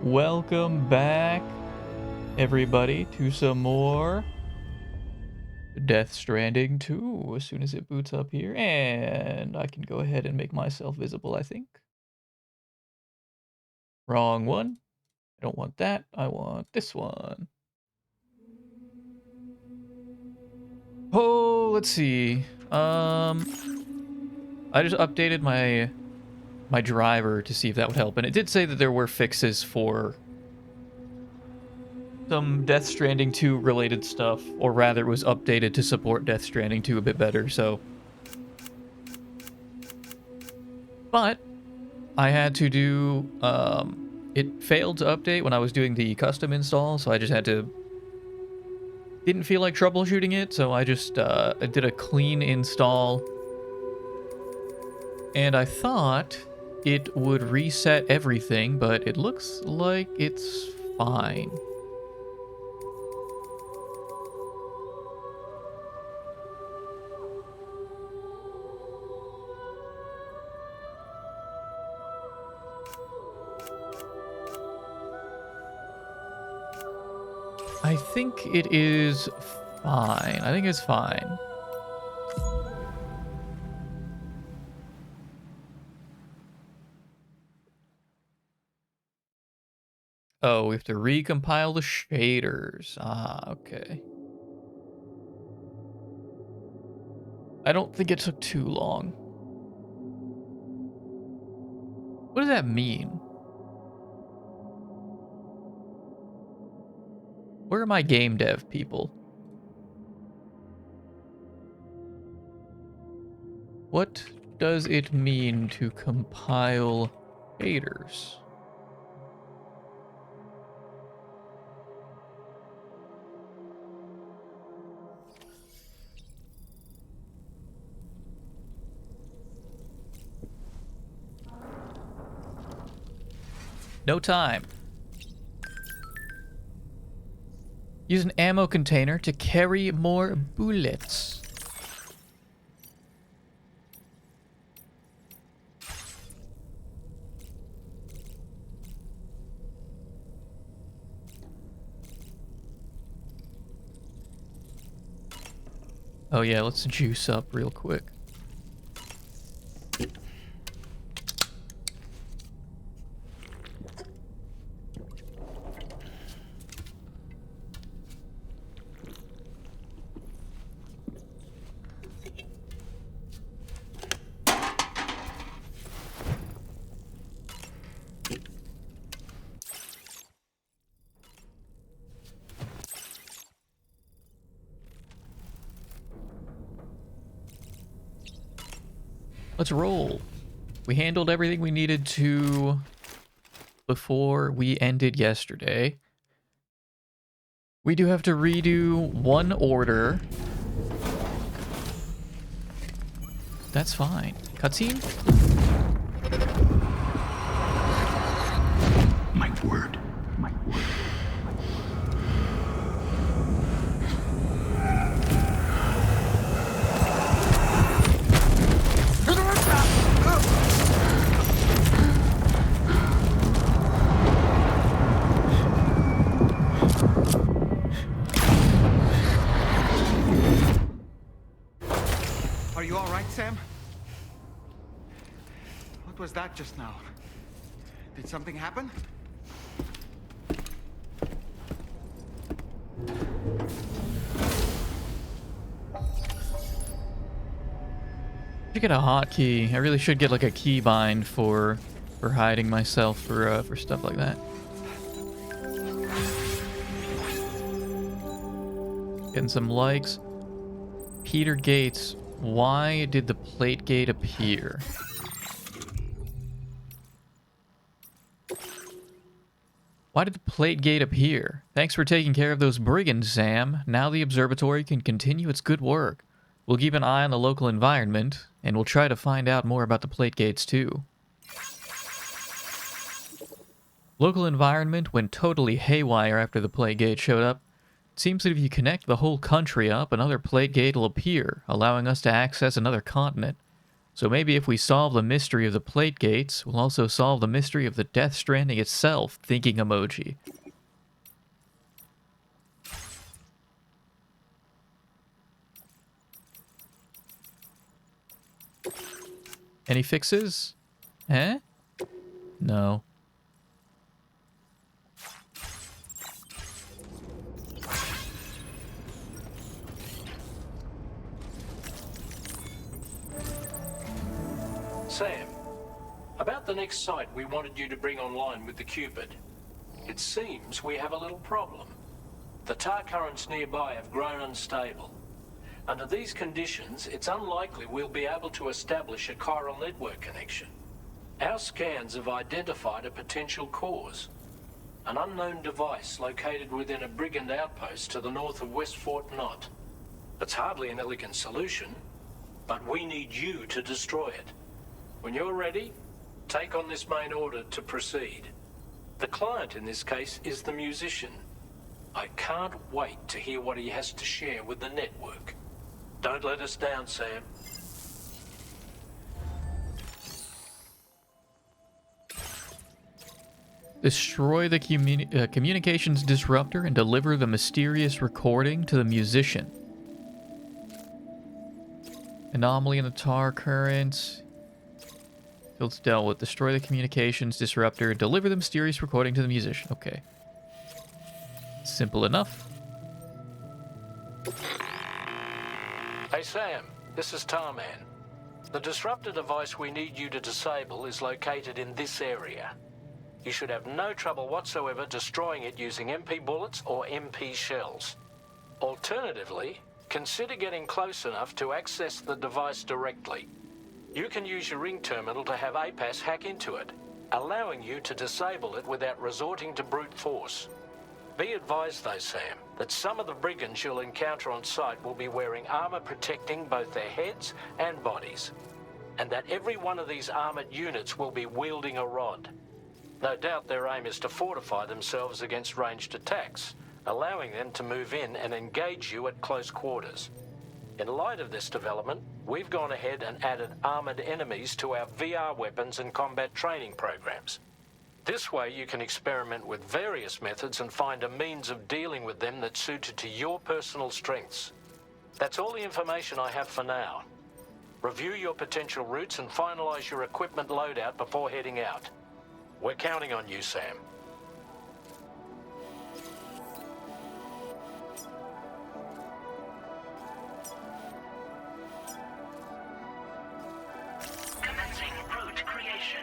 Welcome back, everybody, to some more Death Stranding 2 as soon as it boots up here. And I can go ahead and make myself visible, I think. Wrong one. I don't want that. I want this one. Oh, let's see. I just updated my driver to see if that would help, and it did say that there were fixes for some Death Stranding 2 related stuff, or rather it was updated to support Death Stranding 2 a bit better, so. But I had to do, it failed to update when I was doing the custom install, so I just had to, didn't feel like troubleshooting it, so I just I did a clean install, and I thought it would reset everything, but it looks like it's fine. I think it is fine. I think it's fine. Oh, we have to recompile the shaders. Ah, okay. I don't think it took too long. What does that mean? Where are my game dev people? What does it mean to compile shaders? No time. Use an ammo container to carry more bullets. Oh yeah, let's juice up real quick. Let's roll. We handled everything we needed to before we ended yesterday. We do have to redo one order. That's fine. Cutscene? My word. My word. Are you all right, Sam? What was that just now? Did something happen? Should get a hotkey. I really should get like a keybind for hiding myself for stuff like that. Getting some likes. Peter Gates, why did the plate gate appear? Why did the plate gate appear? Thanks for taking care of those brigands, Sam. Now the observatory can continue its good work. We'll keep an eye on the local environment, and we'll try to find out more about the plate gates too. Local environment went totally haywire after the plate gate showed up. It seems that if you connect the whole country up, another plate gate will appear, allowing us to access another continent. So maybe if we solve the mystery of the plate gates, we'll also solve the mystery of the Death Stranding itself, thinking emoji. Any fixes? Eh? No. Sam, about the next site we wanted you to bring online with the Cupid. It seems we have a little problem. The tar currents nearby have grown unstable. Under these conditions, it's unlikely we'll be able to establish a chiral network connection. Our scans have identified a potential cause. An unknown device located within a brigand outpost to the north of West Fort Knot. It's hardly an elegant solution, but we need you to destroy it. When you're ready, take on this main order to proceed. The client in this case is the musician. I can't wait to hear what he has to share with the network. Don't let us down, Sam. Destroy the communications disruptor and deliver the mysterious recording to the musician. Anomaly in the tar current. Fields dealt with. Destroy the communications disruptor. Deliver the mysterious recording to the musician. Okay. Simple enough. Hey Sam, this is Tarman. The disruptor device we need you to disable is located in this area. You should have no trouble whatsoever destroying it using MP bullets or MP shells. Alternatively, consider getting close enough to access the device directly. You can use your ring terminal to have APAS hack into it, allowing you to disable it without resorting to brute force. Be advised though, Sam, that some of the brigands you'll encounter on site will be wearing armor protecting both their heads and bodies, and that every one of these armored units will be wielding a rod. No doubt their aim is to fortify themselves against ranged attacks, allowing them to move in and engage you at close quarters. In light of this development, we've gone ahead and added armored enemies to our VR weapons and combat training programs. This way you can experiment with various methods and find a means of dealing with them that's suited to your personal strengths. That's all the information I have for now. Review your potential routes and finalize your equipment loadout before heading out. We're counting on you, Sam. Commencing route creation.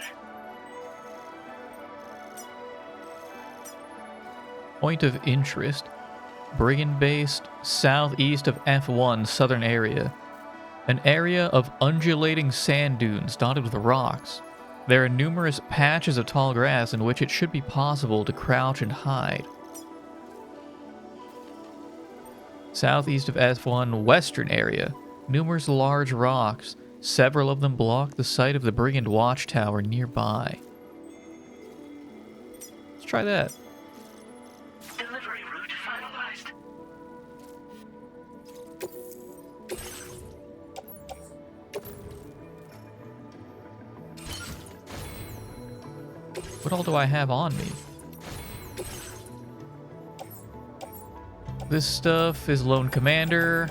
Point of interest. Brigand-based southeast of F1 southern area. An area of undulating sand dunes dotted with rocks. There are numerous patches of tall grass in which it should be possible to crouch and hide. Southeast of F1 western area. Numerous large rocks. Several of them block the site of the Brigand watchtower nearby. Let's try that. Delivery route finalized. What all do I have on me? This stuff is Lone Commander.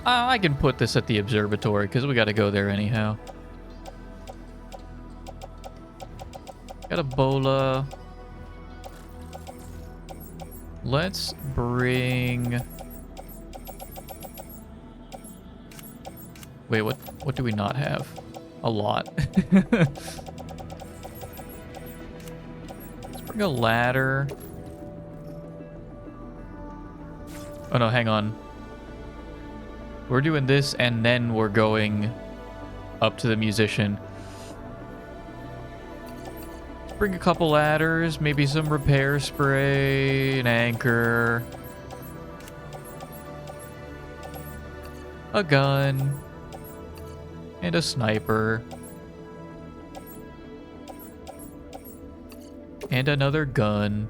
I can put this at the observatory because we got to go there anyhow. Got a bola. Let's bring... Wait, what do we not have? A lot. Let's bring a ladder. Oh no, hang on. We're doing this and then we're going up to the musician. Bring a couple ladders, maybe some repair spray, an anchor. a gun, and a sniper. And another gun.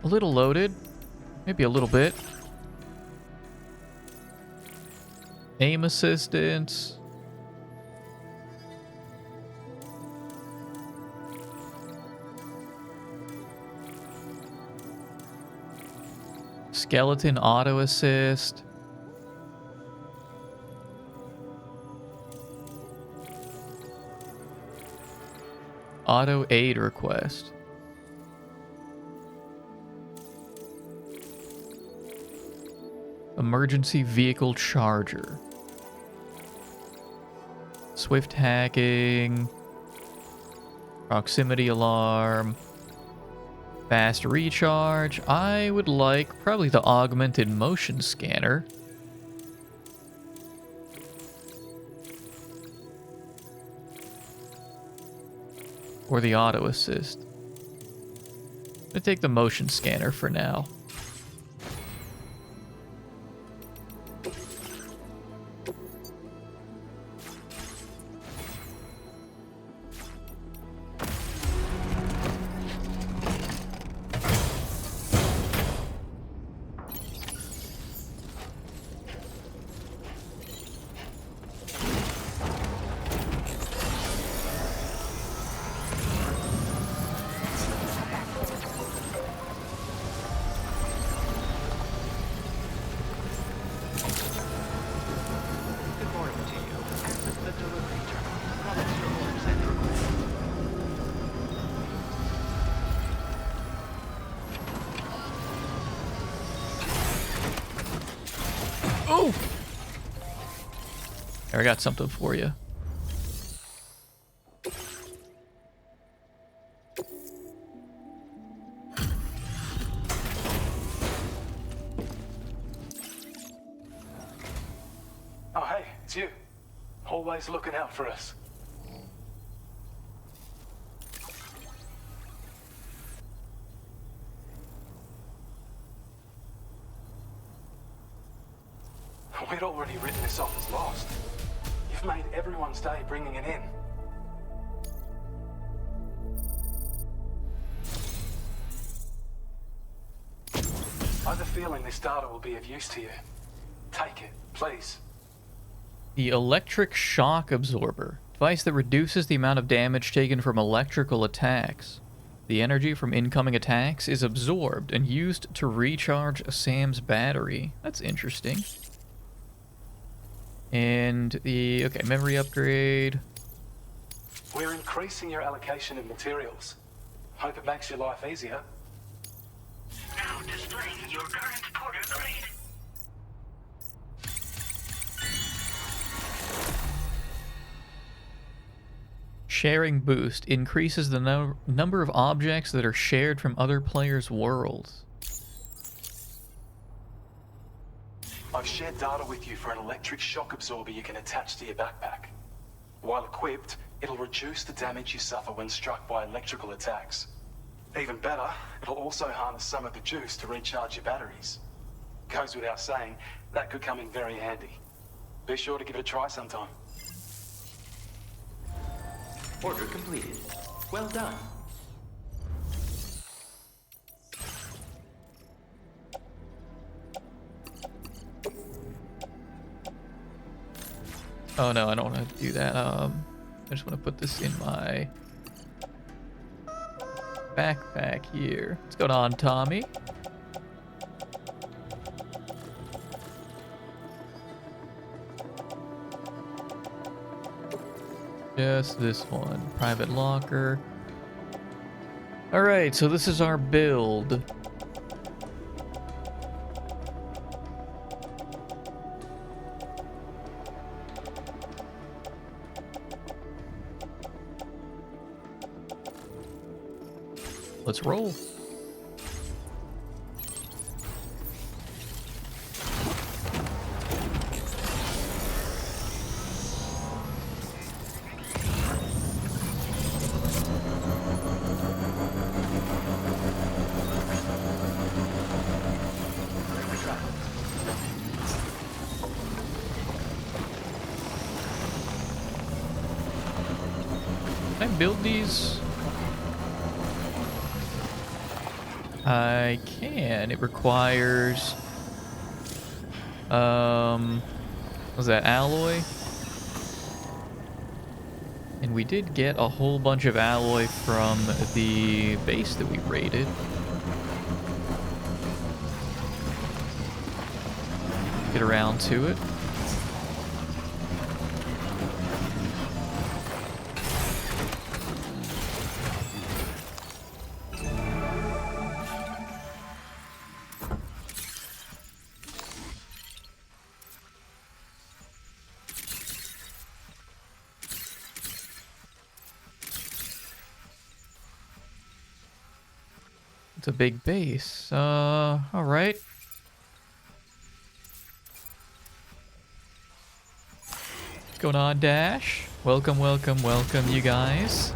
A little loaded. Maybe a little bit. Aim assistance. Skeleton auto assist. Auto aid request. Emergency vehicle charger. Swift hacking. Proximity alarm. Fast recharge. I would like probably the augmented motion scanner. Or the auto assist. I'm gonna take the motion scanner for now. Good morning to you. Access the delivery terminal. Promise your orders and requests. Oh! There, I got something for you. Oh, hey, it's you. Always looking out for us. We'd already written this off as lost. You've made everyone's day bringing it in. I have a feeling this data will be of use to you. Take it, please. The electric shock absorber. Device that reduces the amount of damage taken from electrical attacks. The energy from incoming attacks is absorbed and used to recharge Sam's battery. That's interesting. And the, okay, memory upgrade. We're increasing your allocation of materials. Hope it makes your life easier. Now displaying your current porter grade. Sharing boost increases the number of objects that are shared from other players' worlds. I've shared data with you for an electric shock absorber you can attach to your backpack. While equipped, it'll reduce the damage you suffer when struck by electrical attacks. Even better, it'll also harness some of the juice to recharge your batteries. Goes without saying, that could come in very handy. Be sure to give it a try sometime. Order completed. Well done. Oh no, I don't want to do that. I just want to put this in my backpack here. What's going on, Tommy? Just this one. Private locker. Alright, so this is our build. Let's roll. Can I build these? I can. It requires... was that alloy? And we did get a whole bunch of alloy from the base that we raided. Get around to it. It's a big base. All right. What's going on, Dash? Welcome, welcome, welcome, you guys.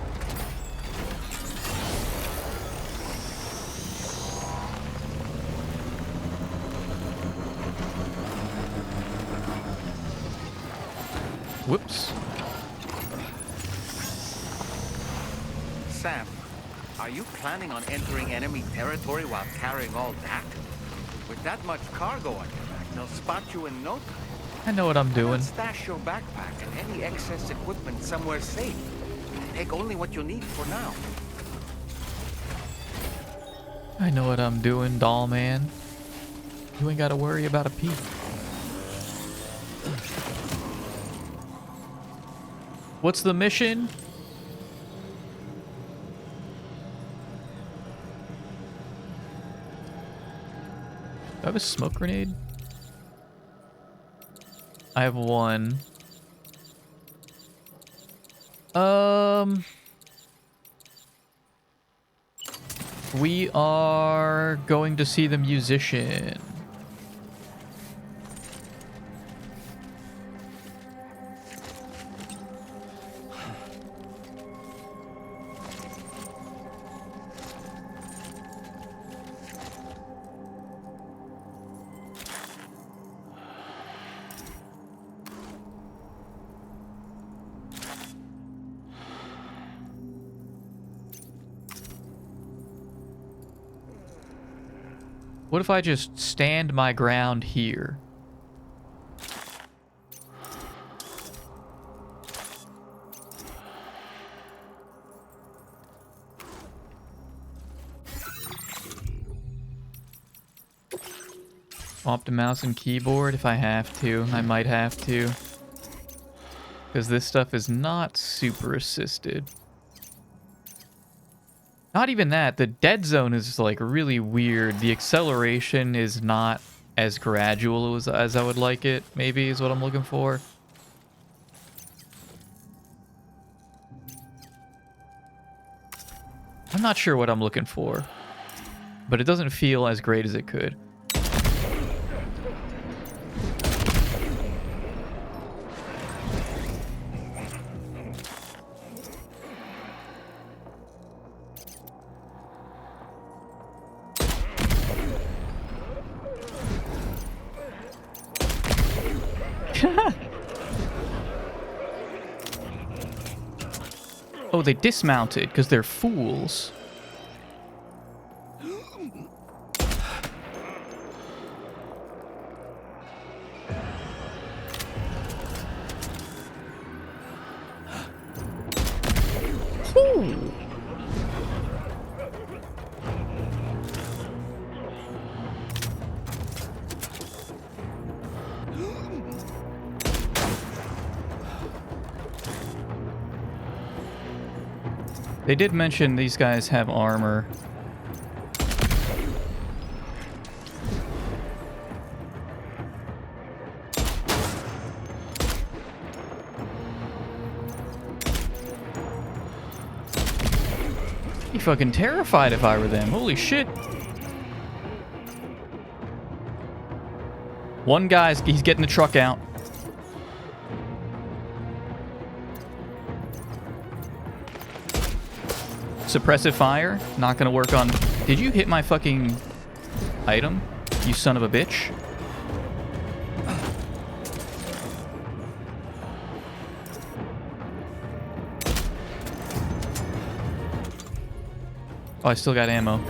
Whoops. Sam, are you planning on entering enemy territory while carrying all that? With that much cargo on your back, they'll spot you in no time. I know what I'm Why doing. not stash your backpack and any excess equipment somewhere safe. Take only what you need for now. I know what I'm doing, doll man. You ain't gotta worry about a peep. What's the mission? Do I have a smoke grenade? I have one. We are going to see the musician. What if I just stand my ground here? Swap to mouse and keyboard if I have to. I might have to. Because this stuff is not super assisted. Not even that. The dead zone is like really weird. The acceleration is not as gradual as I would like it, maybe is what I'm looking for. I'm not sure what I'm looking for, but it doesn't feel as great as it could. Oh, they dismounted because they're fools. Ooh. They did mention these guys have armor. I'd be fucking terrified if I were them. Holy shit. One guy's, he's getting the truck out. Suppressive fire, not gonna work on... Did you hit my fucking item, you son of a bitch? Oh, I still got ammo.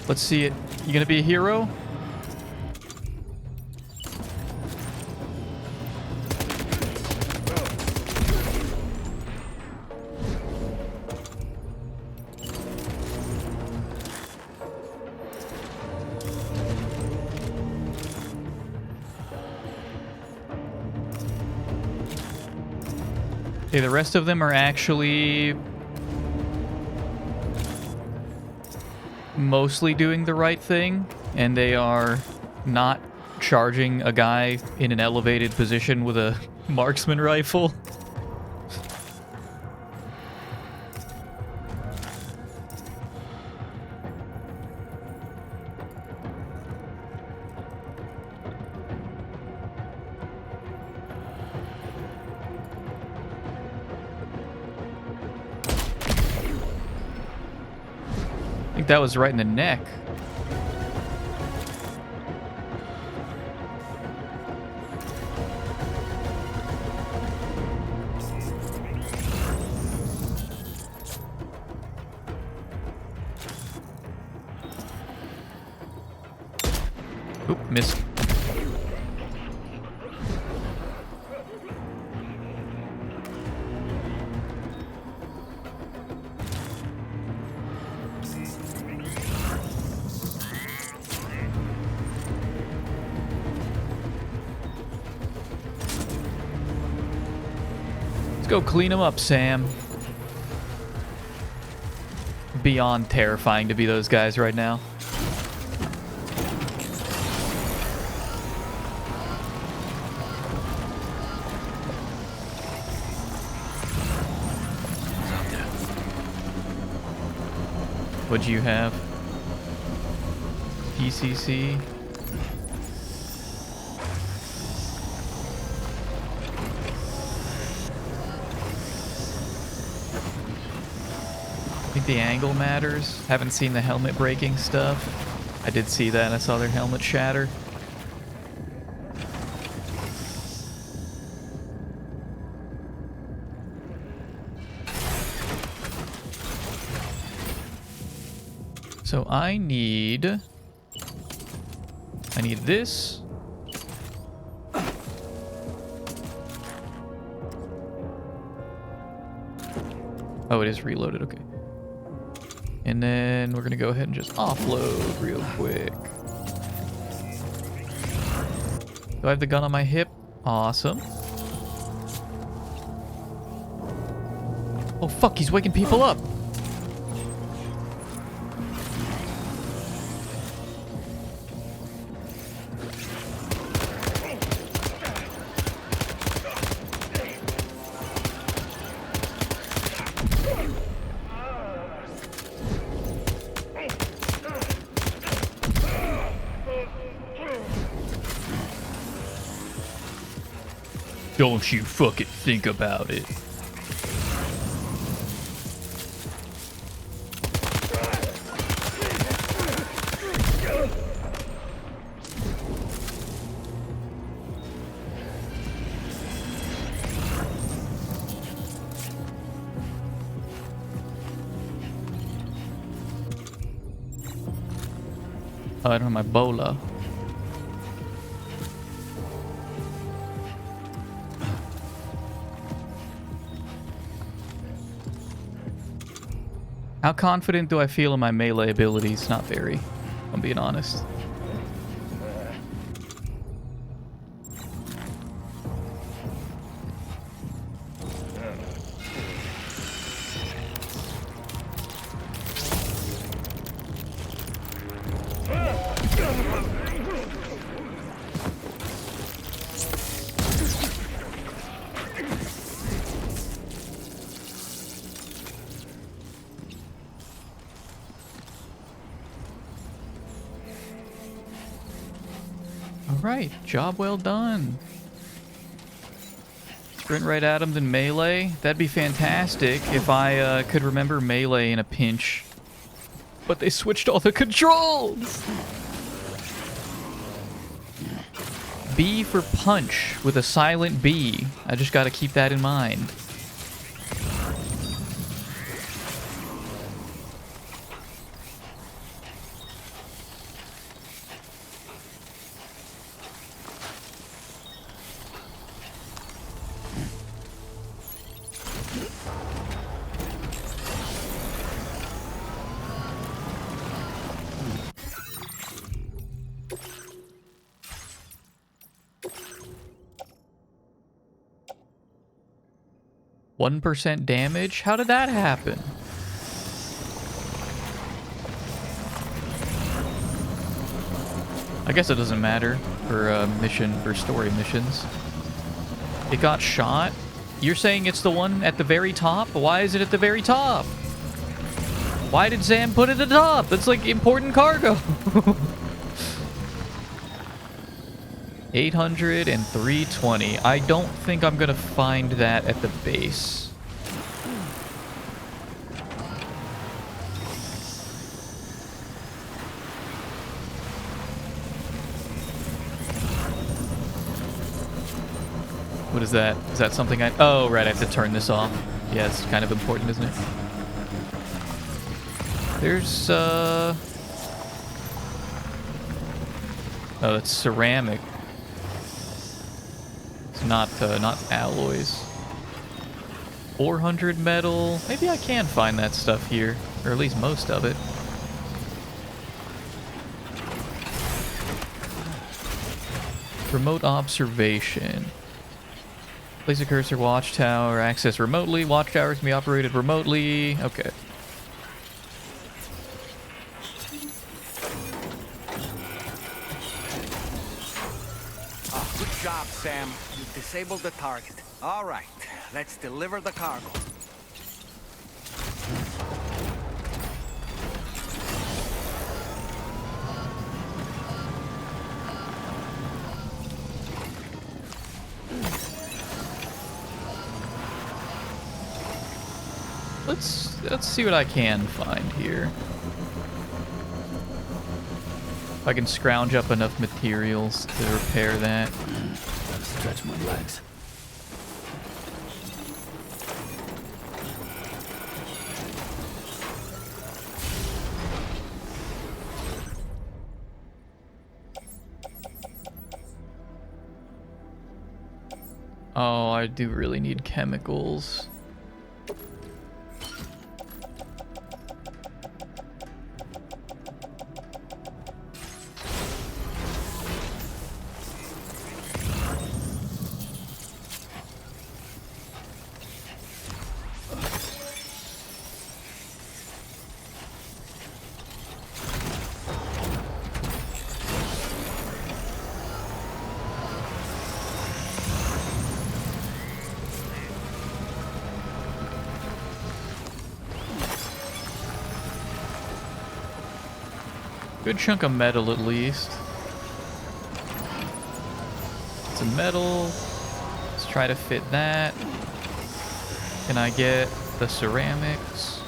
Let's see it. You gonna be a hero? Okay, the rest of them are actually mostly doing the right thing, and they are not charging a guy in an elevated position with a marksman rifle. I think that was right in the neck. Oop, missed. Go clean him up, Sam. Beyond terrifying to be those guys right now. What'd you have? PCC? I think the angle matters. Haven't seen the helmet breaking stuff. I did see that. I saw their helmet shatter. So I need this. Oh, it is reloaded. Okay. And then we're gonna go ahead and just offload real quick. Do I have the gun on my hip? Awesome. Oh fuck, he's waking people up. Don't you fucking think about it. Oh, I don't have my bola. How confident do I feel in my melee abilities? Not very, if I'm being honest. Alright, job well done. Sprint right at him, then melee. That'd be fantastic if I could remember melee in a pinch. But they switched all the controls! B for punch with a silent B. I just gotta keep that in mind. %1 damage? How did that happen? I guess it doesn't matter for story missions. It got shot? You're saying it's the one at the very top? Why is it at the very top? Why did Sam put it at the top? That's like important cargo. 800 and 320. I don't think I'm gonna find that at the base. What is that? Is that something I... Oh, right, I have to turn this off. Yeah, it's kind of important, isn't it? There's, Oh, it's ceramic. It's not alloys. 400 metal. Maybe I can find that stuff here, or at least most of it. Remote observation. Place a cursor, watchtower, access remotely. Watchtowers can be operated remotely. Okay. Oh, good job, Sam. You disabled the target. All right, let's deliver the cargo. Let's see what I can find here. If I can scrounge up enough materials to repair that. Gotta stretch my legs. Oh, I do really need chemicals. Good chunk of metal at least. Some metal. Let's try to fit that. Can I get the ceramics?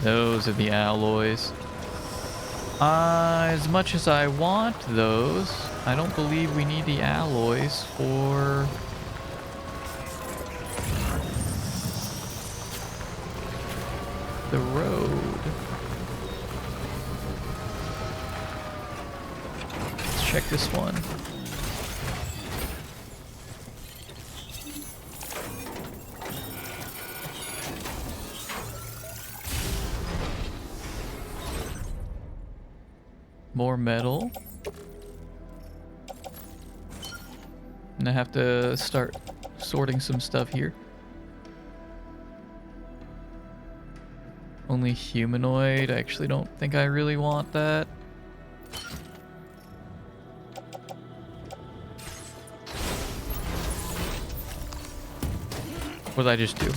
Those are the alloys. As much as I want those, I don't believe we need the alloys for... the road. Let's check this one. More metal. And I have to start sorting some stuff here. Only humanoid. I actually don't think I really want that. What did I just do?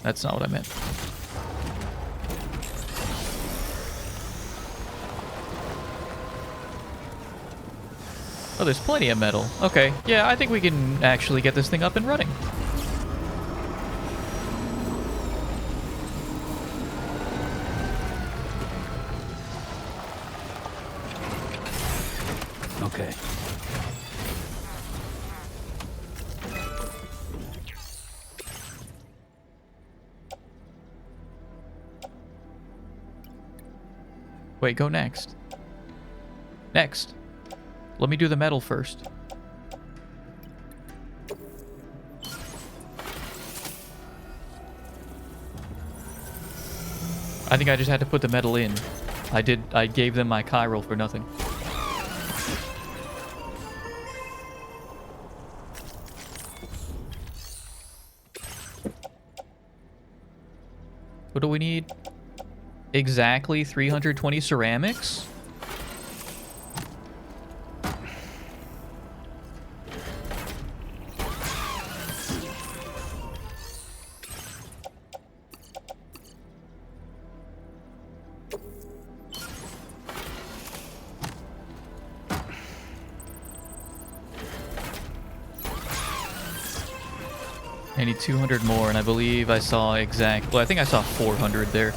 That's not what I meant. Oh, there's plenty of metal. Okay, yeah, I think we can actually get this thing up and running. Wait, go next. Next. Let me do the metal first. I think I just had to put the metal in. I gave them my chiral for nothing. What do we need? Exactly 320 ceramics? I need 200 more, and I believe I saw well, I think I saw 400 there.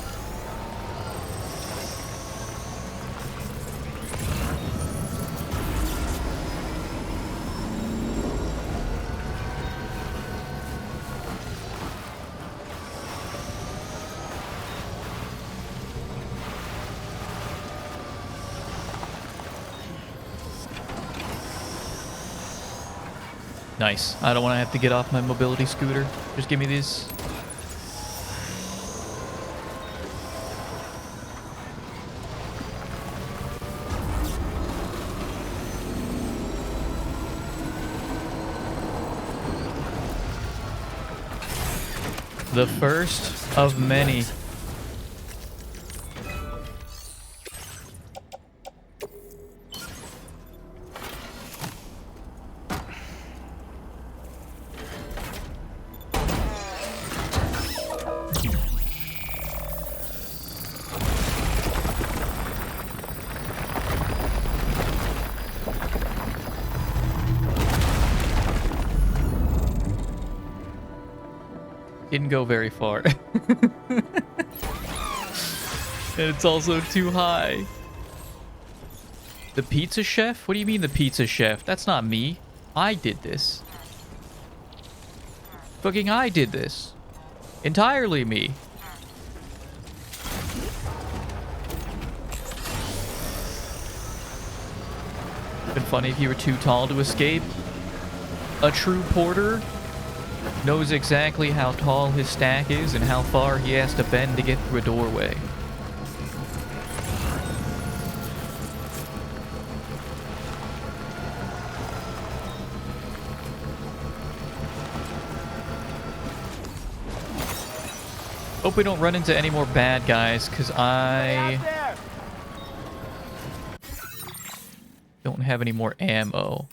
Nice. I don't want to have to get off my mobility scooter. Just give me these. The first of many. Didn't go very far. And it's also too high. The pizza chef? What do you mean the pizza chef? That's not me. I did this. Fucking I did this. Entirely me. Been funny if you were too tall to escape. A true porter knows exactly how tall his stack is and how far he has to bend to get through a doorway. Hope we don't run into any more bad guys, because I don't have any more ammo.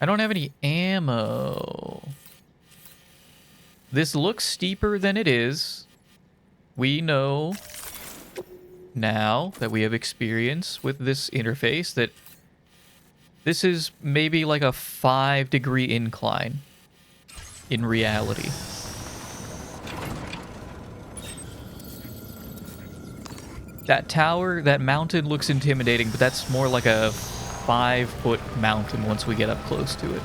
I don't have any ammo. This looks steeper than it is. We know now that we have experience with this interface that this is maybe like a 5-degree incline in reality. That tower, that mountain looks intimidating, but that's more like a 5-foot mountain once we get up close to it.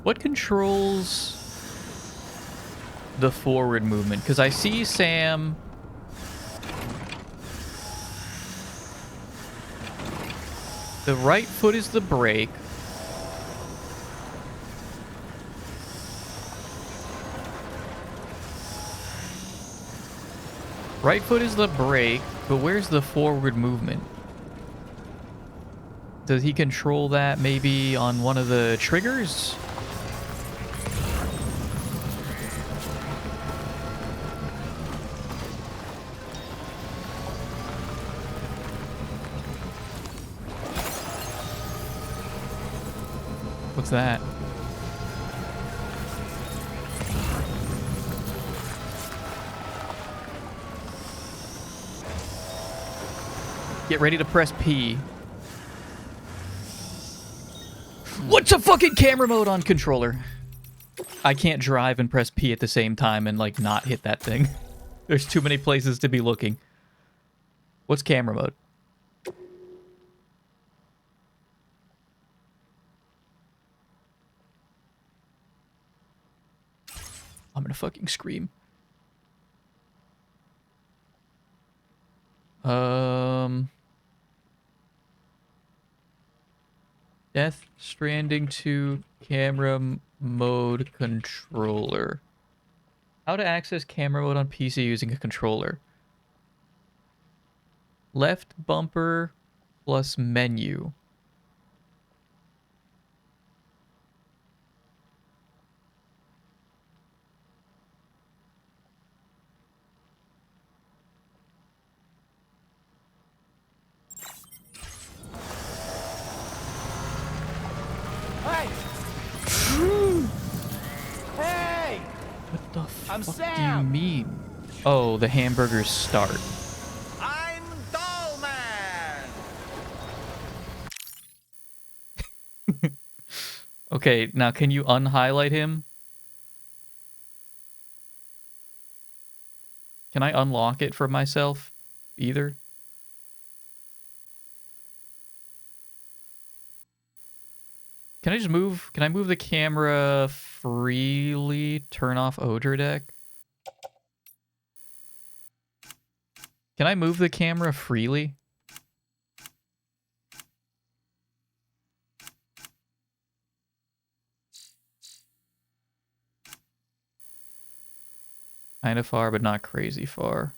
What controls the forward movement? Because I see Sam... The right foot is the brake. Right foot is the brake, but where's the forward movement? Does he control that maybe on one of the triggers? What's that? Get ready to press P. What's a fucking camera mode on controller? I can't drive and press P at the same time and, like, not hit that thing. There's too many places to be looking. What's camera mode? I'm gonna fucking scream. Death Stranding 2 camera mode controller. How to access camera mode on PC using a controller. Left bumper plus menu. Hey! Hey! What the I'm fuck do you Sam. mean? Oh, the hamburgers start. I'm Doll Man. Okay, now can you unhighlight him? Can I unlock it for myself either? Can I just move? Can I move the camera freely? Turn off Odor Deck? Can I move the camera freely? Kind of far, but not crazy far.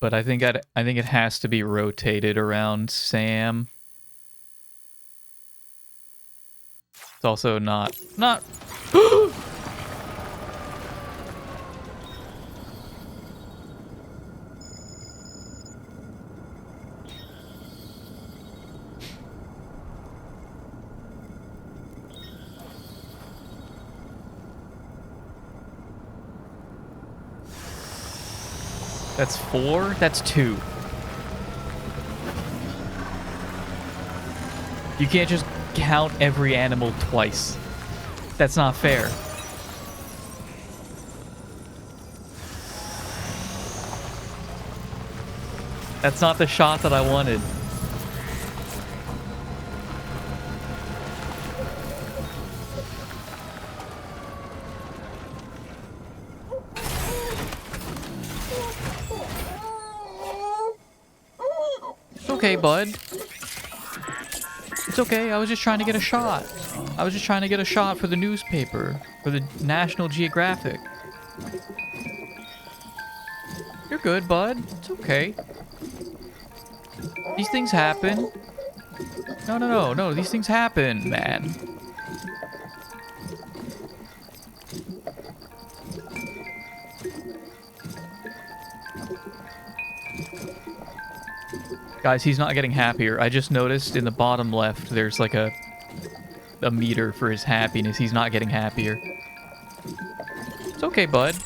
But I think it has to be rotated around Sam. It's also not. That's 4? That's 2. You can't just count every animal twice. That's not fair. That's not the shot that I wanted. It's okay, bud. It's okay, I was just trying to get a shot. I was just trying to get a shot for the newspaper, for the National Geographic. You're good, bud. It's okay. These things happen. No, these things happen, man. Guys, he's not getting happier. I just noticed in the bottom left, there's like a meter for his happiness. He's not getting happier. It's okay, bud.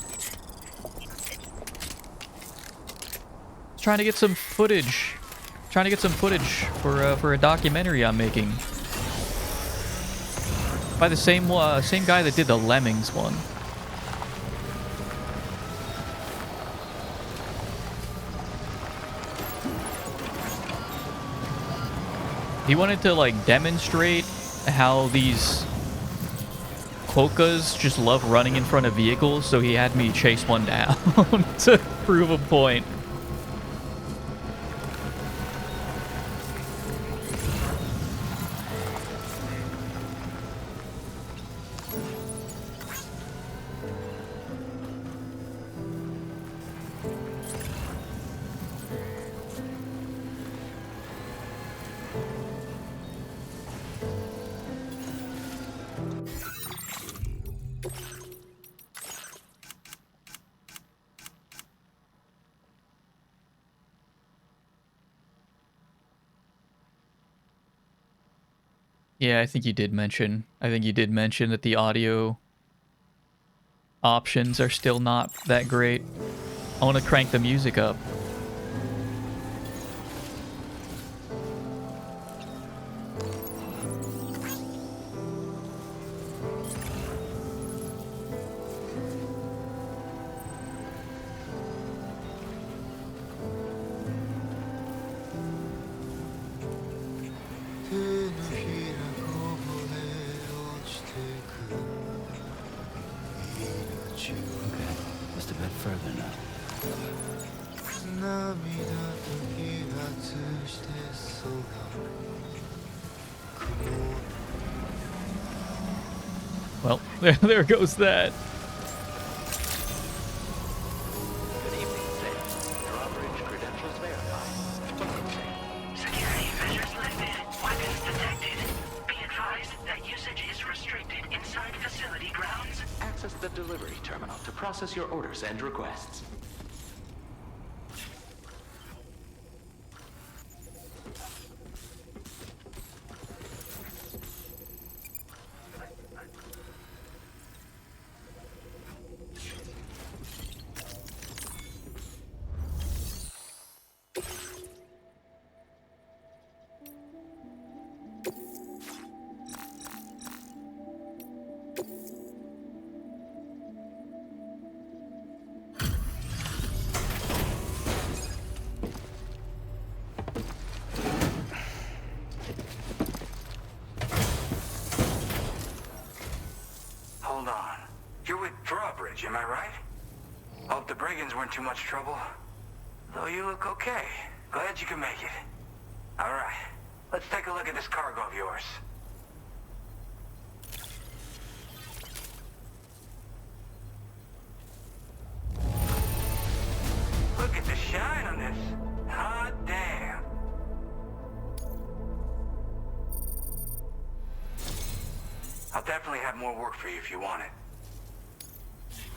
Trying to get some footage. Trying to get some footage for a documentary I'm making. By the same guy that did the Lemmings one. He wanted to like demonstrate how these quokkas just love running in front of vehicles, so he had me chase one down to prove a point. Yeah, I think you did mention that the audio options are still not that great. I want to crank the music up. further now. Well, there goes that. Good evening, Sam. Your operator's credentials verified. Security measures lifted. Weapons detected. Be advised that usage is restricted inside facility grounds. Access the delivery terminal to process your orders and requests. Hold on. You're with Drawbridge, am I right? Hope the brigands weren't too much trouble. Though you look okay. Glad you can make it. All right. Let's take a look at this cargo of yours. Look at the shine on this. Hot damn. I'll definitely have more work for you if you want it.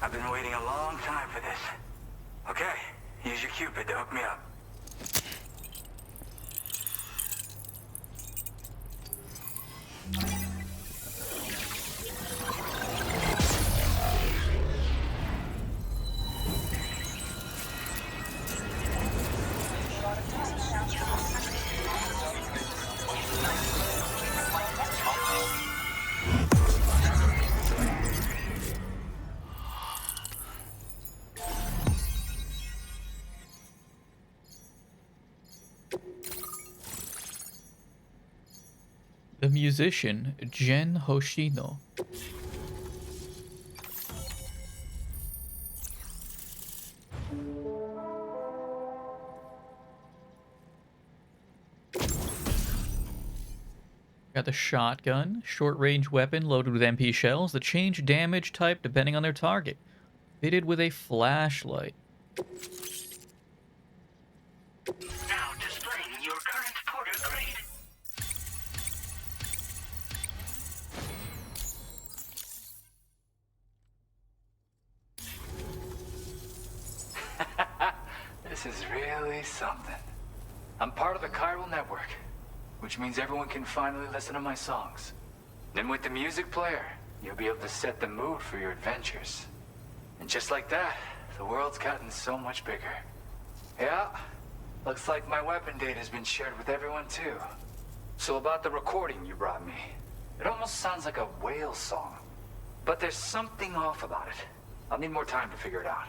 I've been waiting a long time for this. Okay, use your Cupid to hook me up. The musician Gen Hoshino. Got the shotgun, short-range weapon loaded with MP shells that change damage type depending on their target. Fitted with a flashlight. Now displaying your current porter grade. This is really something. I'm part of the chiral network, which means everyone can finally listen to my songs. Then with the music player, you'll be able to set the mood for your adventures. And just like that, the world's gotten so much bigger. Yeah, looks like my weapon data has been shared with everyone too. So about the recording you brought me, it almost sounds like a whale song. But there's something off about it. I'll need more time to figure it out.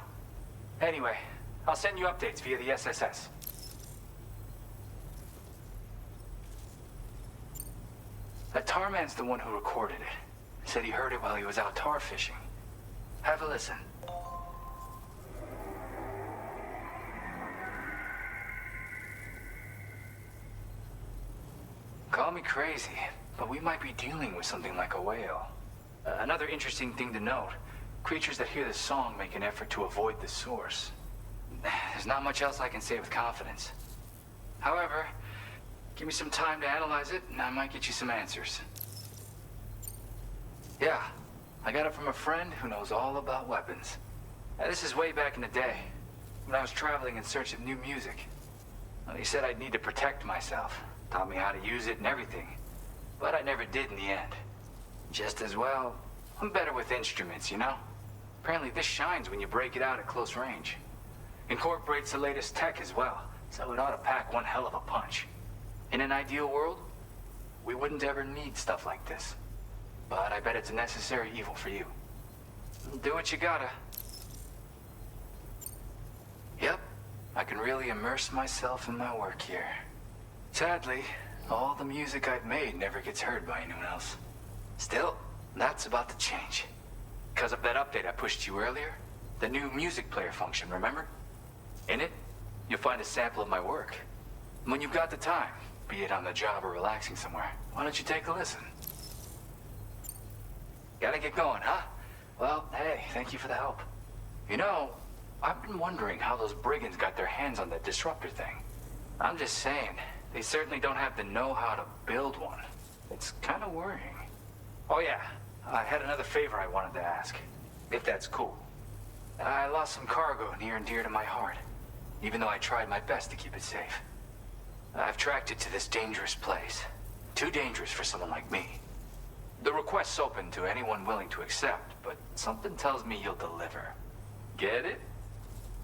Anyway, I'll send you updates via the SSS. That Tarman's the one who recorded it. Said he heard it while he was out tar fishing. Have a listen. Call me crazy, but we might be dealing with something like a whale. Another interesting thing to note, creatures that hear this song make an effort to avoid the source. There's not much else I can say with confidence. However, give me some time to analyze it, and I might get you some answers. Yeah, I got it from a friend who knows all about weapons. This is way back in the day, when I was traveling in search of new music. Well, he said I'd need to protect myself, taught me how to use it and everything. But I never did in the end. Just as well, I'm better with instruments, you know? Apparently this shines when you break it out at close range. Incorporates the latest tech as well, so it ought to pack one hell of a punch. In an ideal world, we wouldn't ever need stuff like this. But I bet it's a necessary evil for you. Do what you gotta. Yep, I can really immerse myself in my work here. Sadly, all the music I've made never gets heard by anyone else. Still, that's about to change. Because of that update I pushed you earlier, The new music player function, remember? In it, you'll find a sample of my work. When you've got the time, be it on the job or relaxing somewhere, why don't you take a listen? Gotta get going, huh? Well, hey, thank you for the help. You know, I've been wondering how those brigands got their hands on that disruptor thing. I'm just saying, they certainly don't have the know-how to build one. It's kind of worrying. Oh yeah, I had another favor I wanted to ask, if that's cool. I lost some cargo near and dear to my heart, even though I tried my best to keep it safe. I've tracked it to this dangerous place. Too dangerous for someone like me. The request's open to anyone willing to accept, but something tells me you'll deliver. Get it?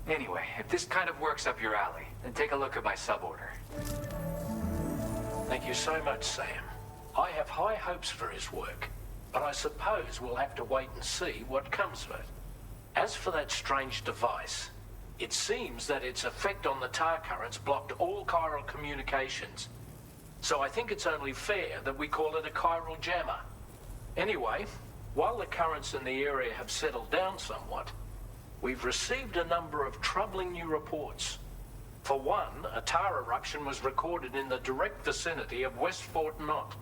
Anyway, if this kind of works up your alley, then take a look at my suborder. Thank you so much, Sam. I have high hopes for his work, but I suppose we'll have to wait and see what comes of it. As for that strange device, it seems that its effect on the tar currents blocked all chiral communications. So I think it's only fair that we call it a chiral jammer. Anyway, while the currents in the area have settled down somewhat, we've received a number of troubling new reports. For one, a tar eruption was recorded in the direct vicinity of West Fort Knot.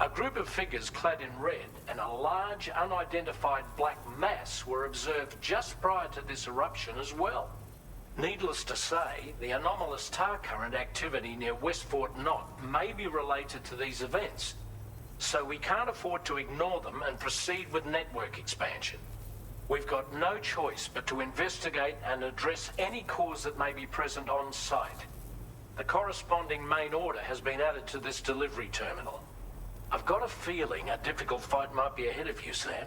A group of figures clad in red and a large unidentified black mass were observed just prior to this eruption as well. Needless to say, the anomalous tar current activity near West Fort Knot may be related to these events, so we can't afford to ignore them and proceed with network expansion. We've got no choice but to investigate and address any cause that may be present on site. The corresponding main order has been added to this delivery terminal. I've got a feeling a difficult fight might be ahead of you, Sam.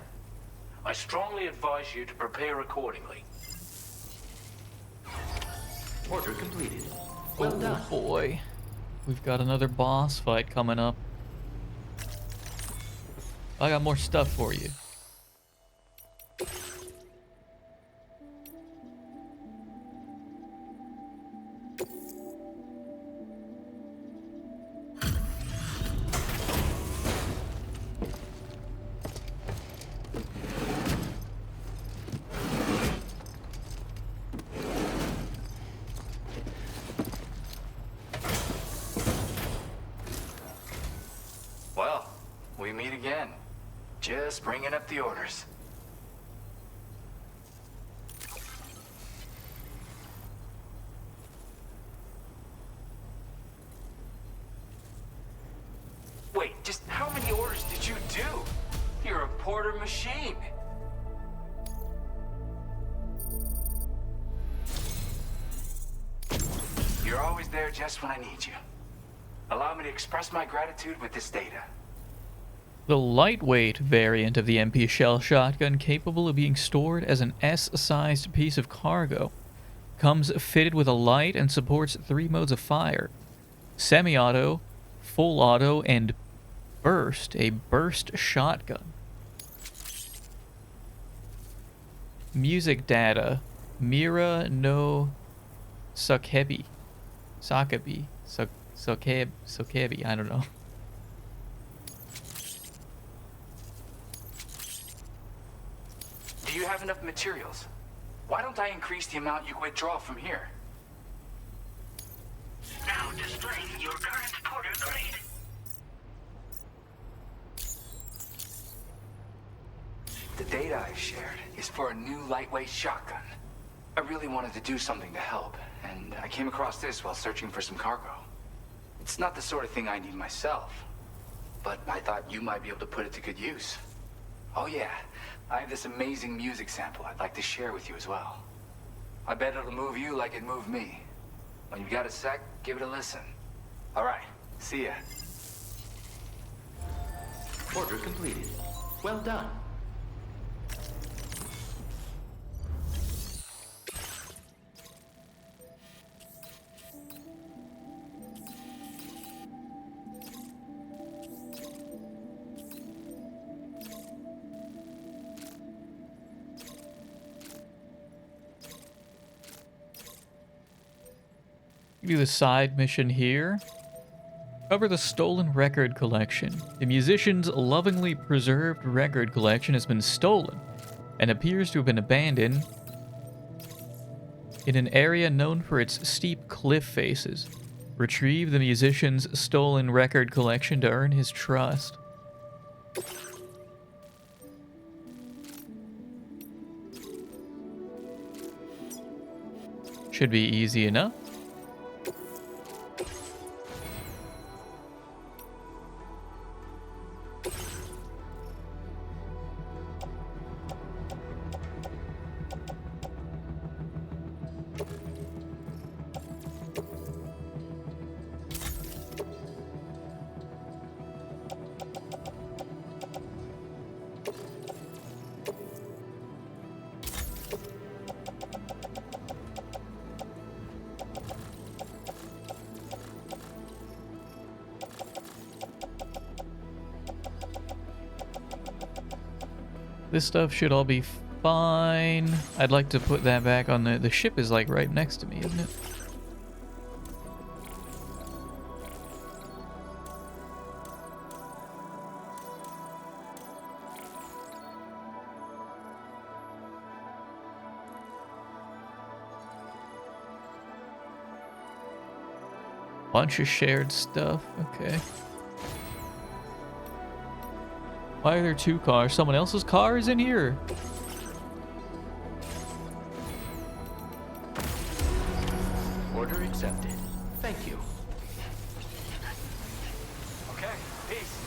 I strongly advise you to prepare accordingly. Order completed. Well done. Oh boy. We've got another boss fight coming up. I got more stuff for you. Well, we meet again. Just bringing up the orders. Wait, just how many orders did you do? You're a porter machine. You're always there just when I need you. Allow me to express my gratitude with this data. The lightweight variant of the MP shell shotgun, capable of being stored as an S-sized piece of cargo, comes fitted with a light and supports 3 modes of fire: semi-auto, full auto, and burst, a burst shotgun. Music data: Mira no Sokebi. Sokebi, I don't know. Do you have enough materials? Why don't I increase the amount you withdraw from here? Now displaying your current porter grade. The data I've shared is for a new lightweight shotgun. I really wanted to do something to help, and I came across this while searching for some cargo. It's not the sort of thing I need myself, but I thought you might be able to put it to good use. Oh yeah, I have this amazing music sample I'd like to share with you as well. I bet it'll move you like it moved me. When you've got a sec, give it a listen. All right, see ya. Order completed. Well done. Do the side mission here. Cover the stolen record collection. The musician's lovingly preserved record collection has been stolen and appears to have been abandoned In an area known for its steep cliff faces, retrieve the musician's stolen record collection to earn his trust. Should be easy enough. This stuff should all be fine. I'd like to put that back on the ship is like right next to me, isn't it? Bunch of shared stuff, okay. Why are there two cars? Someone else's car is in here. Order accepted. Thank you. Okay, peace.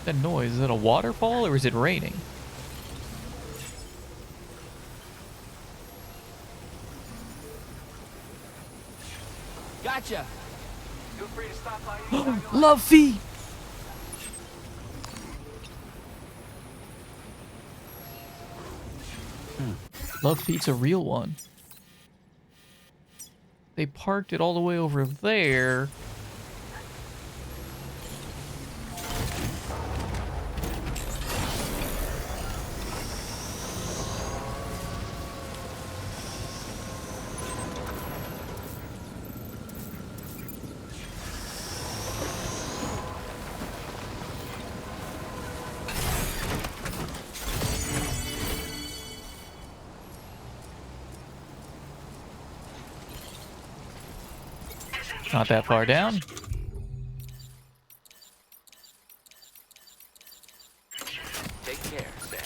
That noise, is it a waterfall or is it raining? Gotcha. Feel free to stop by anytime. Love feet! Love feet's a real one. They parked it all the way over there. Not that far down. Take care, Sam.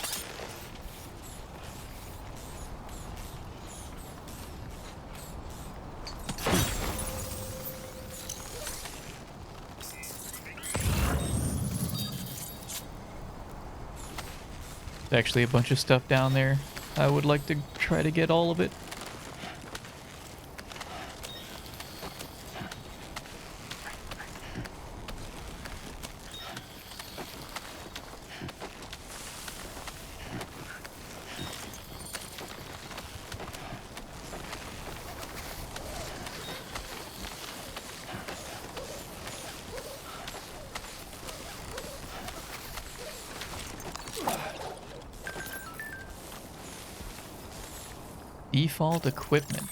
There's actually a bunch of stuff down there. I would like to try to get all of it. Default equipment.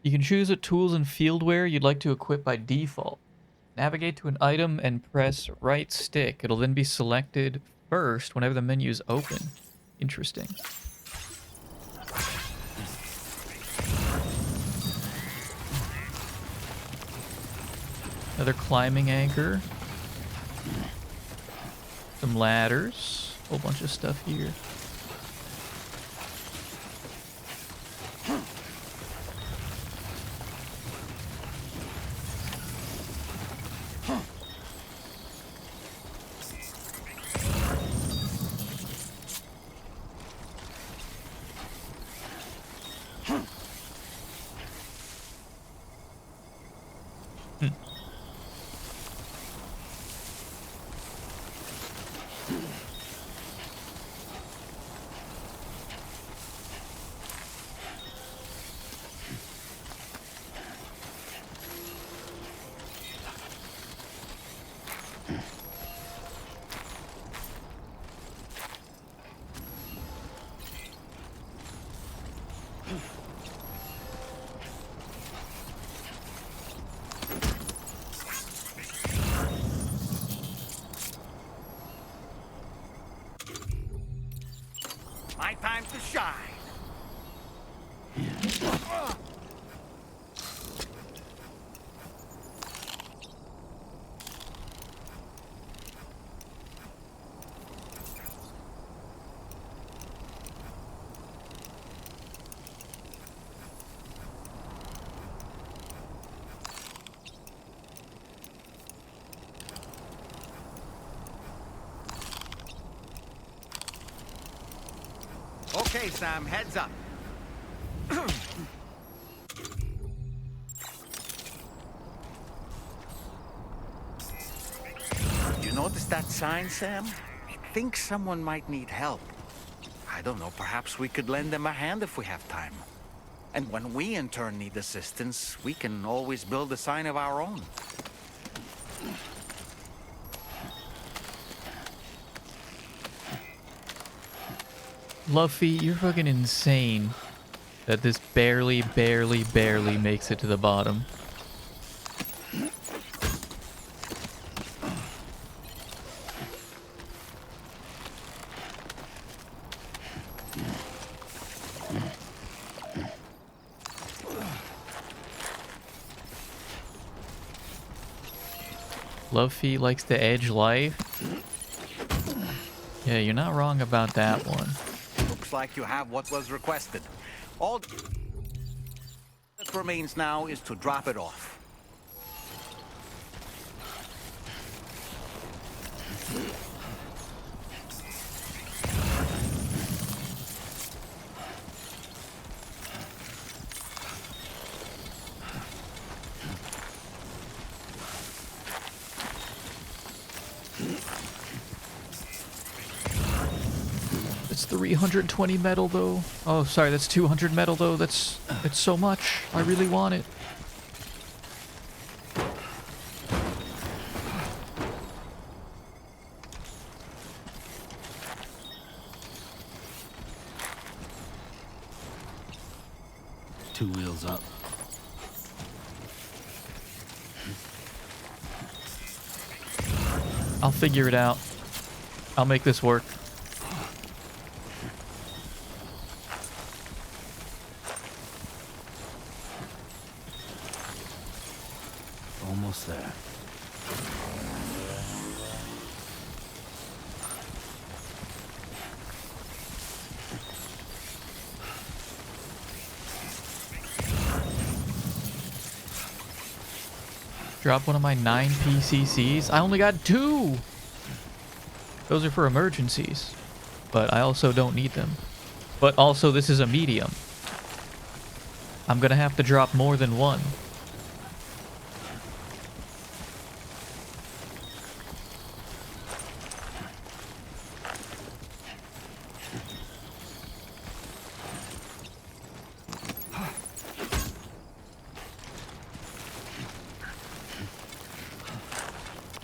You can choose what tools and fieldware you'd like to equip by default. Navigate to an item and press right stick. It'll then be selected first whenever the menu is open. Interesting. Another climbing anchor. Some ladders. A whole bunch of stuff here. My time to shine. Okay, Sam, heads up. You notice that sign, Sam? I think someone might need help. I don't know, perhaps we could lend them a hand if we have time. And when we in turn need assistance, we can always build a sign of our own. Luffy, you're fucking insane that this barely makes it to the bottom. Luffy likes to edge life. Yeah, you're not wrong about that one. Looks like you have what was requested. All that remains now is to drop it off. It's 320 metal though. Oh, sorry, that's 200 metal though. It's so much. I really want it. Two wheels up. I'll figure it out. I'll make this work. Almost there. Drop one of my 9 PCCs. I only got 2. Those are for emergencies, but I also don't need them. But also, this is a medium. I'm gonna have to drop more than one.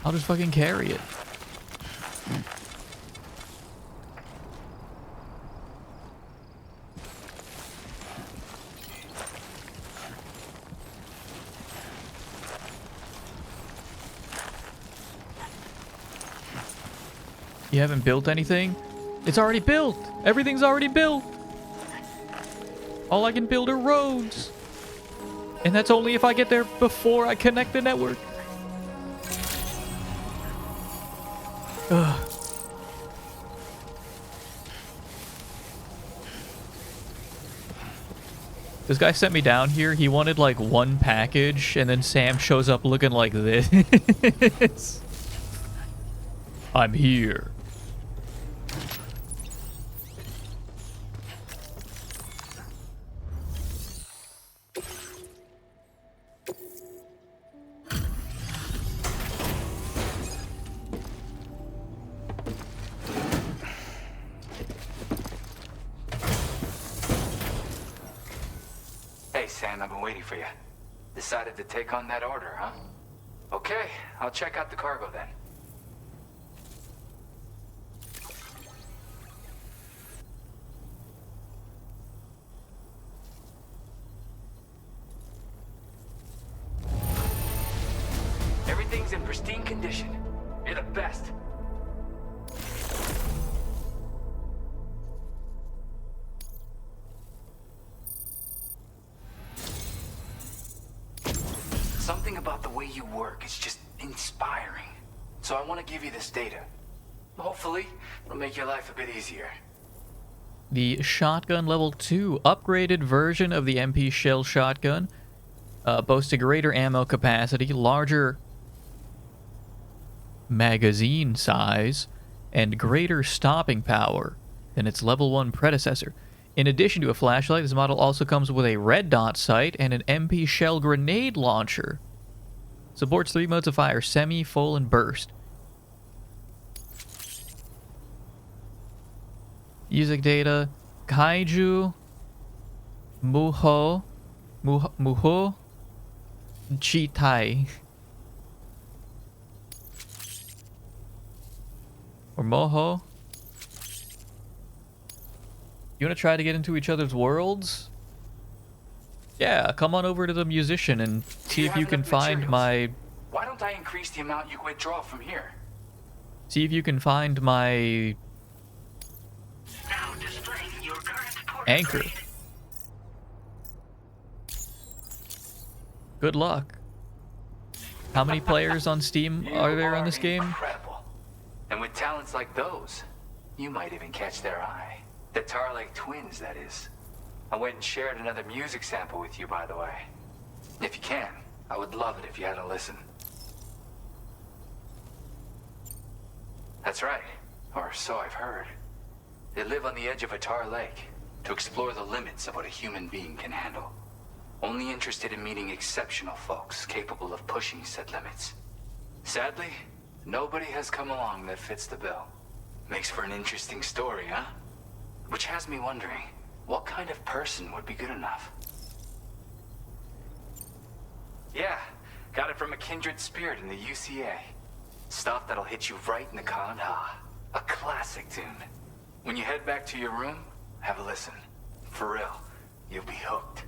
I'll just fucking carry it. You haven't built anything? It's already built! Everything's already built! All I can build are roads! And that's only if I get there before I connect the network. Ugh. This guy sent me down here. He wanted like one package, and then Sam shows up looking like this. I'm here. Hey, Sam, I've been waiting for you. Decided to take on that order, huh? Okay, I'll check out the cargo then. Everything's in pristine condition. You're the best. Something about the way you work is just inspiring. So I want to give you this data. Hopefully, it'll make your life a bit easier. The Shotgun Level 2 upgraded version of the MP Shell Shotgun boasts a greater ammo capacity, larger magazine size, and greater stopping power than its Level 1 predecessor. In addition to a flashlight, this model also comes with a red dot sight and an MP Shell grenade launcher. Supports 3 modes of fire: semi, full, and burst. Music data: Kaiju, Muho, Chitai. Or Moho. You want to try to get into each other's worlds? Yeah, come on over to the musician and see if you can find my... Why don't I increase the amount you withdraw from here? See if you can find my... Now displaying your current port anchor. grade. Good luck. How many players on Steam are there on this game? Incredible. And with talents like those, you might even catch their eye. The Tarlake twins, that is. I went and shared another music sample with you, by the way. If you can, I would love it if you had a listen. That's right, or so I've heard. They live on the edge of a tar lake to explore the limits of what a human being can handle. Only interested in meeting exceptional folks capable of pushing said limits. Sadly, nobody has come along that fits the bill. Makes for an interesting story, huh? Which has me wondering, what kind of person would be good enough? Yeah, got it from a kindred spirit in the UCA. Stuff that'll hit you right in the Kandha. A classic tune. When you head back to your room, have a listen. For real, you'll be hooked.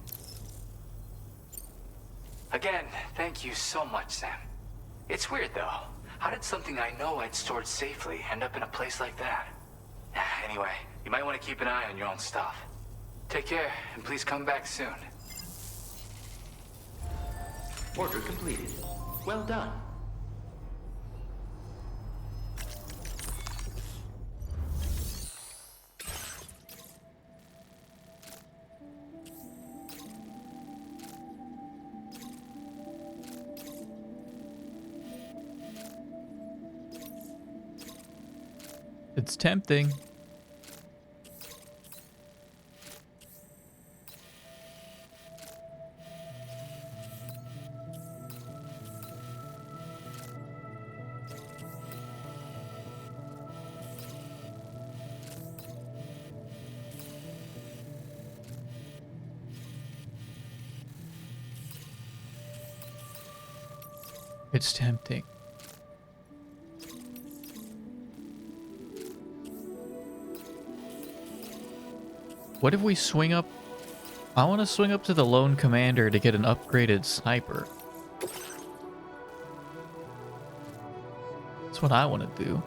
Again, thank you so much, Sam. It's weird, though. How did something I know I'd stored safely end up in a place like that? Anyway, you might want to keep an eye on your own stuff. Take care, and please come back soon. Order completed. Well done. It's tempting. It's tempting. What if we swing up? I want to swing up to the Lone Commander to get an upgraded sniper. That's what I want to do.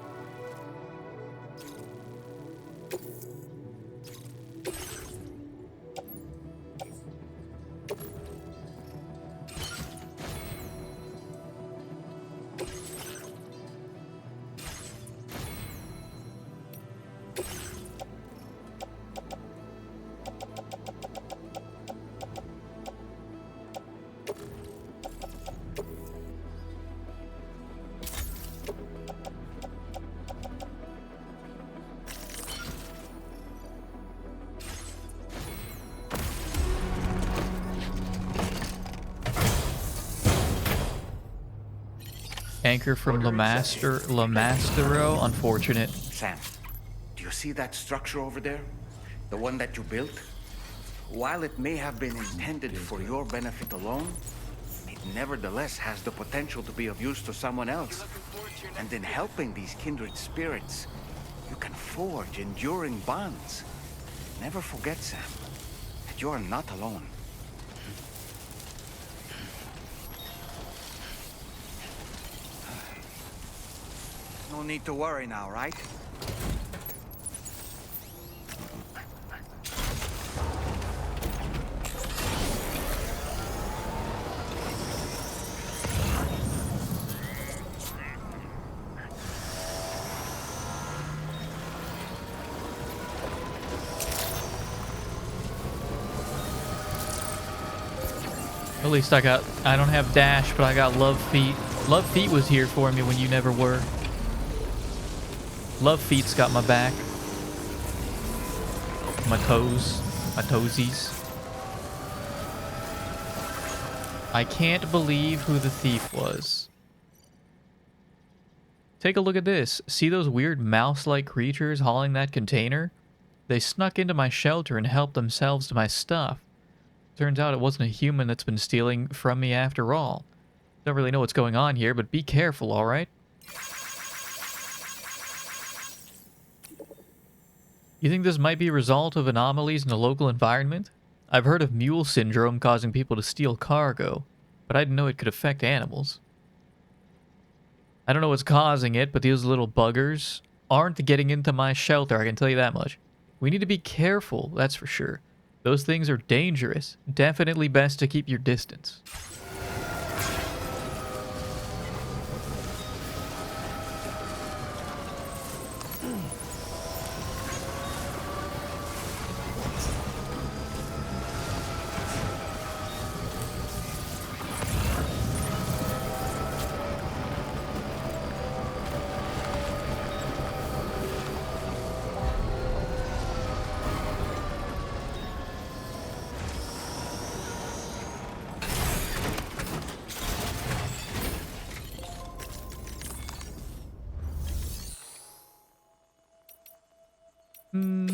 Anchor from Lamastero. Unfortunate. Sam, do you see that structure over there? The one that you built? While it may have been intended for your benefit alone, it nevertheless has the potential to be of use to someone else. And in helping these kindred spirits, you can forge enduring bonds. Never forget, Sam, that you are not alone. No need to worry now, right? At least I don't have dash, but I got love feet. Love feet was here for me when you never were. Love feet's got my back. My toes. My toesies. I can't believe who the thief was. Take a look at this. See those weird mouse-like creatures hauling that container? They snuck into my shelter and helped themselves to my stuff. Turns out it wasn't a human that's been stealing from me after all. Don't really know what's going on here, but be careful, alright? You think this might be a result of anomalies in the local environment? I've heard of mule syndrome causing people to steal cargo, but I didn't know it could affect animals. I don't know what's causing it, but these little buggers aren't getting into my shelter, I can tell you that much. We need to be careful, that's for sure. Those things are dangerous. Definitely best to keep your distance.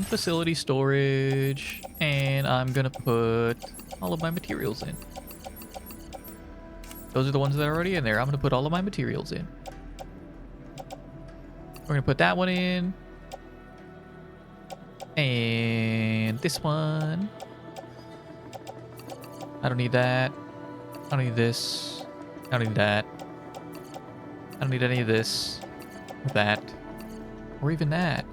Facility storage, and I'm gonna put all of my materials in. Those are the ones that are already in there. I'm gonna put all of my materials in. We're gonna put that one in. And this one. I don't need that. I don't need this. I don't need that. I don't need any of this. Or that. Or even that.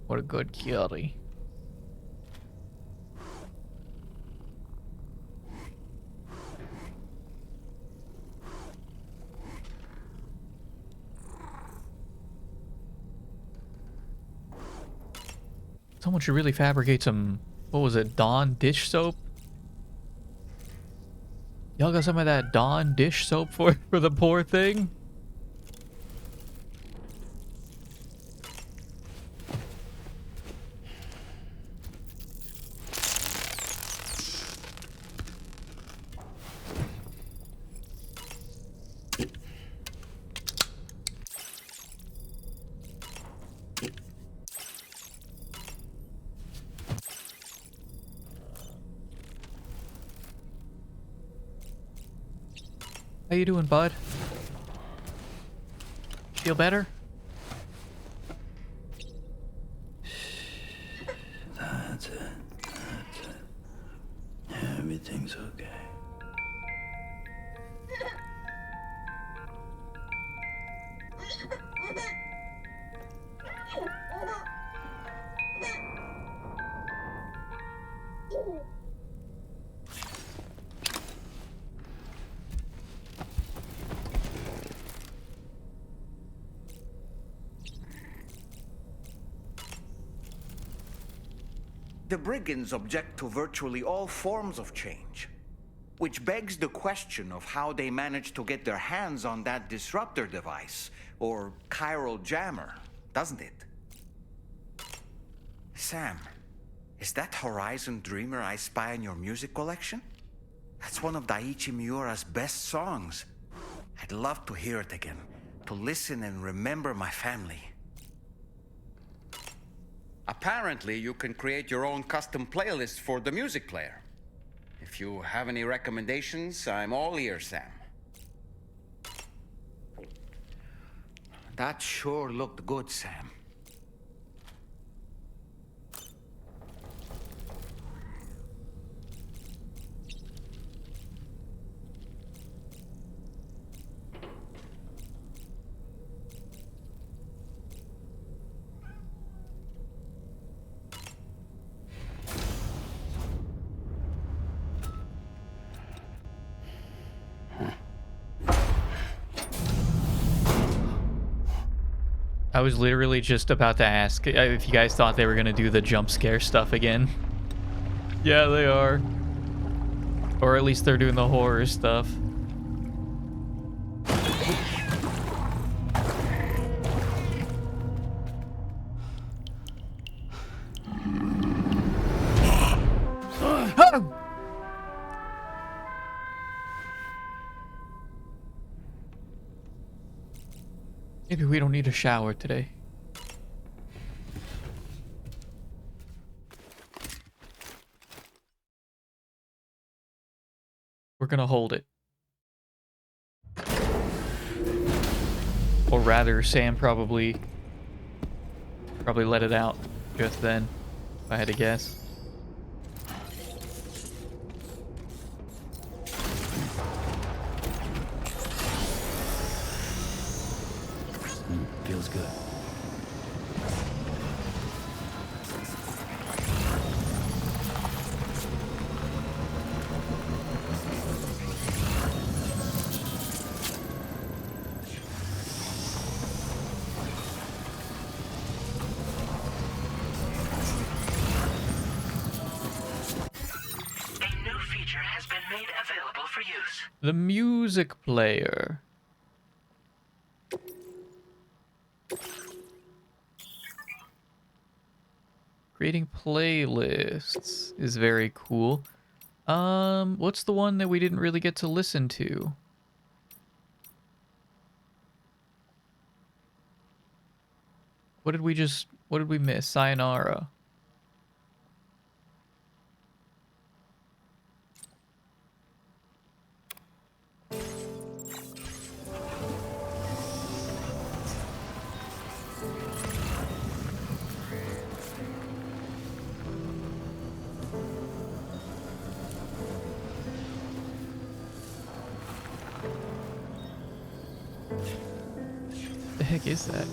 What a good kitty. Someone should really fabricate some, what was it, Dawn dish soap? Y'all got some of that Dawn dish soap for the poor thing? How you doing, bud? Feel better? That's it. That's it. Everything's okay. The brigands object to virtually all forms of change. Which begs the question of how they managed to get their hands on that disruptor device, or chiral jammer, doesn't it? Sam, is that Horizon Dreamer I spy in your music collection? That's one of Daiichi Miura's best songs. I'd love to hear it again, to listen and remember my family. Apparently, you can create your own custom playlist for the music player. If you have any recommendations, I'm all ears, Sam. That sure looked good, Sam. I was literally just about to ask if you guys thought they were going to do the jump scare stuff again. Yeah, they are. Or at least they're doing the horror stuff. Maybe we don't need a shower today. We're gonna hold it. Or rather, Sam probably let it out just then, if I had to guess. Feels good. A new feature has been made available for use. The music player. Creating playlists is very cool. What's the one that we didn't really get to listen to? What did we miss? Sayonara. The heck is that?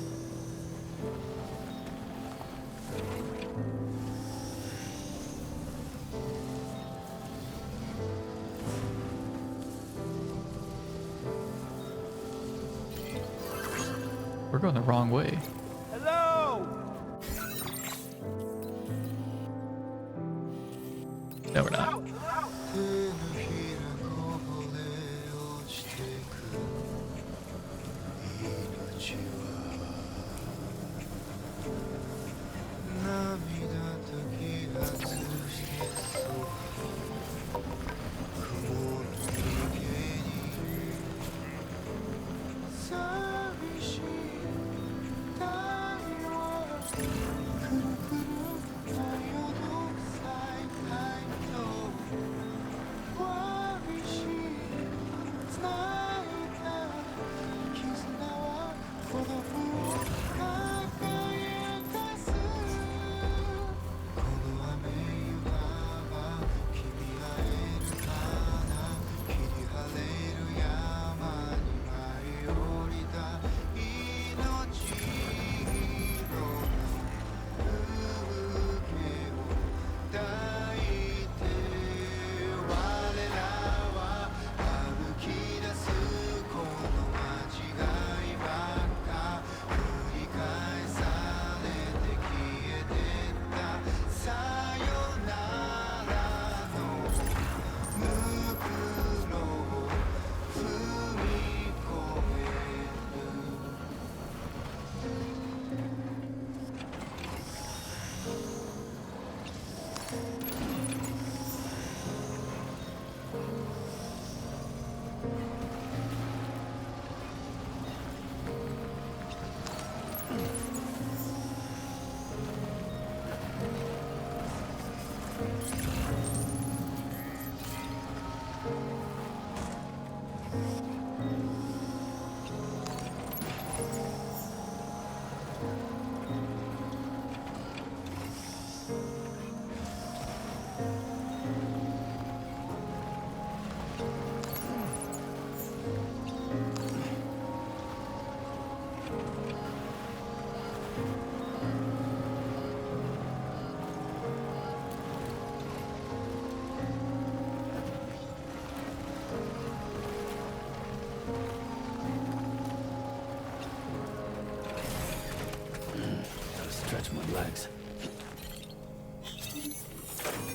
We're going the wrong way. Hello! No, we're not.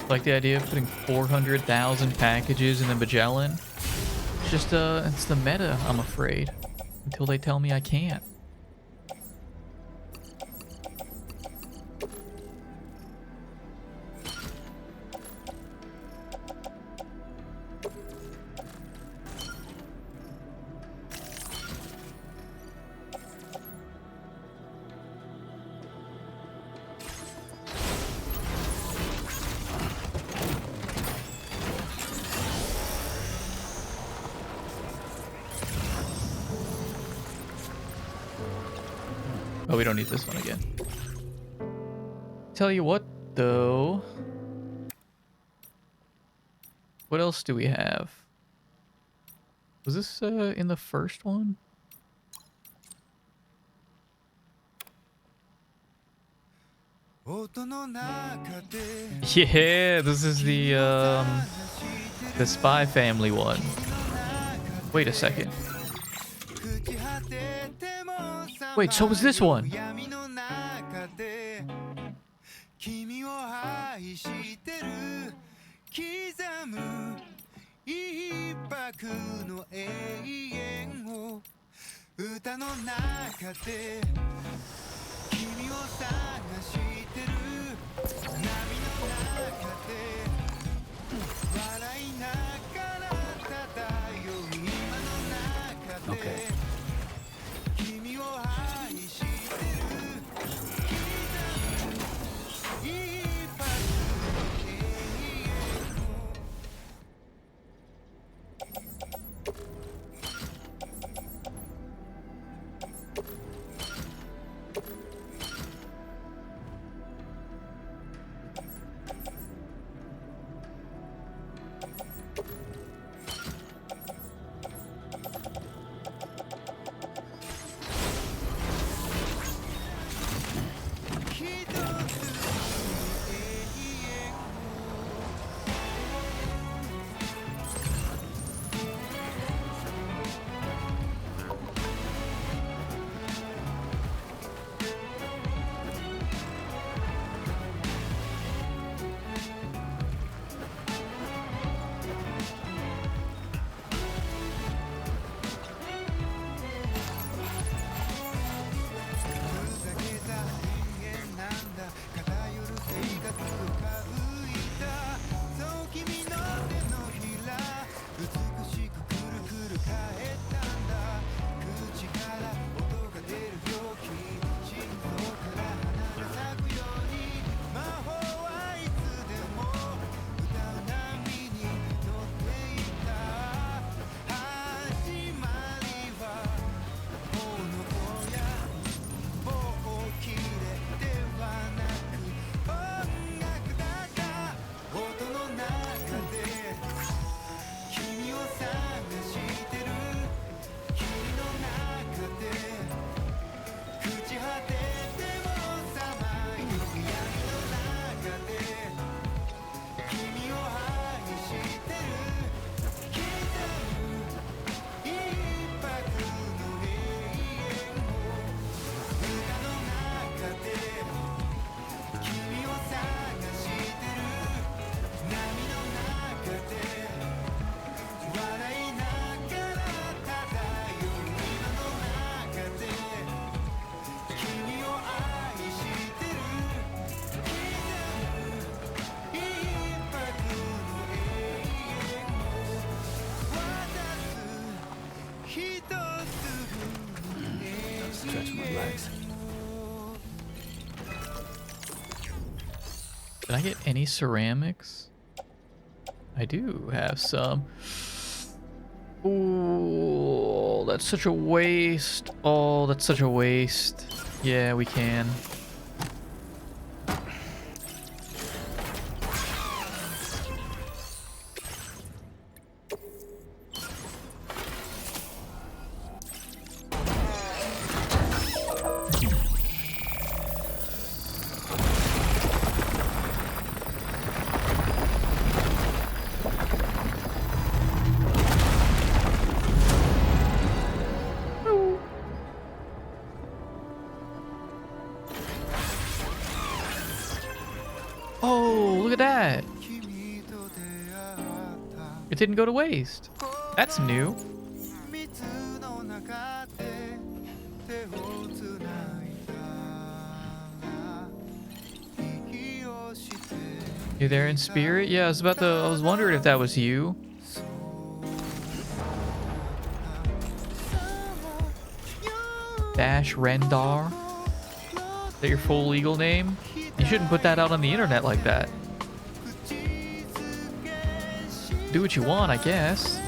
Like the idea of putting 400,000 packages in the Magellan. It's just, it's the meta, I'm afraid. Until they tell me I can't. Oh, we don't need this one again. Tell you what, though. What else do we have? Was this in the first one? Yeah, this is the Spy Family one. Wait a second. Wait, so was this one? Okay. Stretch my legs. Did I get any ceramics? I do have some. Ooh, that's such a waste. Oh, that's such a waste. Yeah, we can. Oh, look at that. It didn't go to waste. That's new. You there in spirit? Yeah, I was wondering if that was you. Dash Rendar? Is that your full legal name? You shouldn't put that out on the internet like that. Do what you want, I guess.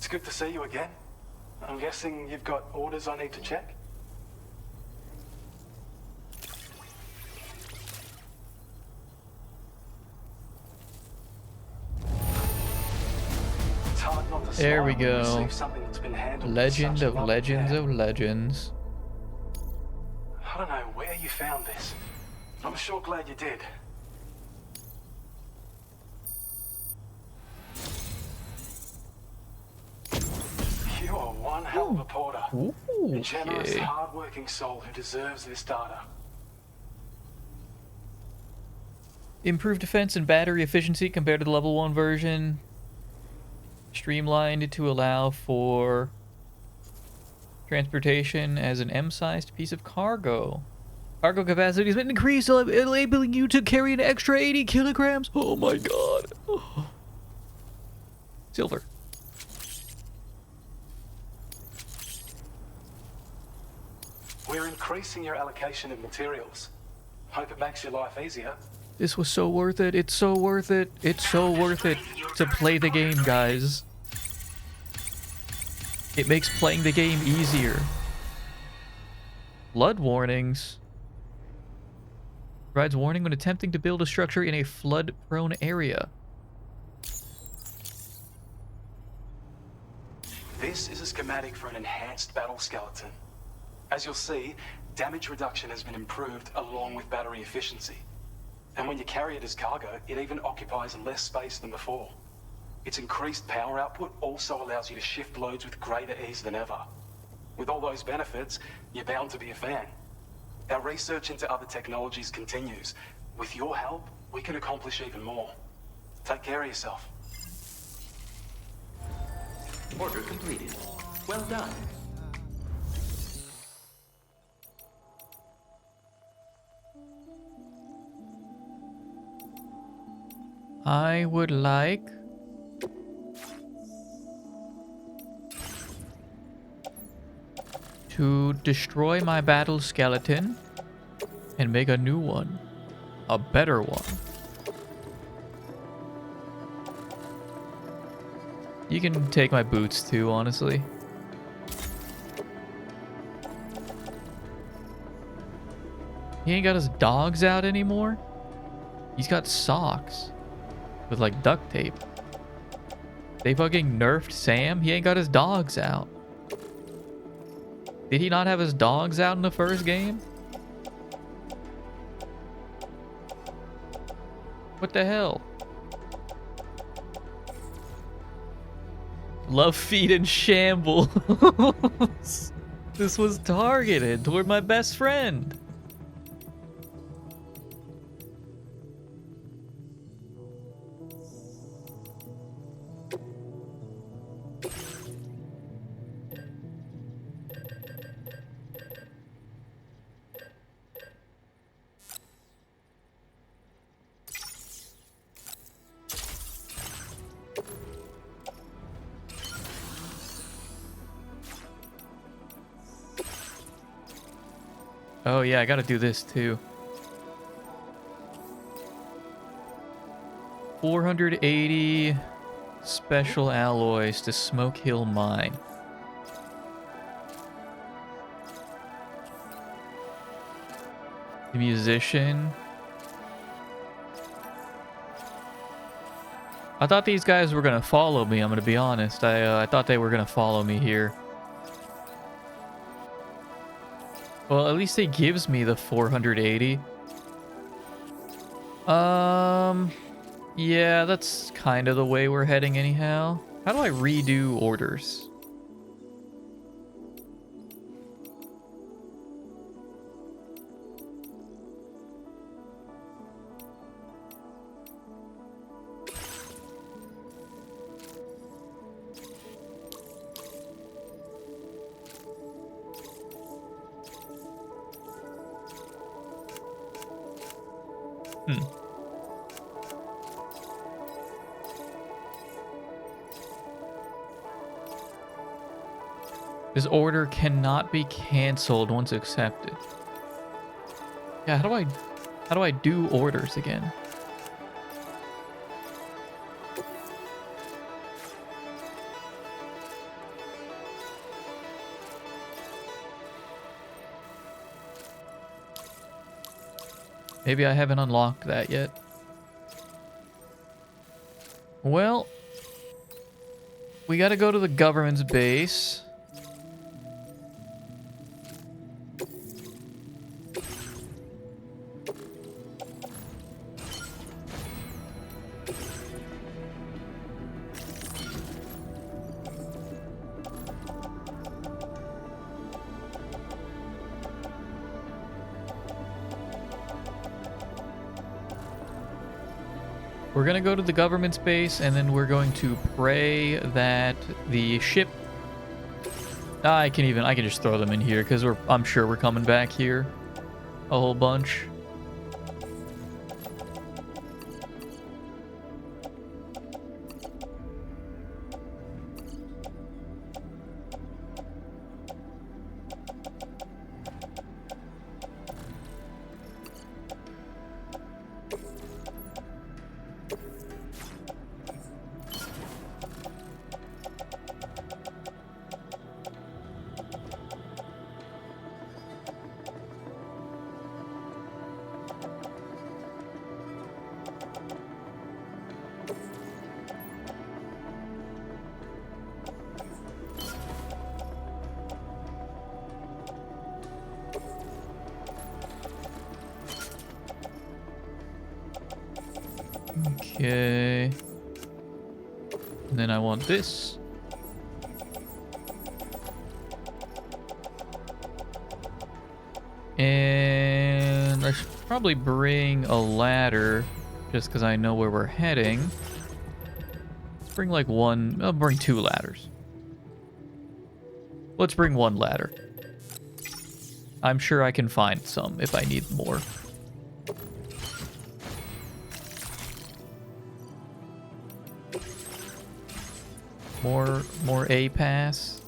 Good to see you again. I'm guessing you've got orders I need to check? It's hard not to There we smile when you go. receive something that's been handled with Legend such of love and legends care. of legends. I don't know where you found this. I'm sure glad you did. You are one hell of a porter. Ooh, A generous, okay. hard-working soul who deserves this data. Improved defense and battery efficiency compared to the level 1 version. Streamlined to allow for transportation as an M-sized piece of cargo. Cargo capacity has been increased, enabling you to carry an extra 80 kilograms. Oh my god. Silver. We're increasing your allocation of materials. Hope it makes your life easier. This was so worth it. It's so worth it. It's so worth it to play the game, guys. It makes playing the game easier. Flood warnings. Provides warning when attempting to build a structure in a flood-prone area. This is a schematic for an enhanced battle skeleton. As you'll see, damage reduction has been improved along with battery efficiency. And when you carry it as cargo, it even occupies less space than before. Its increased power output also allows you to shift loads with greater ease than ever. With all those benefits, you're bound to be a fan. Our research into other technologies continues. With your help, we can accomplish even more. Take care of yourself. Order completed. Well done. I would like to destroy my battle skeleton and make a new one. A better one. You can take my boots too, honestly. He ain't got his dogs out anymore? He's got socks with like duct tape. They fucking nerfed Sam? He ain't got his dogs out. Did he not have his dogs out in the first game? What the hell? Love, feed, and shambles. This was targeted toward my best friend. Oh yeah, I gotta do this too. 480 special alloys to Smoke Hill Mine. The musician. I thought these guys were gonna follow me, I'm gonna be honest. I thought they were gonna follow me here. Well, at least it gives me the 480. Yeah, that's kind of the way we're heading anyhow. How do I redo orders? This order cannot be canceled once accepted. Yeah, how do I do orders again? Maybe I haven't unlocked that yet. Well, we gotta go to the government's base. We're gonna go to the government's base, and then we're going to pray that the ship... I can just throw them in here, because I'm sure we're coming back here a whole bunch. Okay. And then I want this. And I should probably bring a ladder just because I know where we're heading. Let's bring like one. I'll bring 2 ladders. Let's bring 1 ladder. I'm sure I can find some if I need more. More A pass.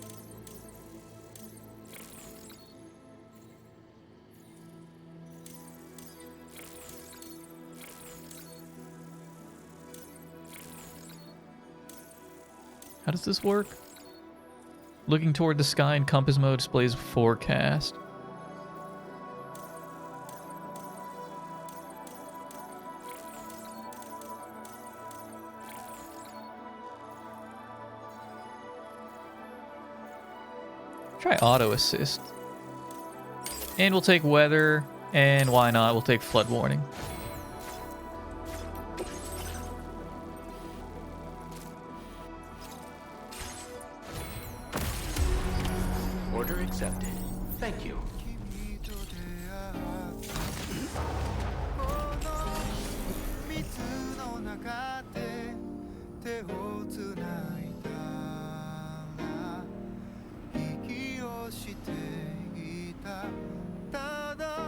How does this work? Looking toward the sky in compass mode displays forecast. Try auto assist. And we'll take weather, and why not? We'll take flood warning. Order accepted. Thank you.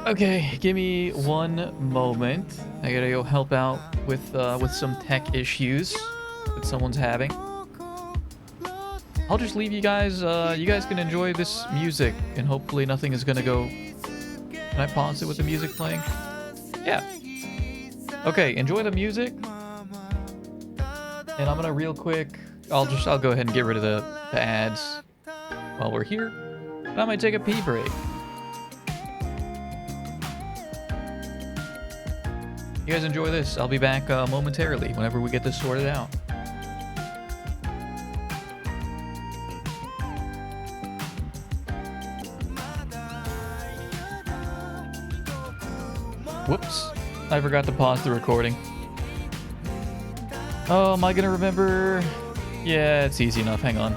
Okay, give me one moment. I gotta go help out with some tech issues that someone's having. I'll just leave you guys. You guys can enjoy this music, and hopefully nothing is gonna go Can I pause it with the music playing? Yeah. Okay, enjoy the music. And I'm gonna real quick, I'll go ahead and get rid of the ads while we're here. And I might take a pee break. You guys enjoy this. I'll be back momentarily whenever we get this sorted out. Whoops. I forgot to pause the recording. Oh, am I gonna remember? Yeah, it's easy enough. Hang on.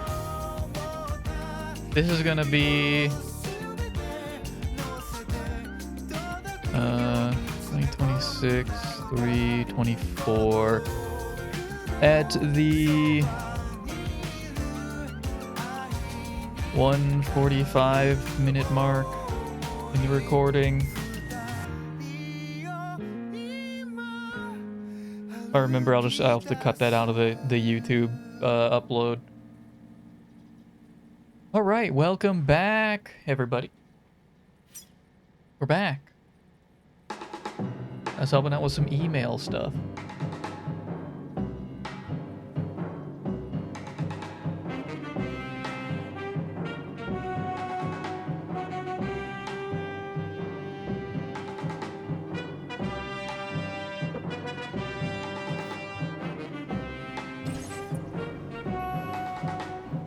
This is gonna be 2026, 324 at the 1:45 mark in the recording. If I remember, I'll have to cut that out of the YouTube upload. All right, welcome back, everybody. We're back. I was helping out with some email stuff.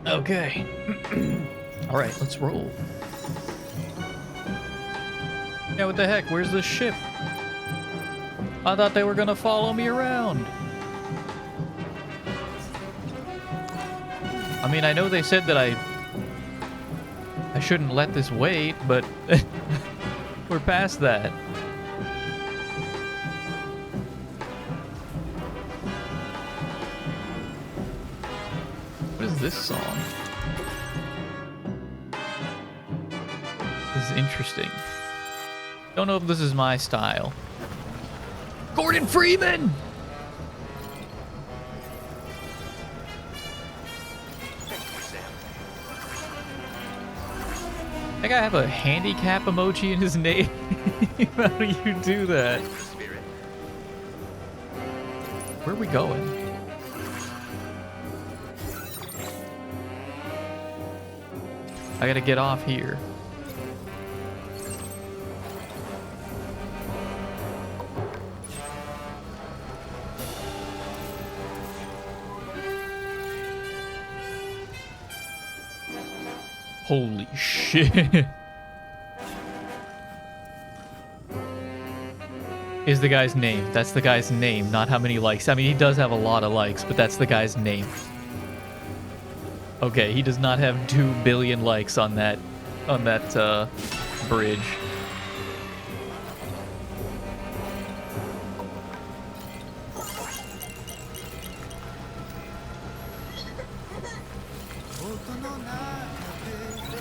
Okay. All right, let's roll. Yeah, what the heck? Where's the ship? I thought they were gonna follow me around. I mean, I know they said that I shouldn't let this wait, but we're past that. What is this song? This is interesting. Don't know if this is my style. Gordon Freeman! That guy have a handicap emoji in his name? How do you do that? Where are we going? I gotta get off here. Holy shit. Is the guy's name. That's the guy's name, not how many likes. I mean, he does have a lot of likes, but that's the guy's name. Okay, he does not have 2 billion likes on that bridge.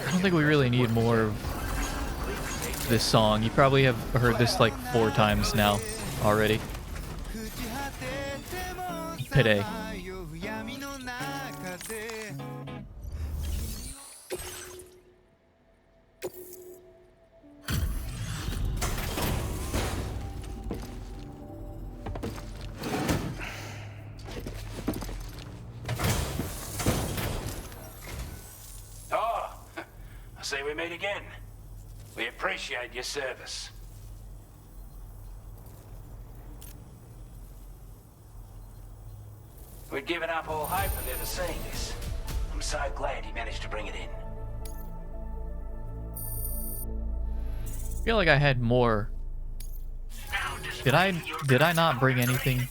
I don't think we really need more of this song. You probably have heard this like 4 times now already. Today. Say we meet again. We appreciate your service. We'd given up all hope of ever seeing this. I'm so glad he managed to bring it in. I feel like I had more. Did I not bring anything?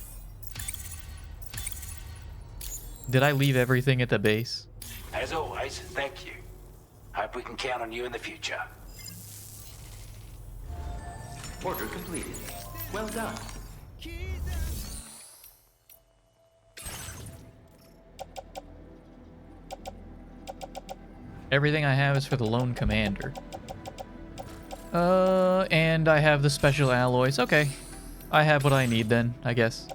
Did I leave everything at the base? As always, thank you. Hope we can count on you in the future. Order completed. Well done. Everything I have is for the lone commander. And I have the special alloys. Okay. I have what I need then, I guess.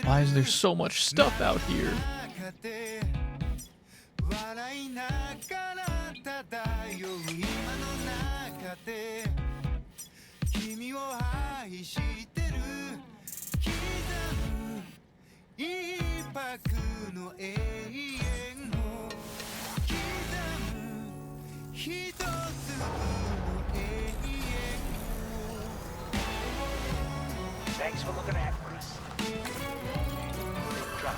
Why is there so much stuff out here? Thanks for looking after us. Drop.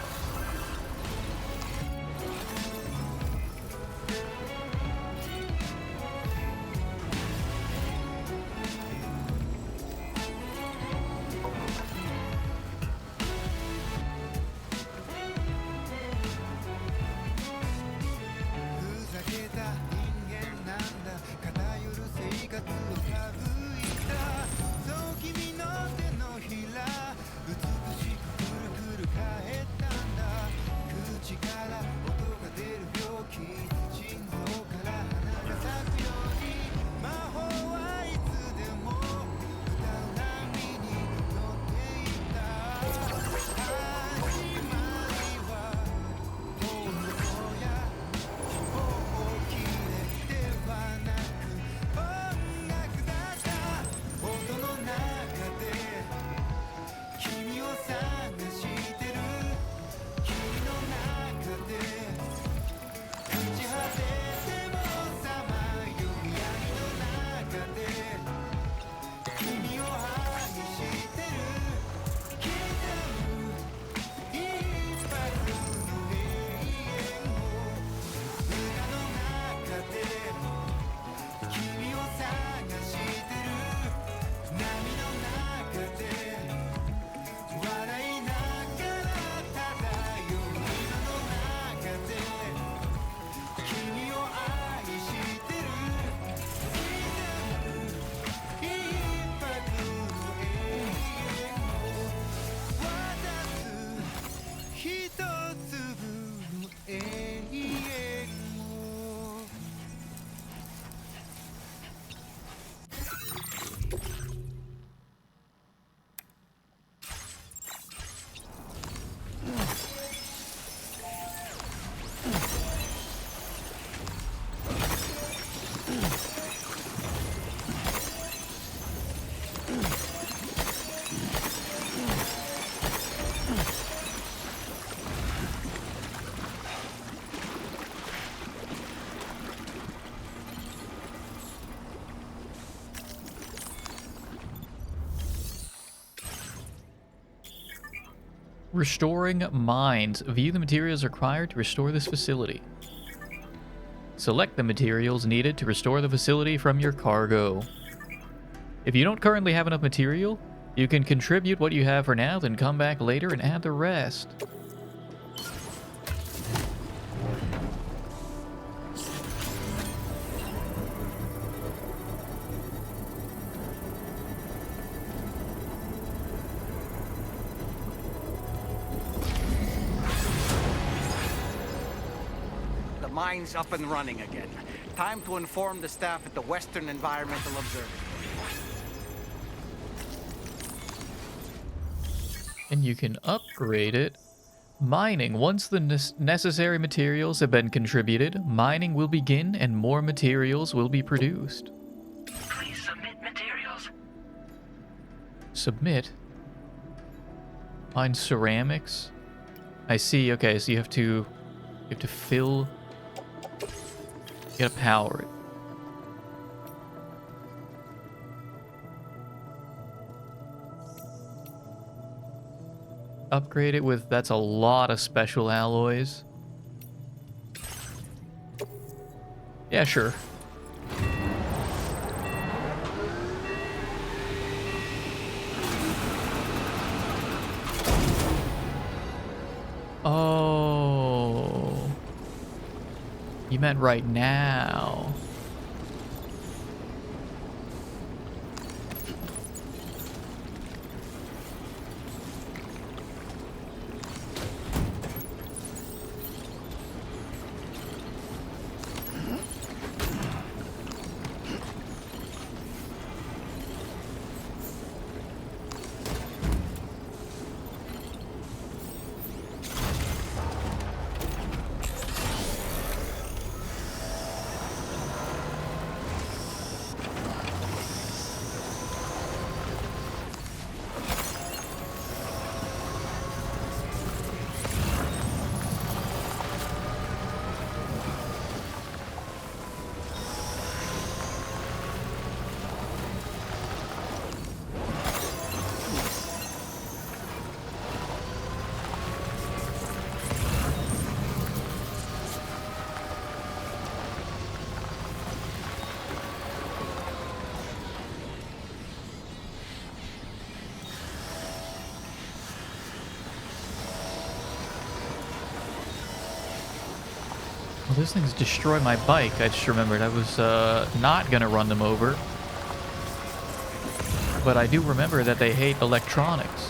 永遠を Restoring mines. View the materials required to restore this facility. Select the materials needed to restore the facility from your cargo. If you don't currently have enough material, you can contribute what you have for now, then come back later and add the rest. Mine's up and running again. Time to inform the staff at the Western Environmental Observatory. And you can upgrade it. Mining. Once the necessary materials have been contributed, mining will begin and more materials will be produced. Please submit materials. Submit? Mine ceramics? I see. Okay, so you have to fill... You gotta power it. Upgrade it with... That's a lot of special alloys. Yeah, sure. Oh... You meant right now. Well, those things destroy my bike. I just remembered I was not gonna run them over. But I do remember that they hate electronics.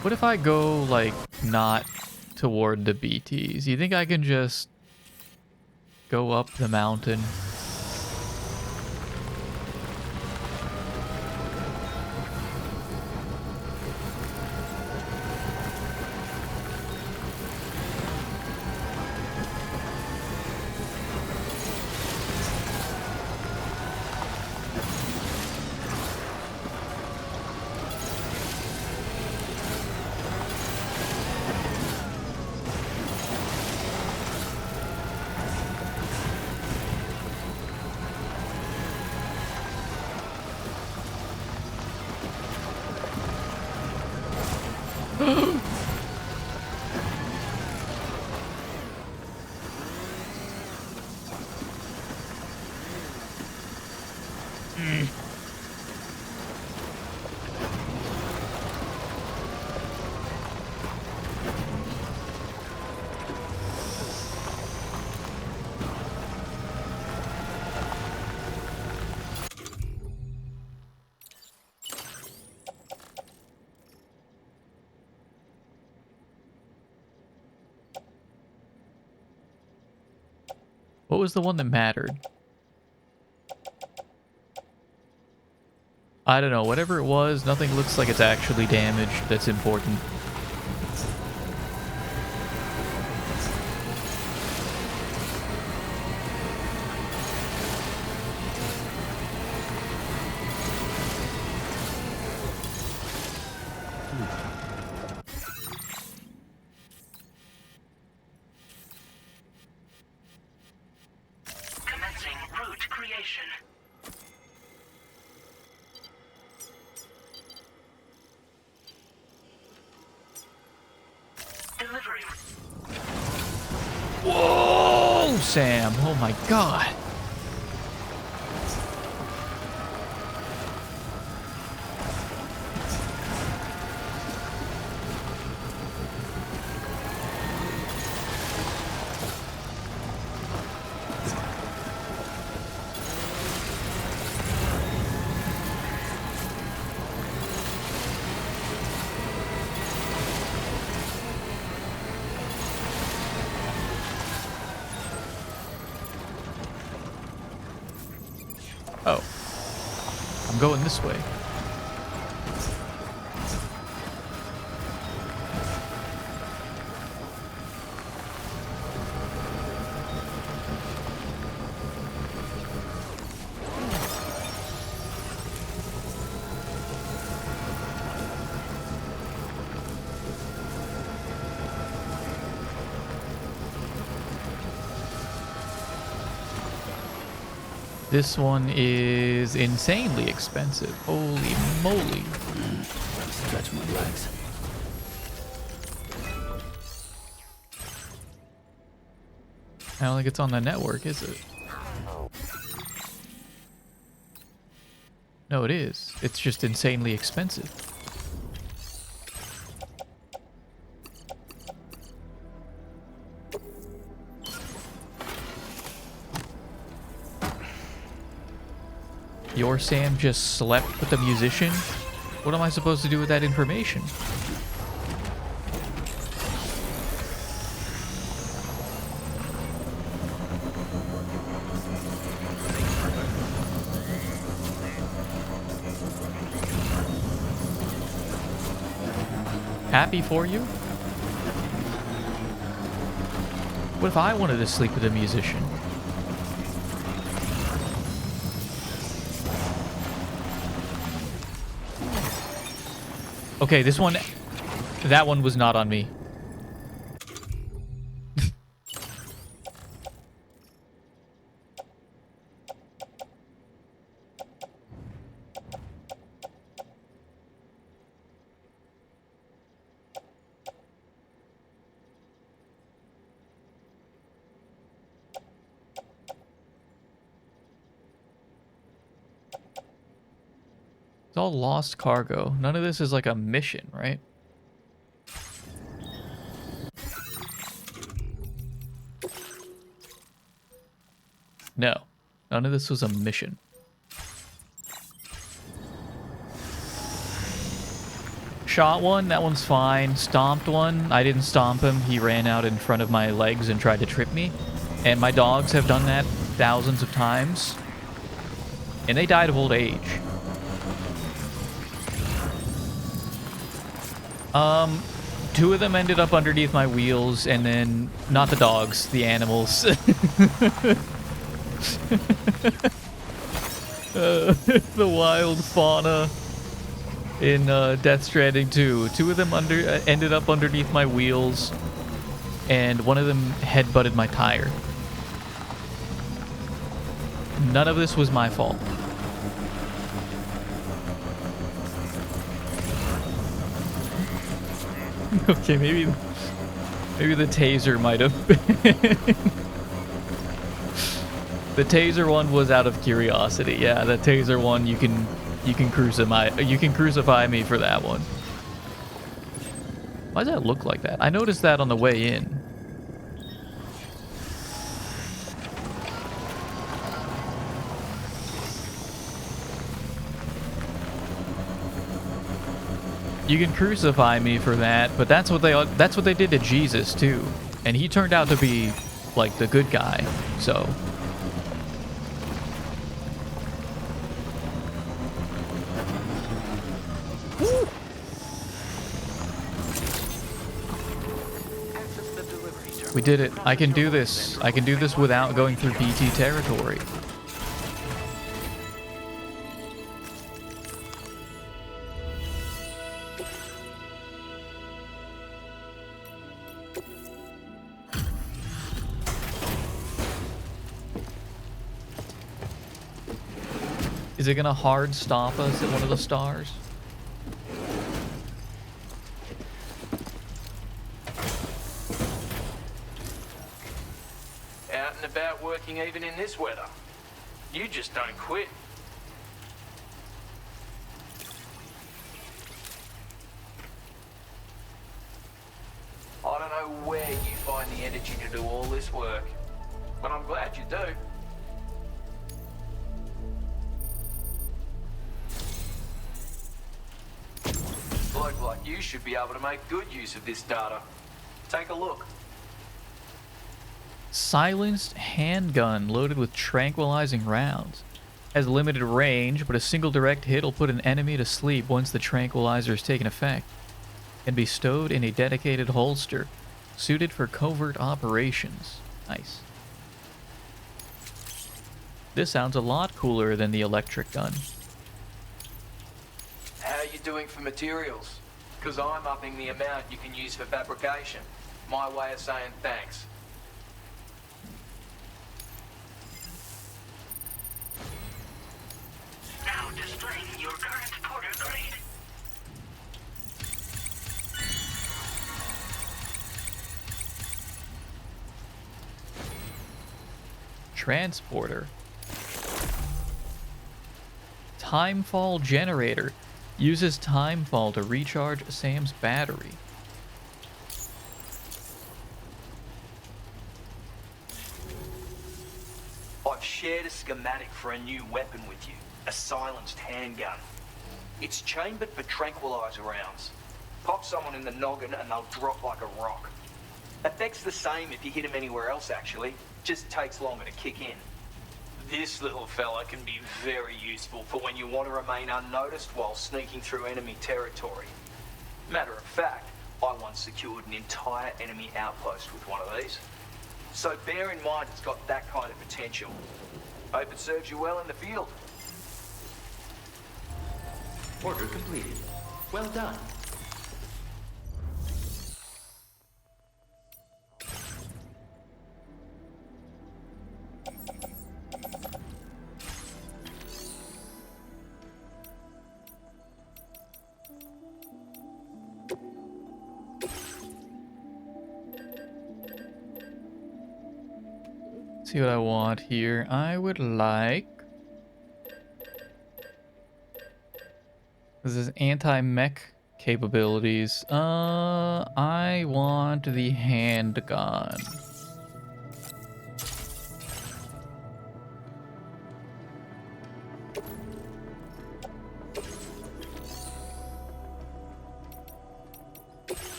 What if I go, like, not toward the BTs? You think I can just go up the mountain? What was the one that mattered? I don't know. Whatever it was, nothing looks like it's actually damaged. That's important. Commencing route creation. Delivery. Whoa, Sam. Oh my god. Oh. I'm going this way. This one is insanely expensive. Holy moly. Stretch my legs. I don't think it's on the network, is it? No, it is. It's just insanely expensive. Your Sam just slept with the musician? What am I supposed to do with that information? Happy for you? What if I wanted to sleep with a musician? Okay, this one... That one was not on me. It's all lost cargo. None of this is like a mission, right? No. None of this was a mission. Shot one, that one's fine. Stomped one, I didn't stomp him. He ran out in front of my legs and tried to trip me. And my dogs have done that thousands of times. And they died of old age. Two of them ended up underneath my wheels, and then, not the dogs, the animals. The wild fauna in Death Stranding 2. Two of them ended up underneath my wheels, and one of them headbutted my tire. None of this was my fault. Okay, maybe the taser might have been. The taser one was out of curiosity. Yeah, the taser one you can crucify me for that one. Why does that look like that? I noticed that on the way in. You can crucify me for that, but that's what they did to Jesus too, and he turned out to be like the good guy. So woo! We did it. I can do this. I can do this without going through BT territory. Is it gonna hard stop us at one of the stars? Out and about working even in this weather. You just don't quit. I don't know where you find the energy to do all this work, but I'm glad you do. A bloke like you should be able to make good use of this data. Take a look. Silenced handgun loaded with tranquilizing rounds. Has limited range, but a single direct hit will put an enemy to sleep once the tranquilizer is taken effect. Can be stowed in a dedicated holster, suited for covert operations. Nice. This sounds a lot cooler than the electric gun. How are you doing for materials? Because I'm upping the amount you can use for fabrication. My way of saying thanks. Now displaying your current porter grade. Transporter. Timefall generator. Uses timefall to recharge Sam's battery. I've shared a schematic for a new weapon with you. A silenced handgun. It's chambered for tranquilizer rounds. Pop someone in the noggin and they'll drop like a rock. Effect's the same if you hit them anywhere else, actually. Just takes longer to kick in. This little fella can be very useful for when you want to remain unnoticed while sneaking through enemy territory. Matter of fact, I once secured an entire enemy outpost with one of these. So bear in mind it's got that kind of potential. Hope it serves you well in the field. Order completed. Well done. See what I want here. I would like... This is anti-mech capabilities. I want the handgun.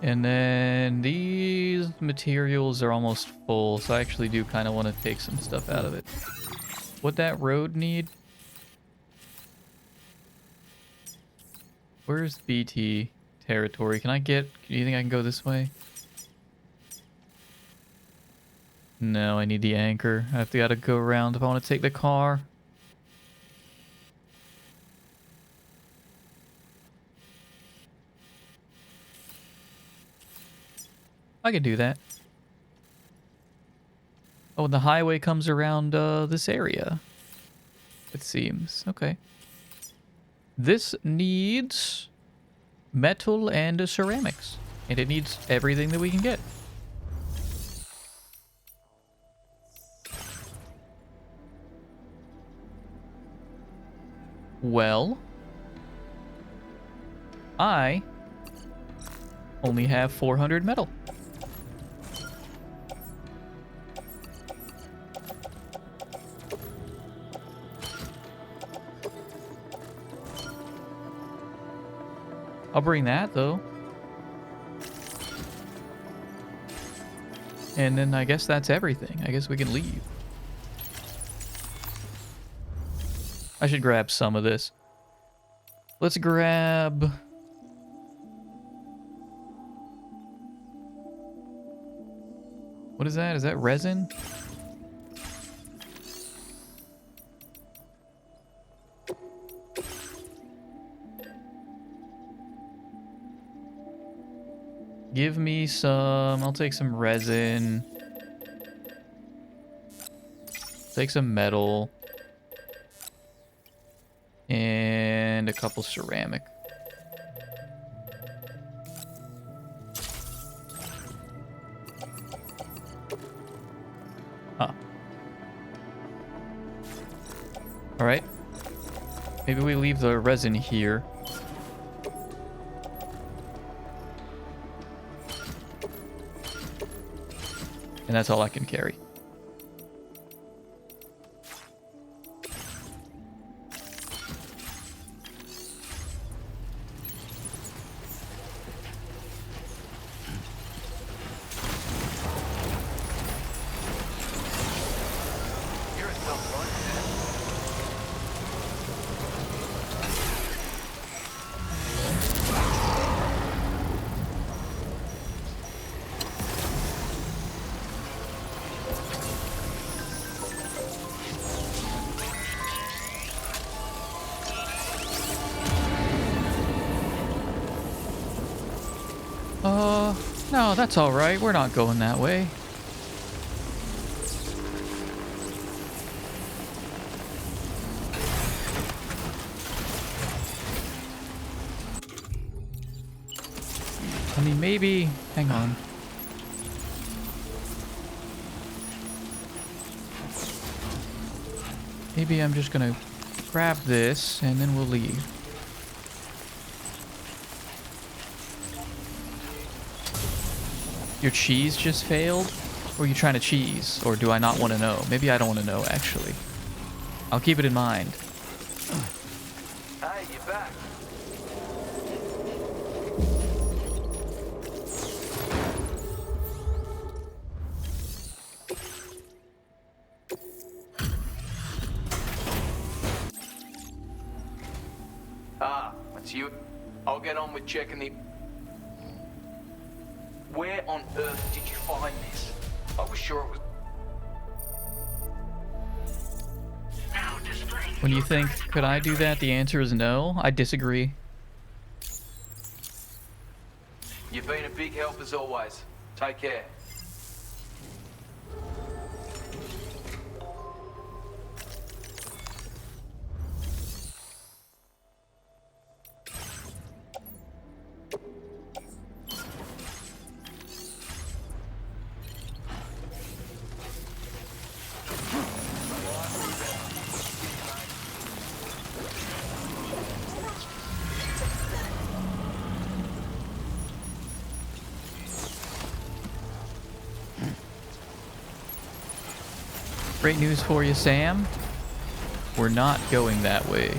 And then these materials are almost full, so I actually do kind of want to take some stuff out of it. What that road need? Where's BT territory? Can I get... Do you think I can go this way? No, I need the anchor. I have to gotta go around if I want to take the car. I can do that. Oh, the highway comes around this area. It seems. Okay. This needs metal and ceramics. And it needs everything that we can get. Well, I only have 400 metal. I'll bring that, though. And then I guess that's everything. I guess we can leave. I should grab some of this. Let's grab... What is that? Is that resin? Give me some... I'll take some resin. Take some metal. And a couple ceramic. Huh. Alright. Maybe we leave the resin here. And that's all I can carry. No, that's all right. We're not going that way. I mean, maybe... Hang on. Maybe I'm just gonna grab this and then we'll leave. Your cheese just failed? Or are you trying to cheese? Or do I not want to know? Maybe I don't want to know, actually. I'll keep it in mind. Hey, you're back. Ah, that's you. I'll get on with checking the... Where on earth did you find this? I was sure it was... When you think, could I do that? The answer is no. I disagree. You've been a big help as always. Take care. Great news for you, Sam. We're not going that way.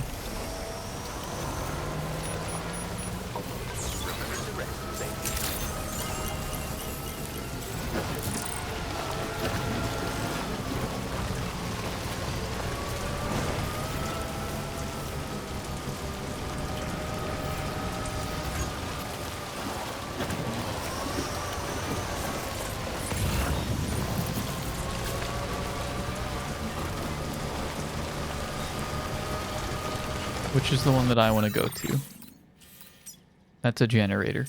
Which is the one that I want to go to? That's a generator.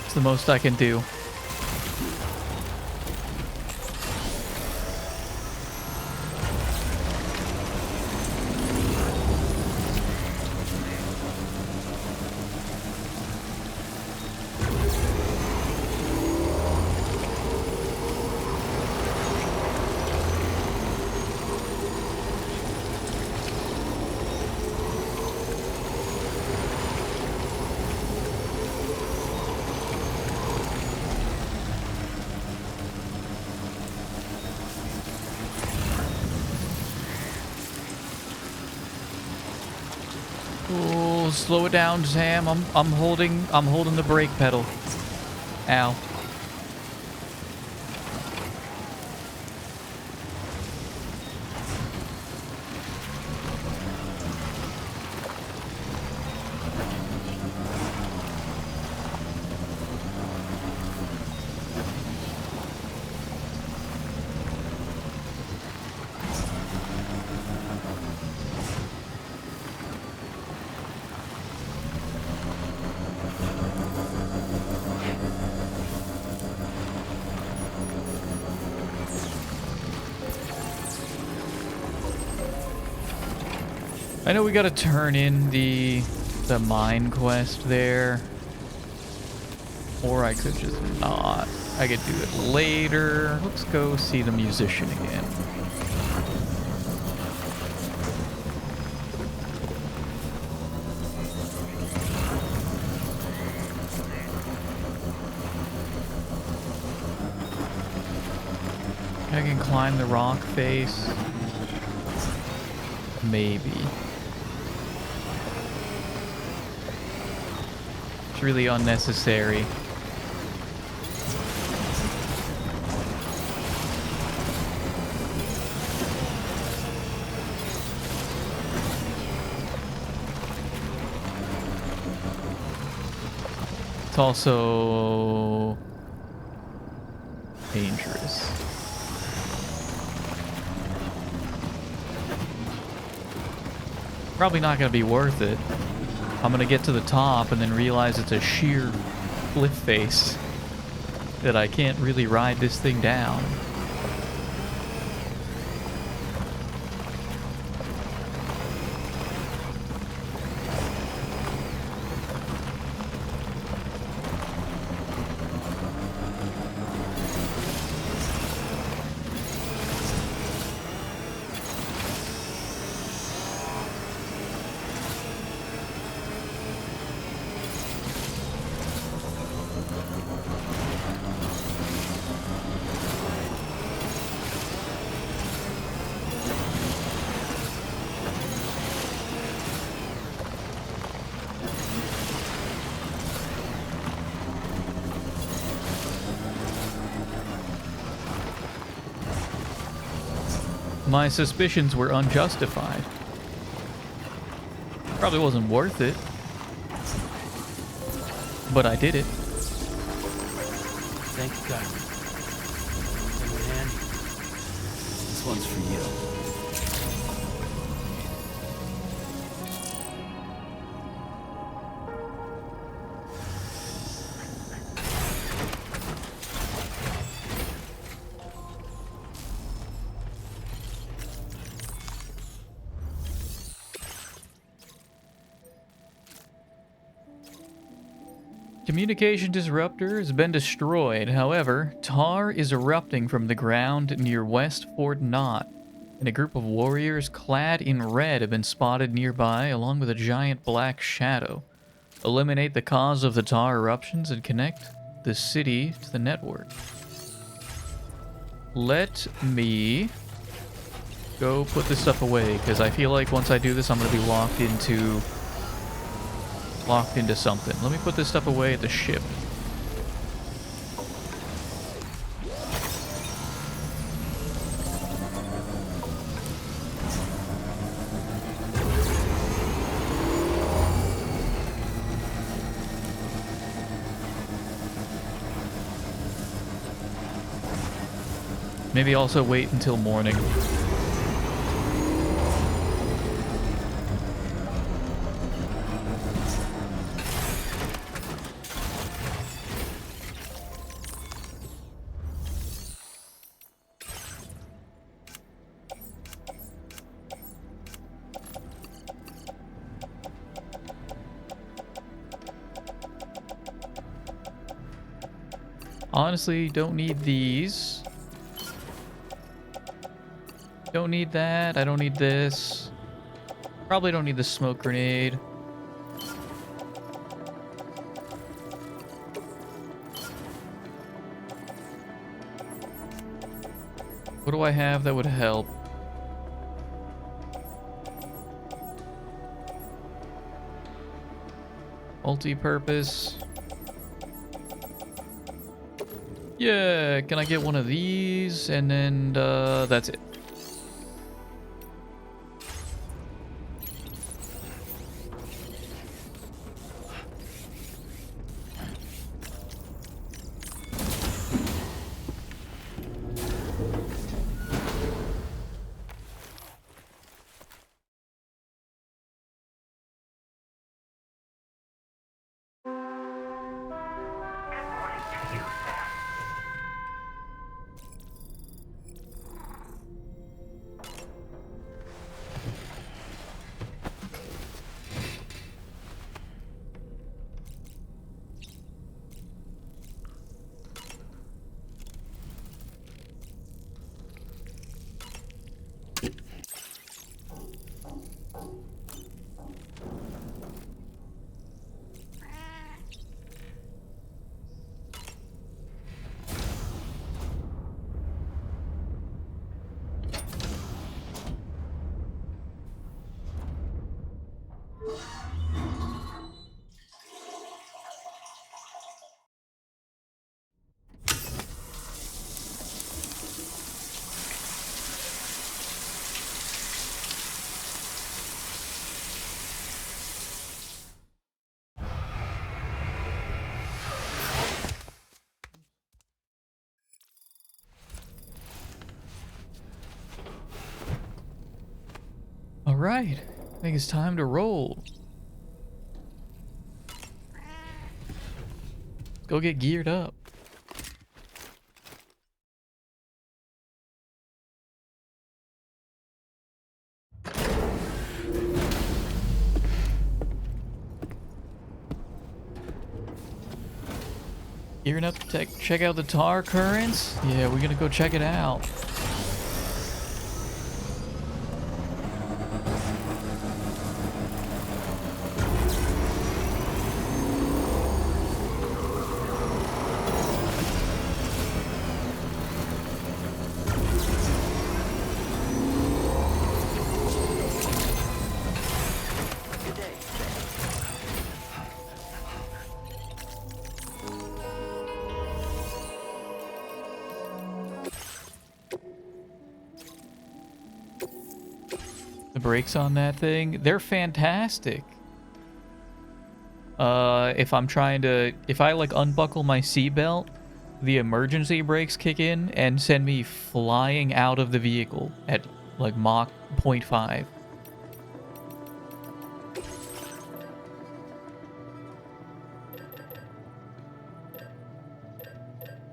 It's the most I can do. Oh, slow it down, Sam. I'm holding the brake pedal. Ow. I know we gotta turn in the mine quest there. Or I could just not. I could do it later. Let's go see the musician again. I can climb the rock face. Maybe. It's really unnecessary. It's also dangerous. Probably not going to be worth it. I'm going to get to the top and then realize it's a sheer cliff face that I can't really ride this thing down. My suspicions were unjustified. Probably wasn't worth it. But I did it. Thank you, guys. This one's for you. Communication disruptor has been destroyed. However, tar is erupting from the ground near West Fort Knott. and a group of warriors clad in red have been spotted nearby, along with a giant black shadow. Eliminate the cause of the tar eruptions and connect the city to the network. Let me go put this stuff away, because I feel like once I do this, I'm going to be locked into something. Let me put this stuff away at the ship. Maybe also wait until morning. Honestly, don't need these. Don't need that. I don't need this. Probably don't need the smoke grenade. What do I have that would help? Multi-purpose. Yeah, can I get one of these? And then that's it. Alright, I think it's time to roll. Let's go get geared up. Gearing up to check out the tar currents? Yeah, we're gonna go check it out. The brakes on that thing, they're fantastic. If I like unbuckle my seatbelt, the emergency brakes kick in and send me flying out of the vehicle at like Mach 0.5.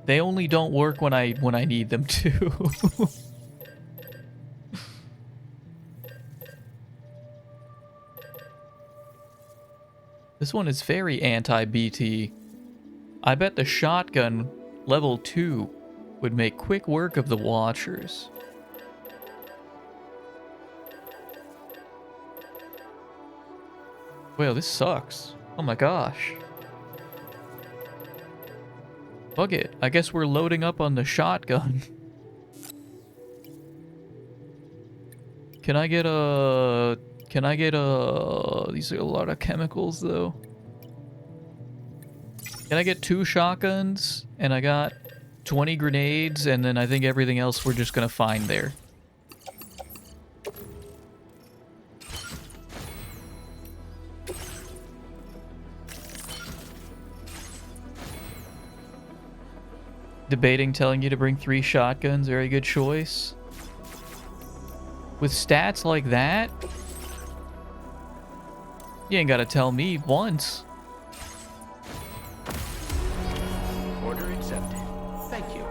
They only don't work when I need them to. This one is very anti-BT. I bet the shotgun level 2 would make quick work of the Watchers. Well, this sucks. Oh my gosh. Fuck it. I guess we're loading up on the shotgun. Can I get a... These are a lot of chemicals, though. Can I get 2 shotguns? And I got 20 grenades, and then I think everything else we're just gonna find there. Debating telling you to bring 3 shotguns. Very good choice. With stats like that, you ain't gotta tell me once. Order accepted. Thank you.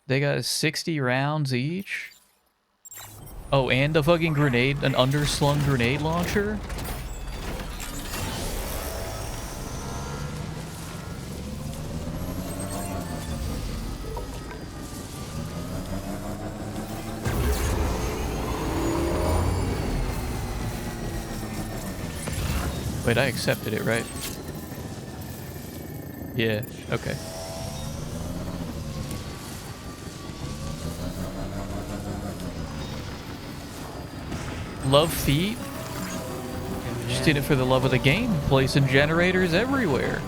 They got 60 rounds each. Oh, and a fucking grenade, an underslung grenade launcher? Wait, I accepted it, right? Yeah, okay. Love feet? Just did it for the love of the game. Placing generators everywhere.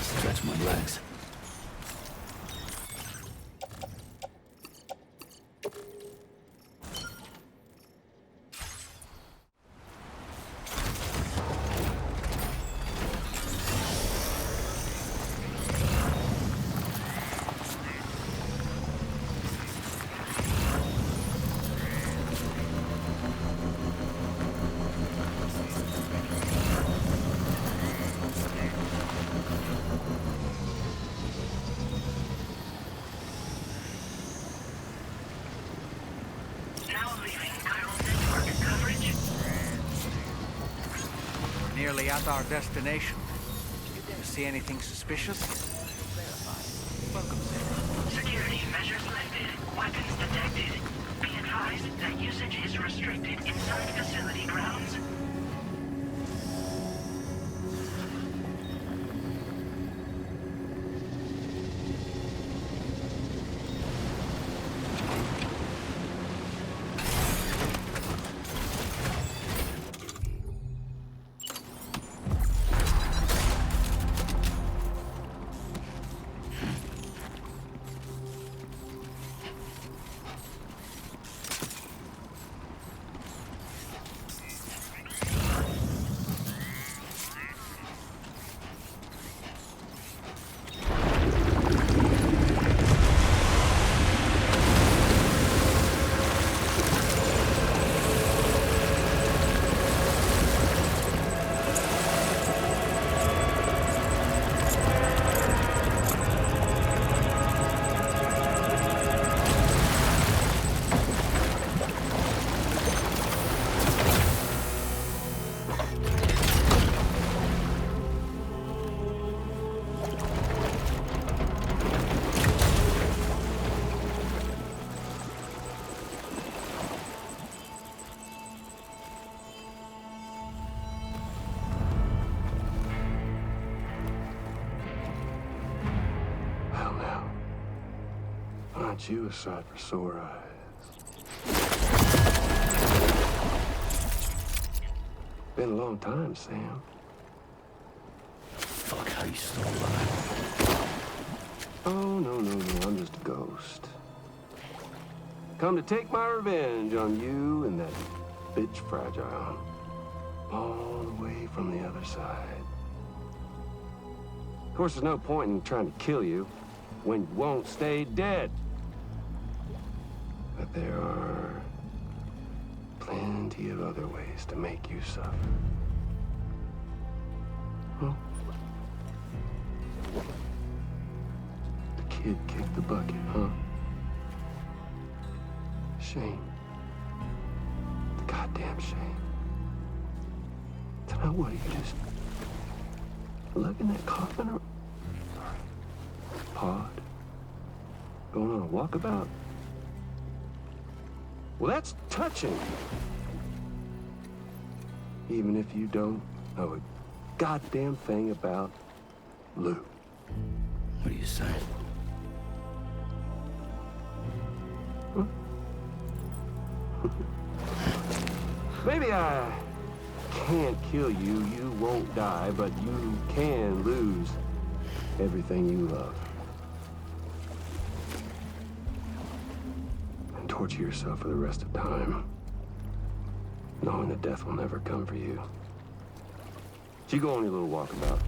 Stretch my legs. Nearly at our destination. You see anything suspicious? Security measures lifted. Weapons detected. Be advised that usage is restricted inside facility grounds. Aren't you a sight for sore eyes? Been a long time, Sam. Fuck, how you still alive? Oh, no, I'm just a ghost. Come to take my revenge on you and that bitch Fragile. All the way from the other side. Of course, there's no point in trying to kill you when you won't stay dead. But there are plenty of other ways to make you suffer. Well, the kid kicked the bucket, huh? Shame. The goddamn shame. So now what, are you just lugging that coffin or pod? Going on a walkabout? Well, that's touching. Even if you don't know a goddamn thing about Lou. What are you saying? Huh? Maybe I can't kill you, you won't die, but you can lose everything you love. And torture yourself for the rest of time, knowing that death will never come for you. So you go on your little walkabout.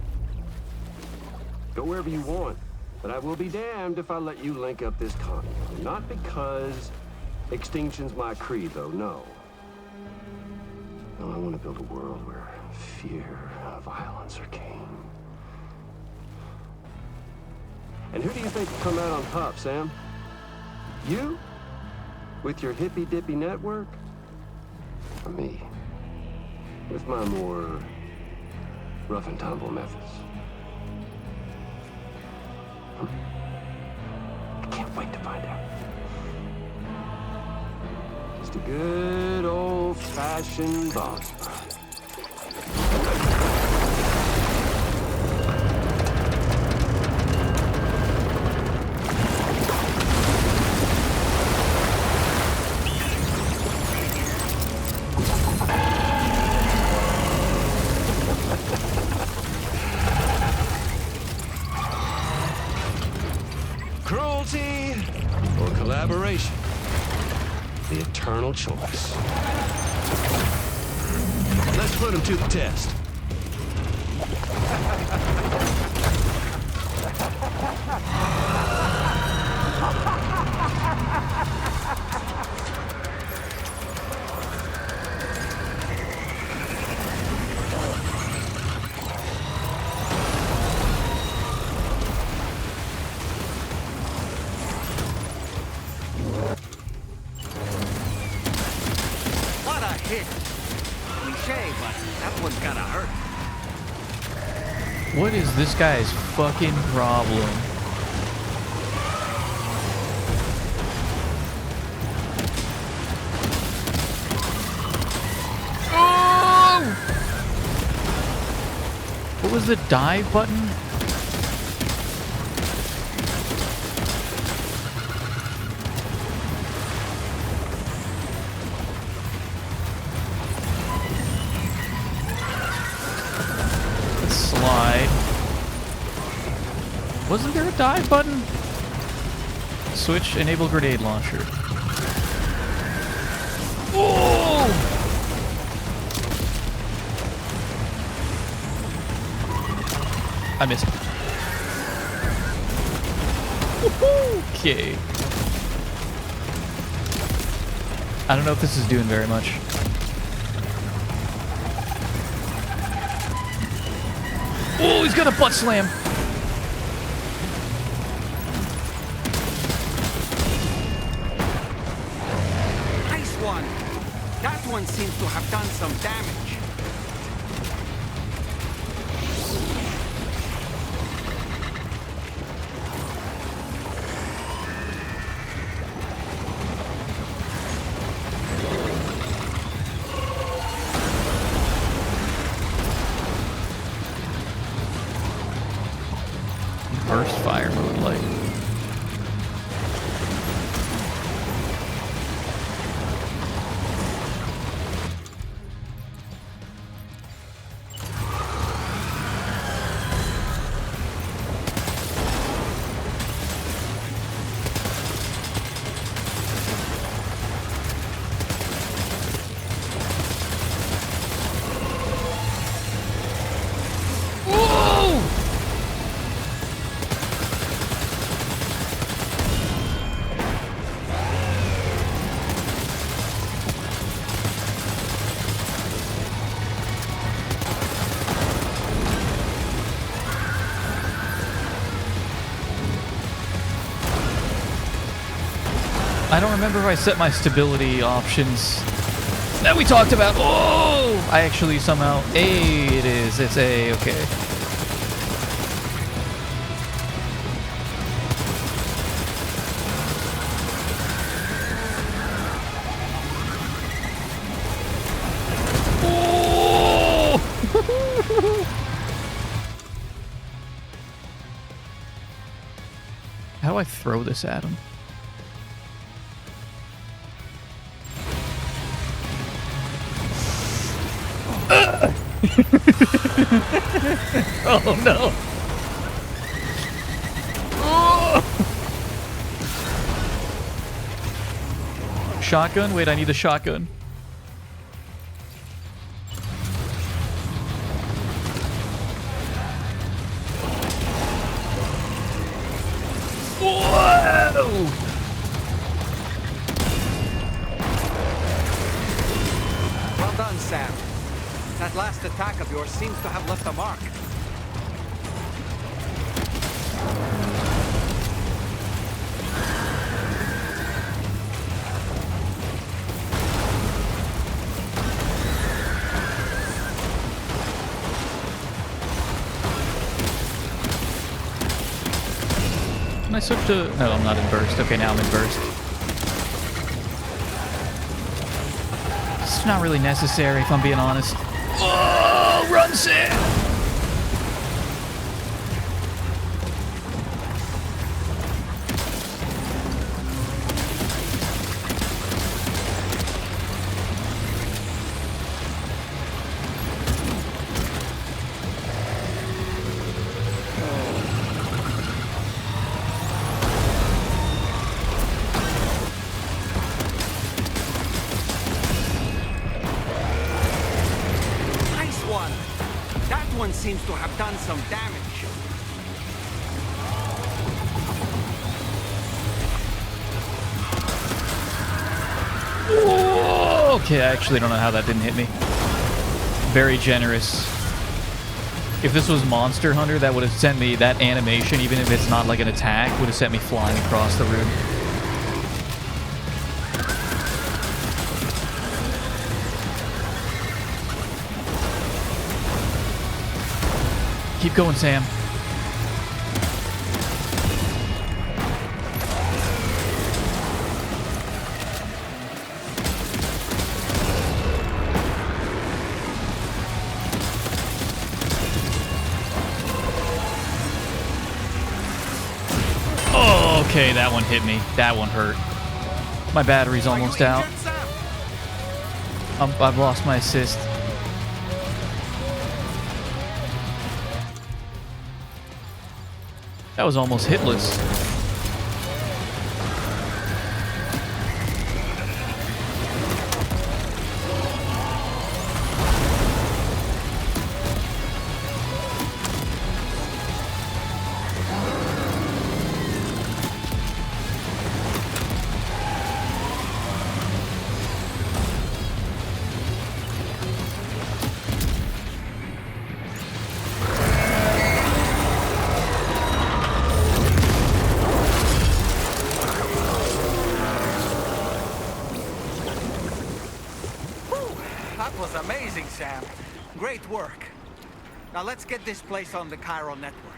Go wherever you want, but I will be damned if I let you link up this continent. Not because extinction's my creed, though, no. No, I want to build a world where fear and violence are king. And who do you think will come out on top, Sam? You? With your hippy-dippy network? Or me? With my more rough and tumble methods? I can't wait to find out. Just a good old-fashioned boss fight. Cruelty or collaboration? The eternal choice. Let's put him to the test. What a hit! Cliche, but that one's gonna hurt. What is this guy's fucking problem? Oh! What was the dive button? Slide. Wasn't there a dive button? Switch, enable grenade launcher. Oh! I missed. Okay. I don't know if this is doing very much. Oh, he's got a butt slam. Nice one. That one seems to have done some damage. Burst fire mode, like. I don't remember if I set my stability options that we talked about. Oh! I actually somehow... A it is. It's A. Okay. How do I throw this at him? Oh no! Shotgun? Wait, I need a shotgun. Whoa! Well done, Sam. That last attack of yours seems to have left a mark. Can I switch to... No, I'm not in burst. Okay, now I'm in burst. It's not really necessary, if I'm being honest. Oh, run, Sam! Seems to have done some damage. Whoa! Okay, I actually don't know how that didn't hit me. Very generous. If this was Monster Hunter, that would have sent me that animation, even if it's not like an attack, would have sent me flying across the room. Keep going, Sam. Oh, okay, that one hit me. That one hurt. My battery's almost out. I've lost my assist. That was almost hitless. Sam. Great work. Now let's get this place on the Chiral network.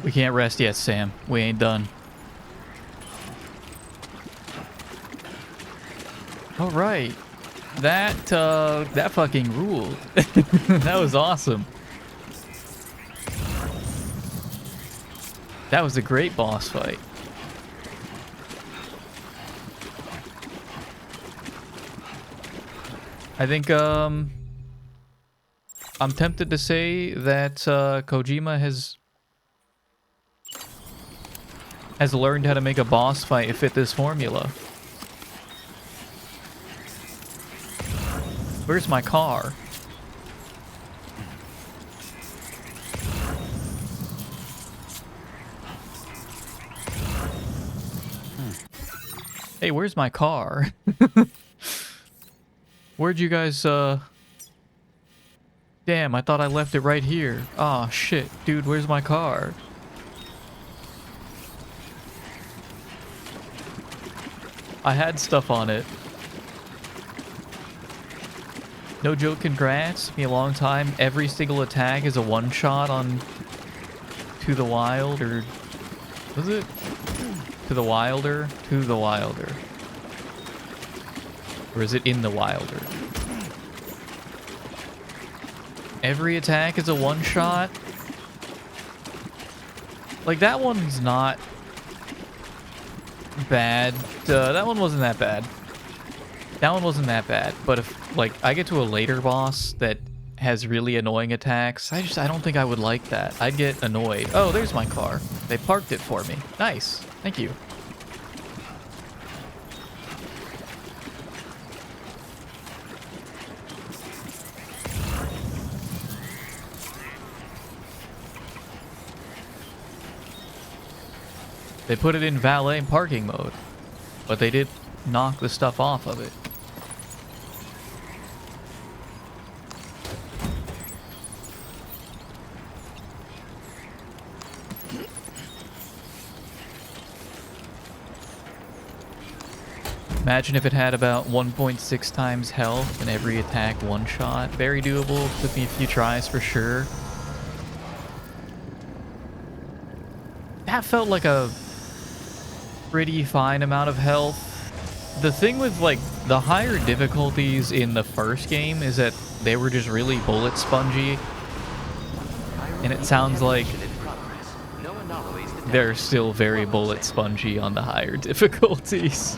We can't rest yet, Sam. We ain't done. All right. That fucking ruled. That was awesome. That was a great boss fight. I think, I'm tempted to say that, Kojima has learned how to make a boss fight fit this formula. Where's my car? Hey, where's my car? Where'd you guys Damn, I thought I left it right here. Aw, shit. Dude, where's my car? I had stuff on it. No joke, congrats. Me a long time. Every single attack is a one-shot on To the Wild, or... Was it? To the Wilder? To the Wilder. Or is it In the Wilder? Every attack is a one-shot? Like, that one's not bad. That one wasn't that bad. That one wasn't that bad. But if, like, I get to a later boss that has really annoying attacks, I don't think I would like that. I'd get annoyed. Oh, there's my car. They parked it for me. Nice. Thank you. They put it in valet parking mode, but they did knock the stuff off of it. Imagine if it had about 1.6 times health and every attack one shot. Very doable. Took me a few tries for sure. That felt like a pretty fine amount of health. The thing with, like, the higher difficulties in the first game is that they were just really bullet spongy. And it sounds like they're still very bullet spongy on the higher difficulties.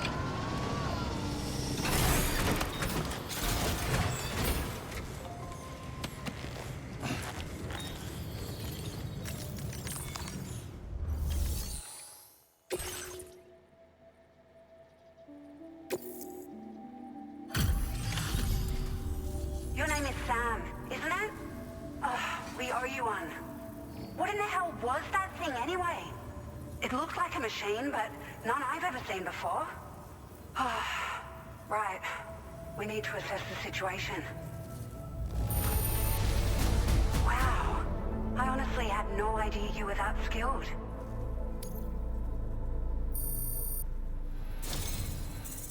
Your name is Sam, isn't it? Oh, we owe you one. What in the hell was that thing anyway? It looked like a machine, but none I've ever seen before. Oh, right. We need to assess the situation. Wow. I honestly had no idea you were that skilled.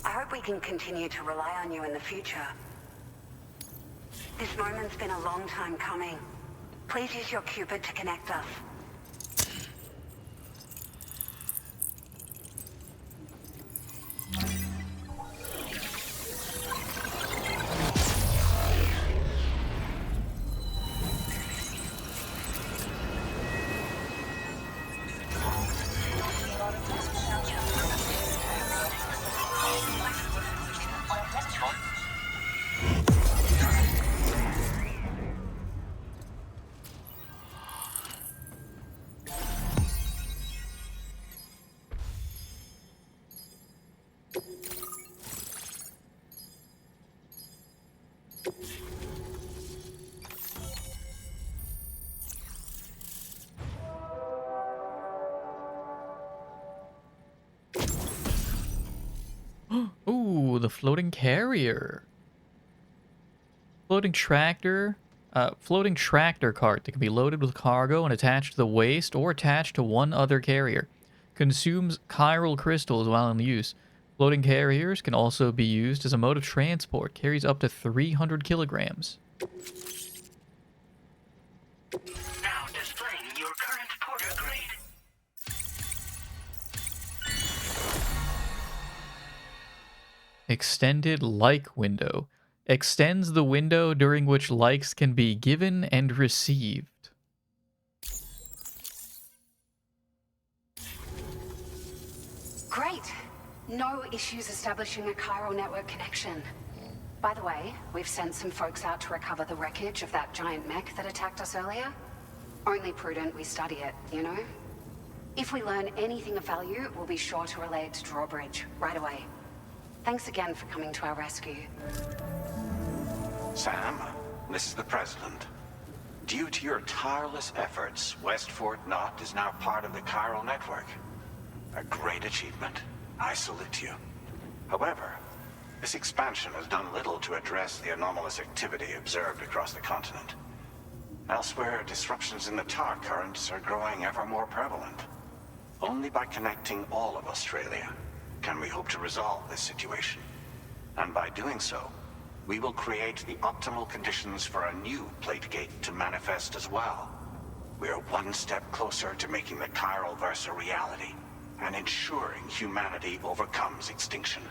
I hope we can continue to rely on you in the future. This moment's been a long time coming. Please use your Cupid to connect us. Ooh, the floating carrier. Floating tractor cart that can be loaded with cargo and attached to the waist or attached to one other carrier. Consumes chiral crystals while in use. Floating carriers can also be used as a mode of transport. Carries up to 300 kilograms. Now displaying your current porter grade. Extended like window. Extends the window during which likes can be given and received. Great. No issues establishing a chiral network connection. By the way, we've sent some folks out to recover the wreckage of that giant mech that attacked us earlier. Only prudent we study it, you know? If we learn anything of value, we'll be sure to relay it to Drawbridge right away. Thanks again for coming to our rescue. Sam, this is the President. Due to your tireless efforts, West Fort Knot is now part of the chiral network. A great achievement. I salute you. However, this expansion has done little to address the anomalous activity observed across the continent. Elsewhere, disruptions in the tar currents are growing ever more prevalent. Only by connecting all of Australia can we hope to resolve this situation. And by doing so, we will create the optimal conditions for a new Plategate to manifest as well. We're one step closer to making the Chiral Verse a reality, and ensuring humanity overcomes extinction.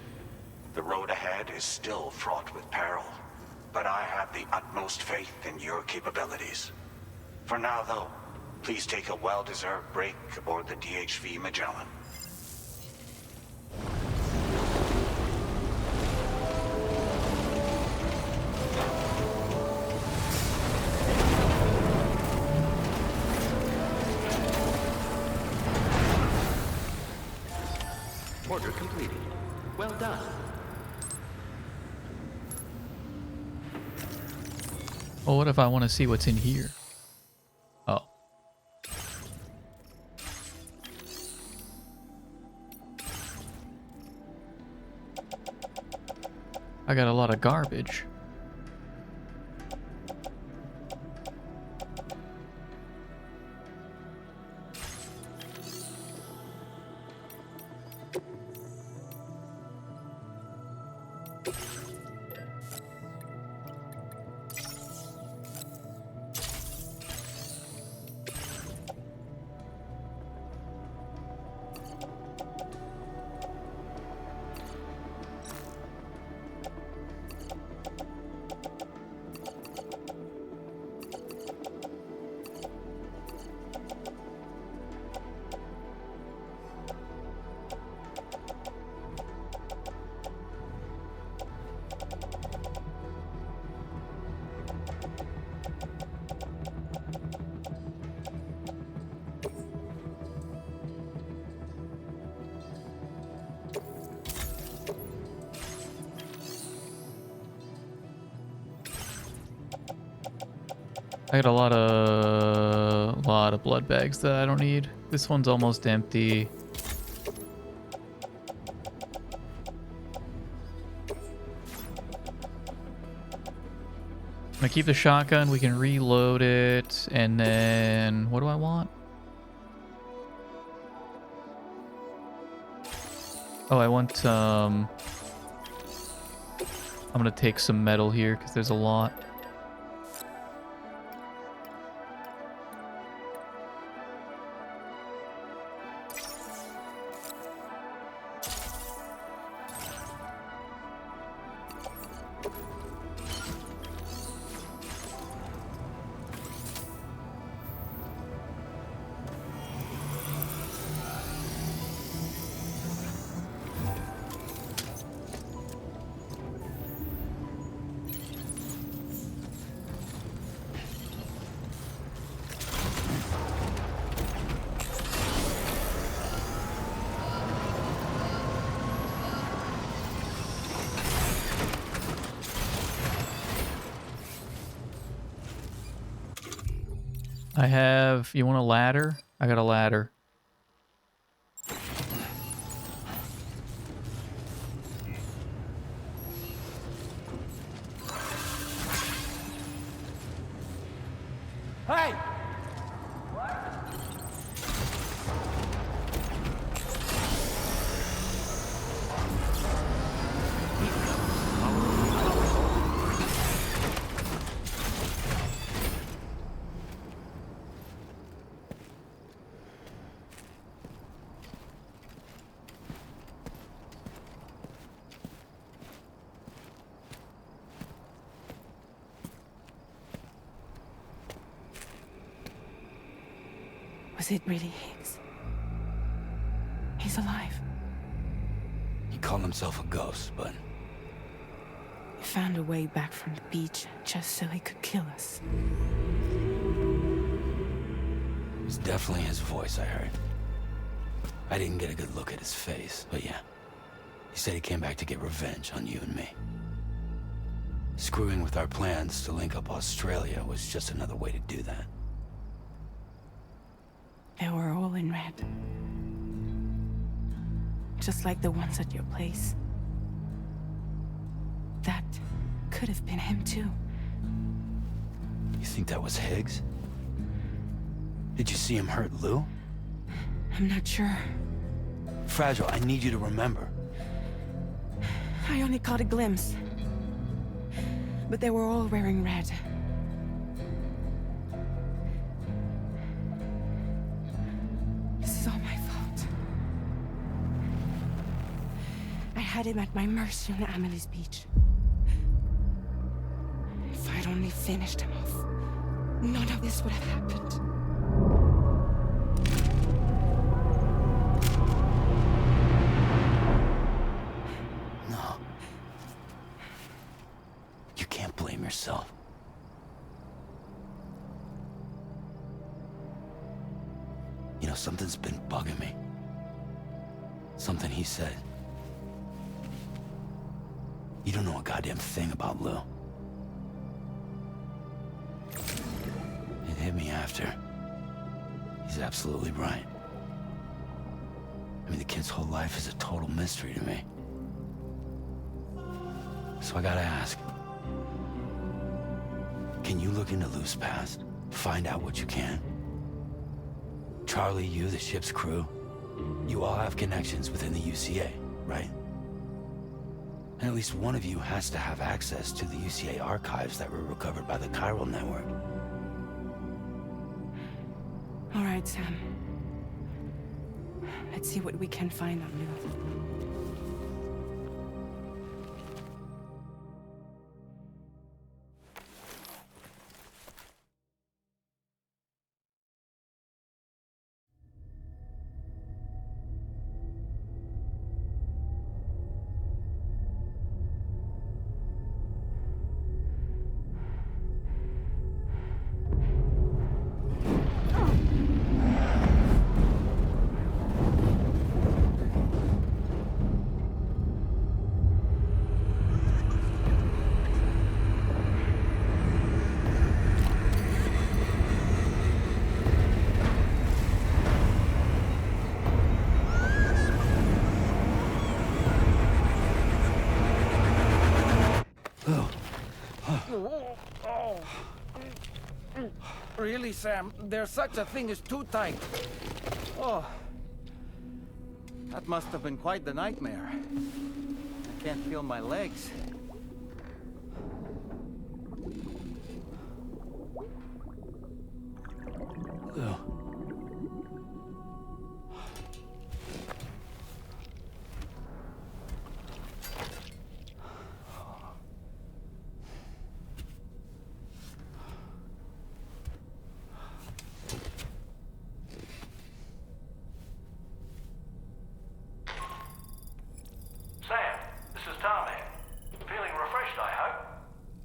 The road ahead is still fraught with peril, but I have the utmost faith in your capabilities. For now, though, please take a well-deserved break aboard the DHV Magellan. Order completed. Well done. Well, what if I want to see what's in here? Oh. I got a lot of garbage. I got a lot of blood bags that I don't need. This one's almost empty. I'm gonna keep the shotgun. We can reload it, and then what do I want? Oh, I want I'm gonna take some metal here because there's a lot. I have... You want a ladder? I got a ladder. Hey! Was it really Higgs? He's alive. He called himself a ghost, but... He found a way back from the beach just so he could kill us. It was definitely his voice I heard. I didn't get a good look at his face, but yeah. He said he came back to get revenge on you and me. Screwing with our plans to link up Australia was just another way to do that. They were all in red. Just like the ones at your place. That could have been him too. You think that was Higgs? Did you see him hurt Lou? I'm not sure. Fragile, I need you to remember. I only caught a glimpse. But they were all wearing red. This is all my fault. I had him at my mercy on Amelie's beach. If I'd only finished him off, none of this would have happened. No. You can't blame yourself. You know, something's been bugging me. Something he said. You don't know a goddamn thing about Lou. It hit me after. He's absolutely right. I mean, the kid's whole life is a total mystery to me. So I gotta ask. Can you look into Lou's past? Find out what you can? Charlie, you, the ship's crew, you all have connections within the UCA, right? And at least one of you has to have access to the UCA archives that were recovered by the Chiral Network. All right, Sam. Let's see what we can find on Lou. Really, Sam? There's such a thing as too tight. Oh. That must have been quite the nightmare. I can't feel my legs. Lou. Sam, this is Tarman. Feeling refreshed, I hope.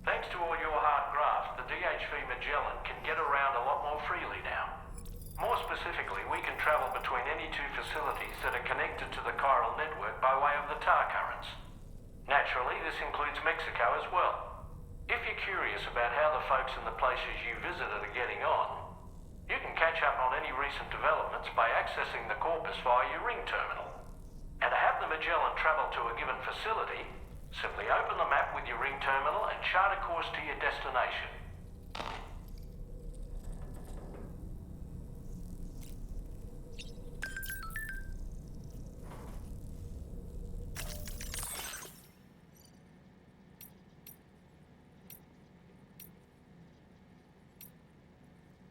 Thanks to all your hard graft, the DHV Magellan can get around a lot more freely now. More specifically, we can travel between any two facilities that are connected to the chiral network by way of the tar currents. Naturally, this includes Mexico as well. If you're curious about how the folks in the places you visited are getting on, you can catch up on any recent developments by accessing the corpus via your ring terminal. And to have the Magellan travel to a given facility, simply open the map with your ring terminal and chart a course to your destination.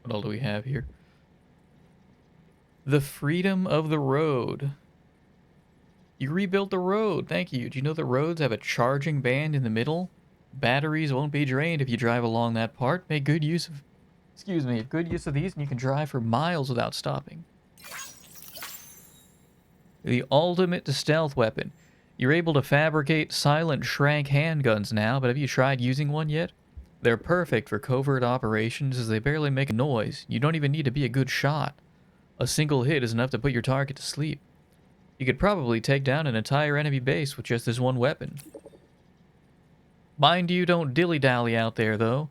What all do we have here? The freedom of the road. You rebuilt the road. Thank you. Do you know the roads have a charging band in the middle? Batteries won't be drained if you drive along that part. Make good use of... Excuse me. Good use of these and you can drive for miles without stopping. The ultimate stealth weapon. You're able to fabricate silent Shrank handguns now, but have you tried using one yet? They're perfect for covert operations as they barely make a noise. You don't even need to be a good shot. A single hit is enough to put your target to sleep. You could probably take down an entire enemy base with just this one weapon. Mind you, don't dilly-dally out there, though.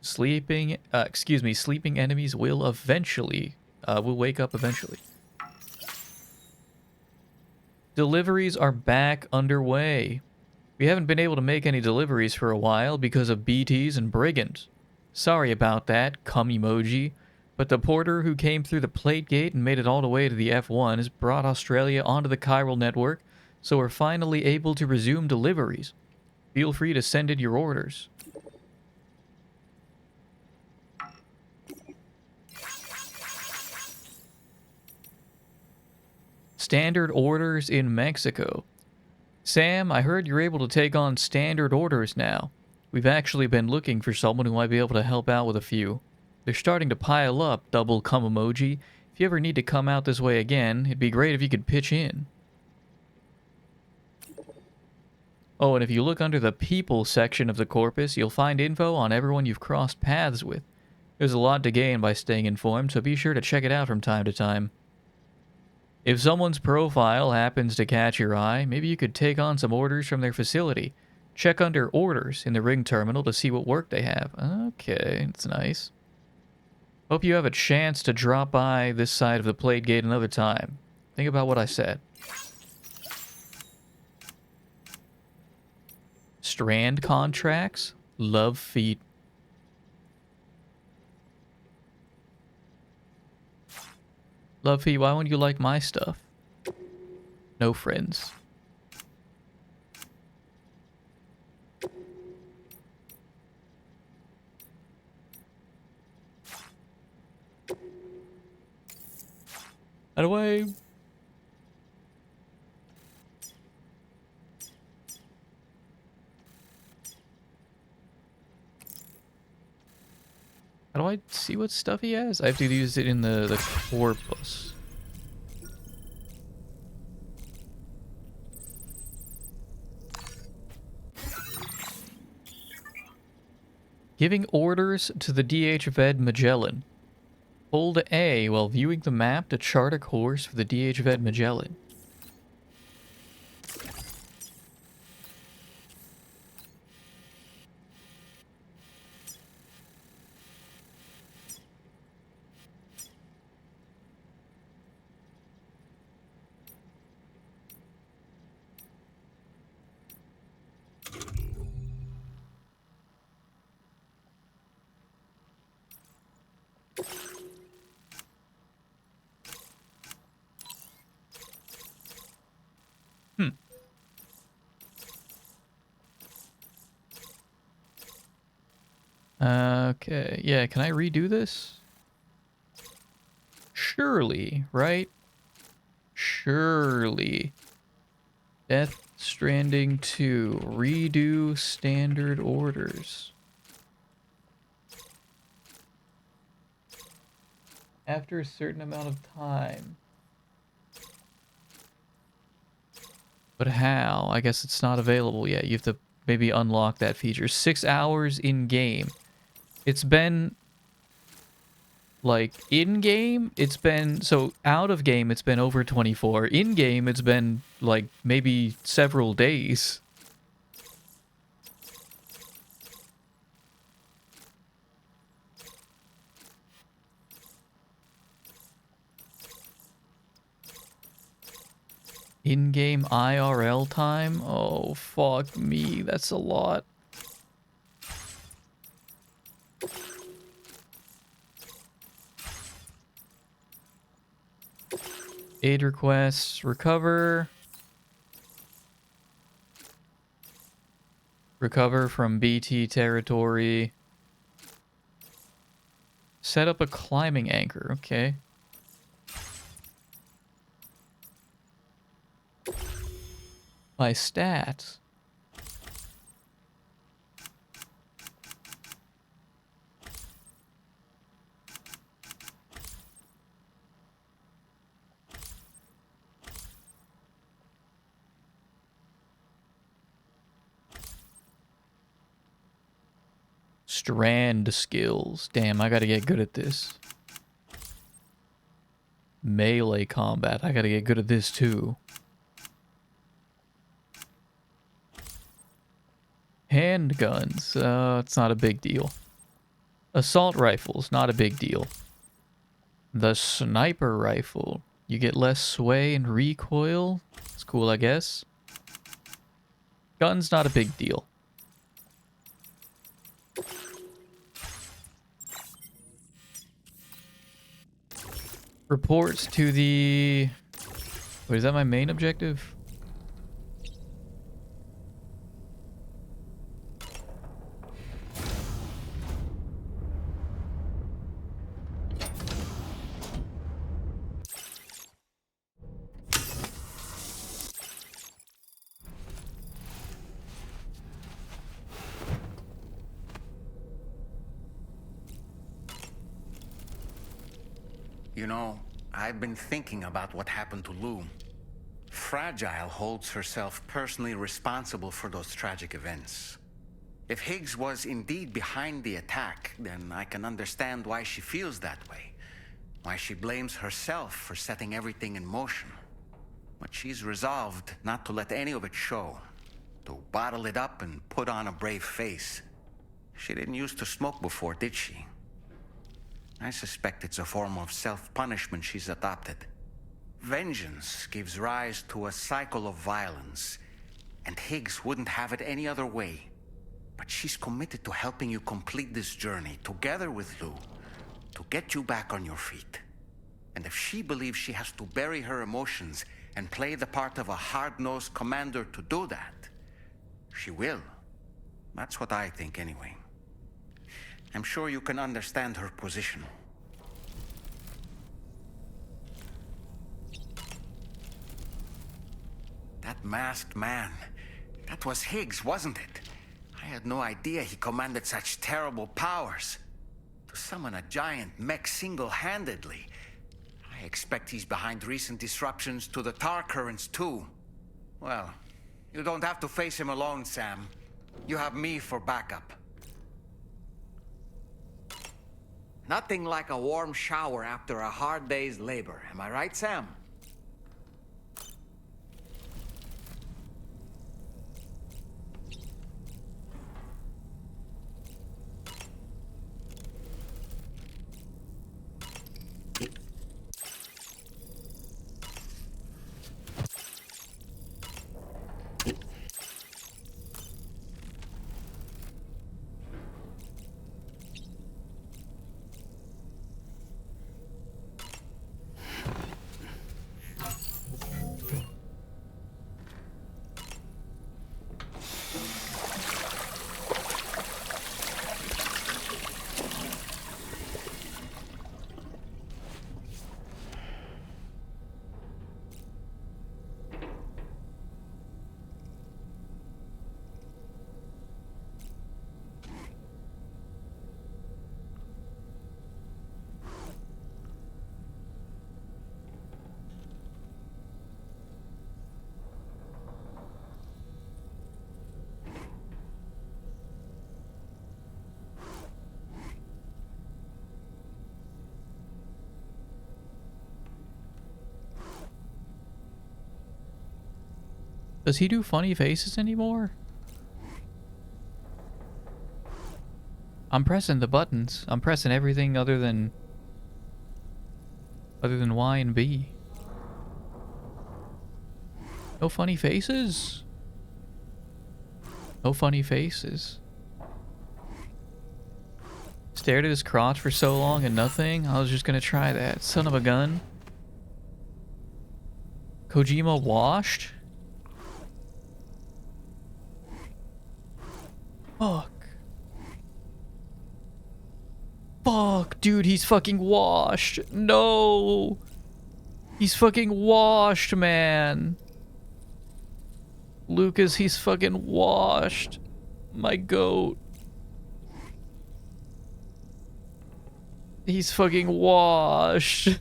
Sleeping enemies will eventually, will wake up eventually. Deliveries are back underway. We haven't been able to make any deliveries for a while because of BTs and brigands. Sorry about that, cum emoji, but the porter who came through the plate gate and made it all the way to the F1 has brought Australia onto the chiral network, so we're finally able to resume deliveries. Feel free to send in your orders. Standard orders in Mexico. Sam, I heard you're able to take on standard orders now. We've actually been looking for someone who might be able to help out with a few. They're starting to pile up, double cum emoji. If you ever need to come out this way again, it'd be great if you could pitch in. Oh, and if you look under the people section of the corpus, you'll find info on everyone you've crossed paths with. There's a lot to gain by staying informed, so be sure to check it out from time to time. If someone's profile happens to catch your eye, maybe you could take on some orders from their facility. Check under orders in the ring terminal to see what work they have. Okay, that's nice. Hope you have a chance to drop by this side of the plate gate another time. Think about what I said. Strand contracts? Love feet. Luffy, why wouldn't you like my stuff? No friends. How do I... How do I see what stuff he has? I have to use it in the corpus. Giving orders to the DH Ved Magellan. Hold A while viewing the map to chart a course for the DH Ved Magellan. Okay, yeah, can I redo this? Surely, right? Surely. Death Stranding 2. Redo standard orders. After a certain amount of time. But how? I guess it's not available yet. You have to maybe unlock that feature. 6 hours in game. It's been like in game, it's been so out of game, it's been over 24. In game, it's been like maybe several days. In-game IRL time? Oh, fuck me. That's a lot. Aid requests. Recover. Recover from BT territory. Set up a climbing anchor. Okay. My stats. Strand skills. Damn, I gotta get good at this. Melee combat. I gotta get good at this too. Handguns. It's not a big deal. Assault rifles. Not a big deal. The sniper rifle. You get less sway and recoil. It's cool, I guess. Guns, not a big deal. Reports to the... Wait, is that my main objective? You know, I've been thinking about what happened to Lou. Fragile holds herself personally responsible for those tragic events. If Higgs was indeed behind the attack, then I can understand why she feels that way. Why she blames herself for setting everything in motion. But she's resolved not to let any of it show. To bottle it up and put on a brave face. She didn't used to smoke before, did she? I suspect it's a form of self-punishment she's adopted. Vengeance gives rise to a cycle of violence, and Higgs wouldn't have it any other way. But she's committed to helping you complete this journey, together with Lou, to get you back on your feet. And if she believes she has to bury her emotions and play the part of a hard-nosed commander to do that, she will. That's what I think, anyway. I'm sure you can understand her position. That masked man, that was Higgs, wasn't it? I had no idea he commanded such terrible powers. To summon a giant mech single-handedly, I expect he's behind recent disruptions to the tar currents too. Well, you don't have to face him alone, Sam. You have me for backup. Nothing like a warm shower after a hard day's labor. Am I right, Sam? Does he do funny faces anymore? I'm pressing the buttons. I'm pressing everything other than Y and B. No funny faces? No funny faces. Stared at his crotch for so long and nothing. I was just gonna try that. Son of a gun. Kojima washed? Fuck. Fuck, dude, he's fucking washed. No. He's fucking washed, man. Lucas, he's fucking washed. My goat. He's fucking washed.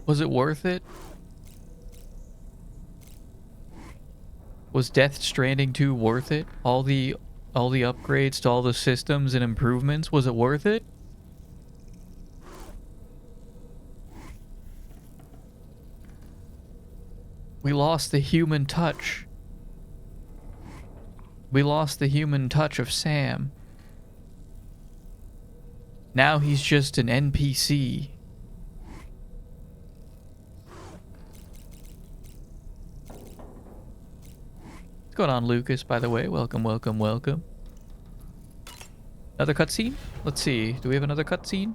Was it worth it? Was Death Stranding 2 worth it? All the upgrades to all the systems and improvements, was it worth it? We lost the human touch. We lost the human touch of Sam. Now he's just an NPC. What's going on, Lucas, by the way? Welcome, welcome, welcome. Another cutscene? Let's see. Do we have another cutscene?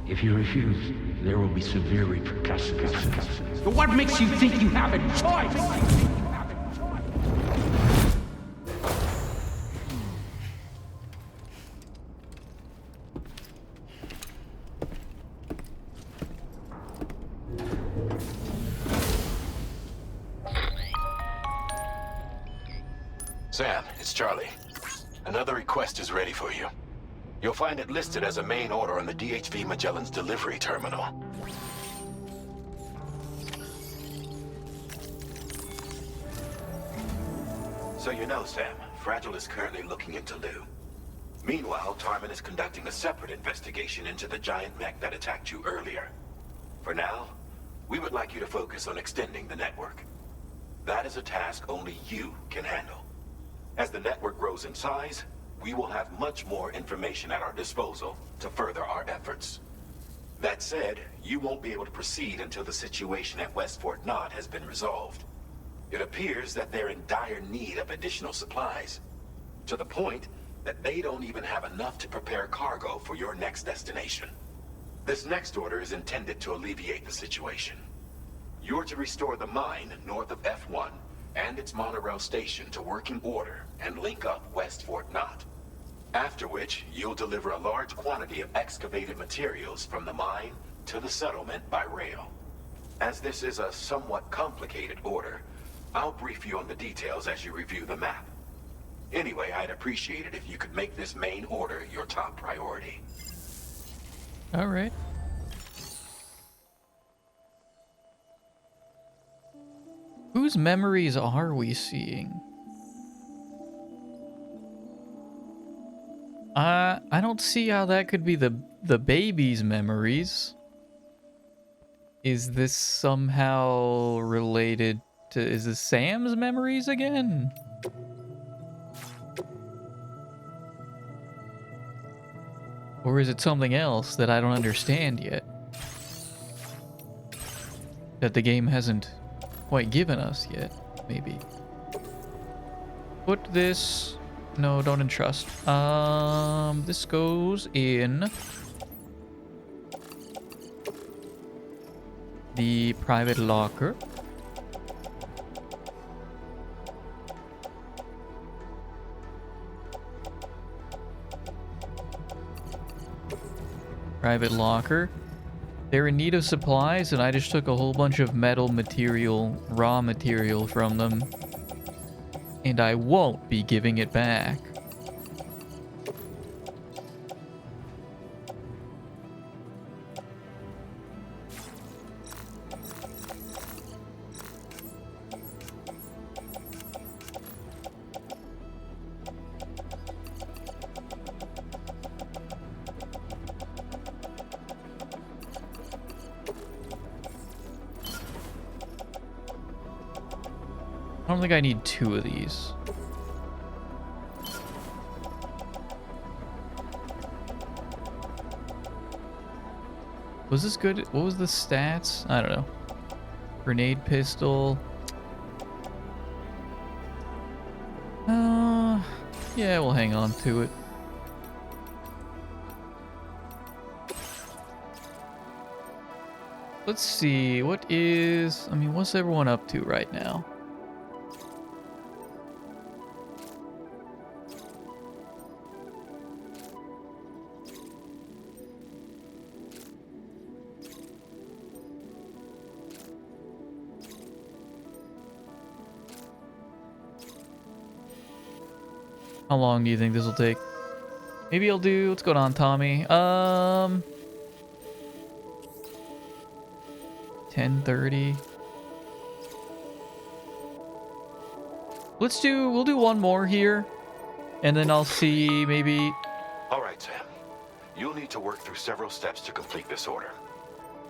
If you refuse, there will be severe repercussions. But what makes you think you have a choice? Sam, it's Charlie. Another request is ready for you. You'll find it listed as a main order on the DHV Magellan's delivery terminal. So you know, Sam, Fragile is currently looking into Lou. Meanwhile, Tarman is conducting a separate investigation into the giant mech that attacked you earlier. For now, we would like you to focus on extending the network. That is a task only you can handle. As the network grows in size, we will have much more information at our disposal to further our efforts. That said, you won't be able to proceed until the situation at West Fort Knott has been resolved. It appears that they're in dire need of additional supplies, to the point that they don't even have enough to prepare cargo for your next destination. This next order is intended to alleviate the situation. You're to restore the mine north of F1 and its monorail station to working order and link up West Fort Knott. After which, you'll deliver a large quantity of excavated materials from the mine to the settlement by rail. As this is a somewhat complicated order, I'll brief you on the details as you review the map. Anyway, I'd appreciate it if you could make this main order your top priority. All right. Whose memories are we seeing? I don't see how that could be the baby's memories. Is this somehow related to... Is this Sam's memories again? Or is it something else that I don't understand yet? That the game hasn't quite given us yet, maybe. Put this... No, don't entrust. This goes in the private locker. Private locker. They're in need of supplies, and I just took a whole bunch of metal material, raw material from them. And I won't be giving it back. I don't think I need 2 of these. Was this good? What was the stats? I don't know. Grenade pistol. Yeah, we'll hang on to it. Let's see, what is... I mean, what's everyone up to right now? How long do you think this will take? Maybe I'll do... What's going on, Tommy? 10:30. We'll do one more here. And then I'll see maybe... All right, Sam. You'll need to work through several steps to complete this order.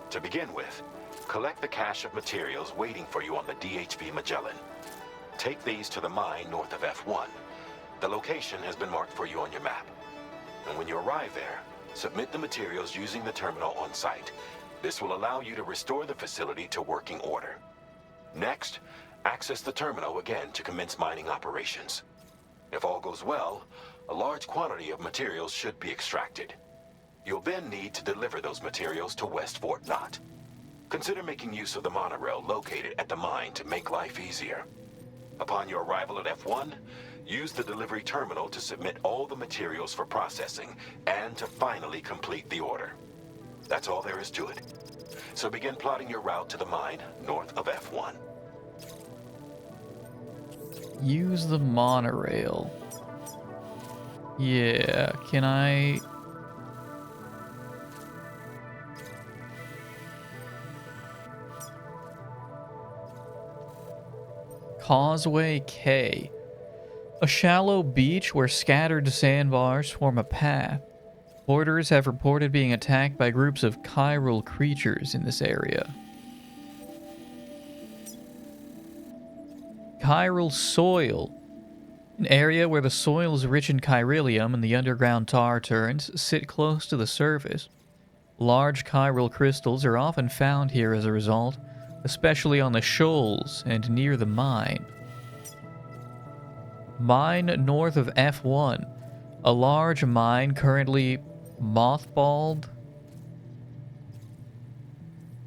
To begin with, collect the cache of materials waiting for you on the DHV Magellan. Take these to the mine north of F1. The location has been marked for you on your map. And when you arrive there, submit the materials using the terminal on site. This will allow you to restore the facility to working order. Next, access the terminal again to commence mining operations. If all goes well, a large quantity of materials should be extracted. You'll then need to deliver those materials to West Fort Knott. Consider making use of the monorail located at the mine to make life easier. Upon your arrival at F1, use the delivery terminal to submit all the materials for processing and to finally complete the order. That's all there is to it. So begin plotting your route to the mine north of F1. Use the monorail. Yeah, can I... Causeway K. A shallow beach where scattered sandbars form a path. Porters have reported being attacked by groups of chiral creatures in this area. Chiral soil. An area where the soil is rich in chiralium and the underground tar turns sit close to the surface. Large chiral crystals are often found here as a result, especially on the shoals and near the mine. Mine north of F1. A large mine currently mothballed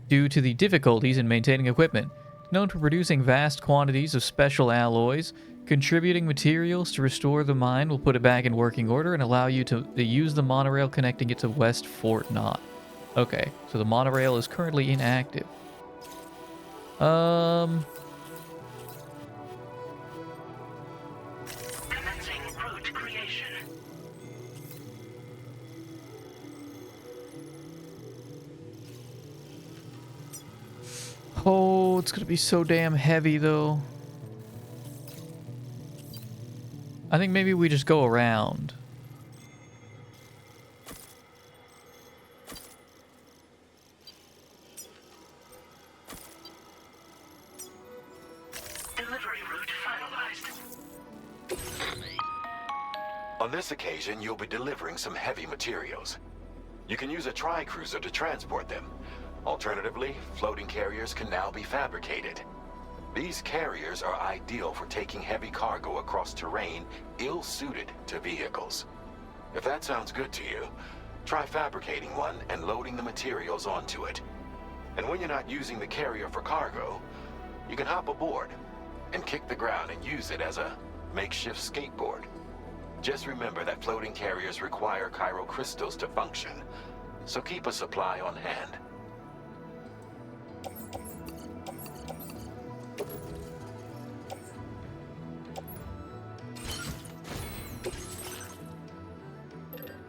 due to the difficulties in maintaining equipment. Known for producing vast quantities of special alloys, contributing materials to restore the mine will put it back in working order and allow you to use the monorail connecting it to West Fort Knott. Okay, so the monorail is currently inactive. Commencing route creation. Oh, it's gonna be so damn heavy though. I think maybe we just go around. Delivery route finalized. On this occasion, you'll be delivering some heavy materials. You can use a tri-cruiser to transport them. Alternatively, floating carriers can now be fabricated. These carriers are ideal for taking heavy cargo across terrain ill-suited to vehicles. If that sounds good to you, try fabricating one and loading the materials onto it. And when you're not using the carrier for cargo, you can hop aboard and kick the ground and use it as a makeshift skateboard. Just remember that floating carriers require chiral crystals to function, so keep a supply on hand.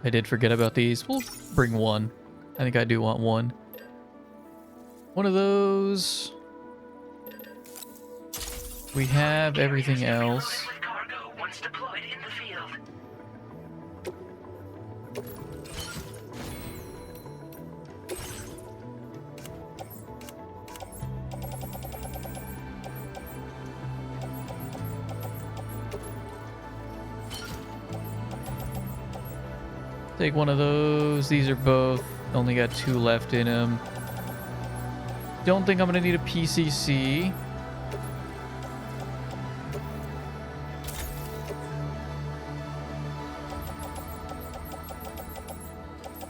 I did forget about these. We'll bring one. I think I do want one. One of those. We have everything else. Cargo once deployed in the field. Take one of those. These are both. Only got 2 left in them. Don't think I'm gonna need a PCC.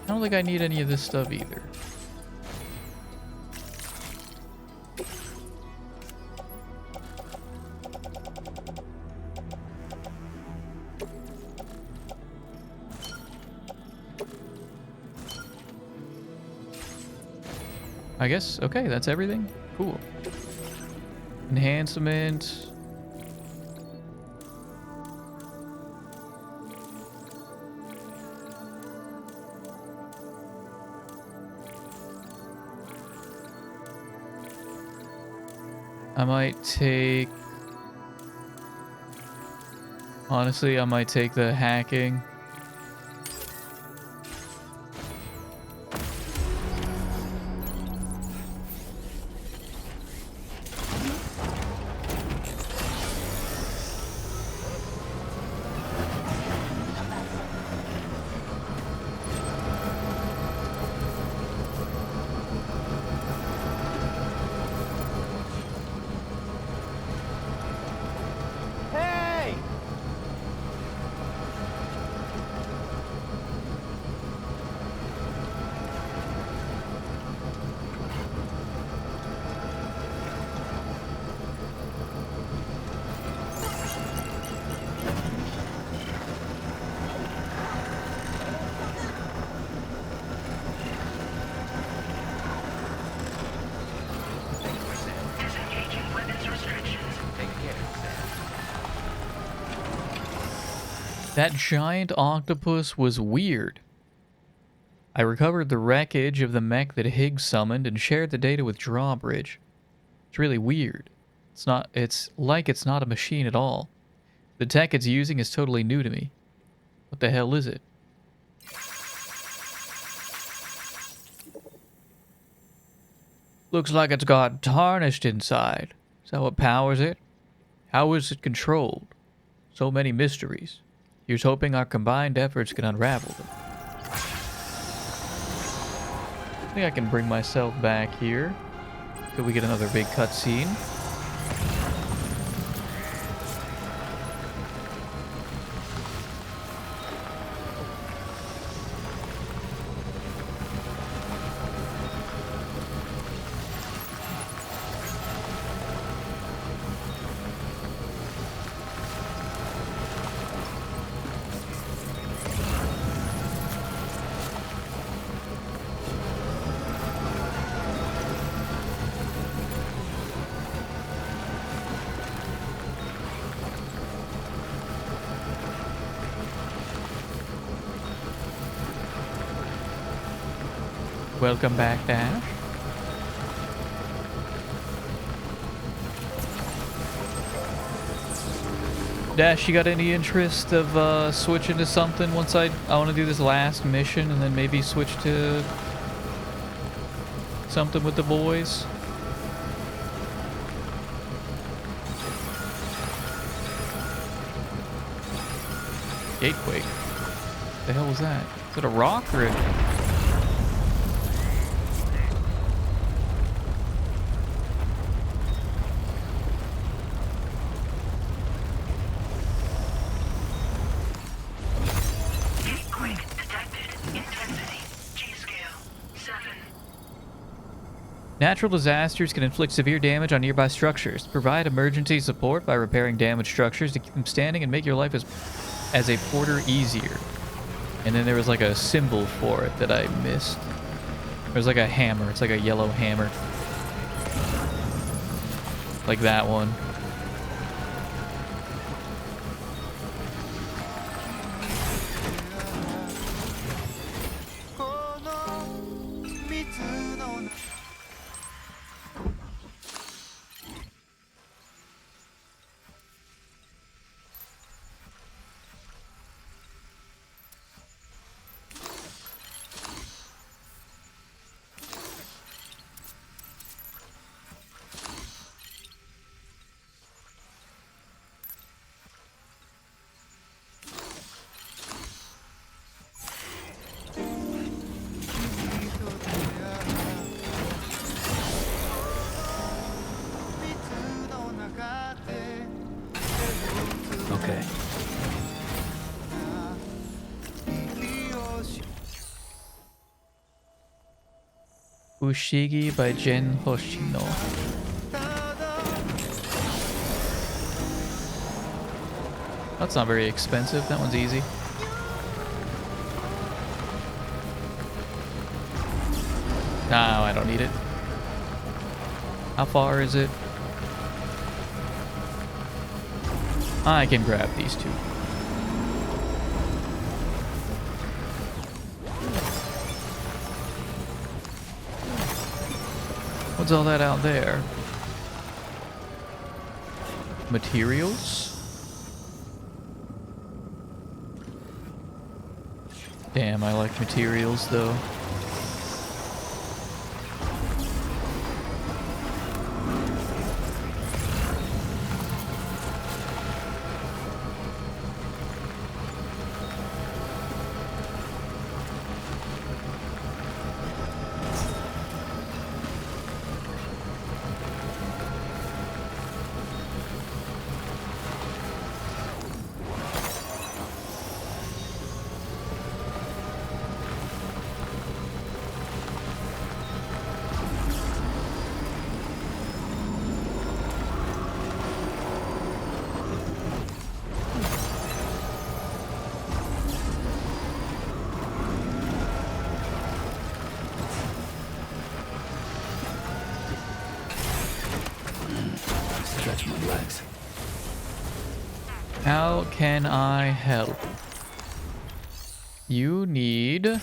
I don't think I need any of this stuff either. I guess, okay, that's everything. Cool. Enhancement. I might take... Honestly, I might take the hacking. That giant octopus was weird. I recovered the wreckage of the mech that Higgs summoned and shared the data with Drawbridge. It's really weird. It's like it's not a machine at all. The tech it's using is totally new to me. What the hell is it? Looks like it's got tarnished inside. Is that what powers it? How is it controlled? So many mysteries. Here's hoping our combined efforts can unravel them. I think I can bring myself back here. Could we get another big cutscene? Welcome back, Dash. Dash, you got any interest of switching to something once I want to do this last mission and then maybe switch to something with the boys? Gatequake. The hell was that? Is it a rock or a... Natural disasters can inflict severe damage on nearby structures. Provide emergency support by repairing damaged structures to keep them standing and make your life as a porter easier. And then there was like a symbol for it that I missed. There's like a hammer. It's like a yellow hammer. Like that one. Okay. Ushigi by Gen Hoshino. That's not very expensive. That one's easy. No, I don't need it. How far is it? I can grab these two. What's all that out there? materials. Damn, I like materials though. Stretch my legs. How can I help? You need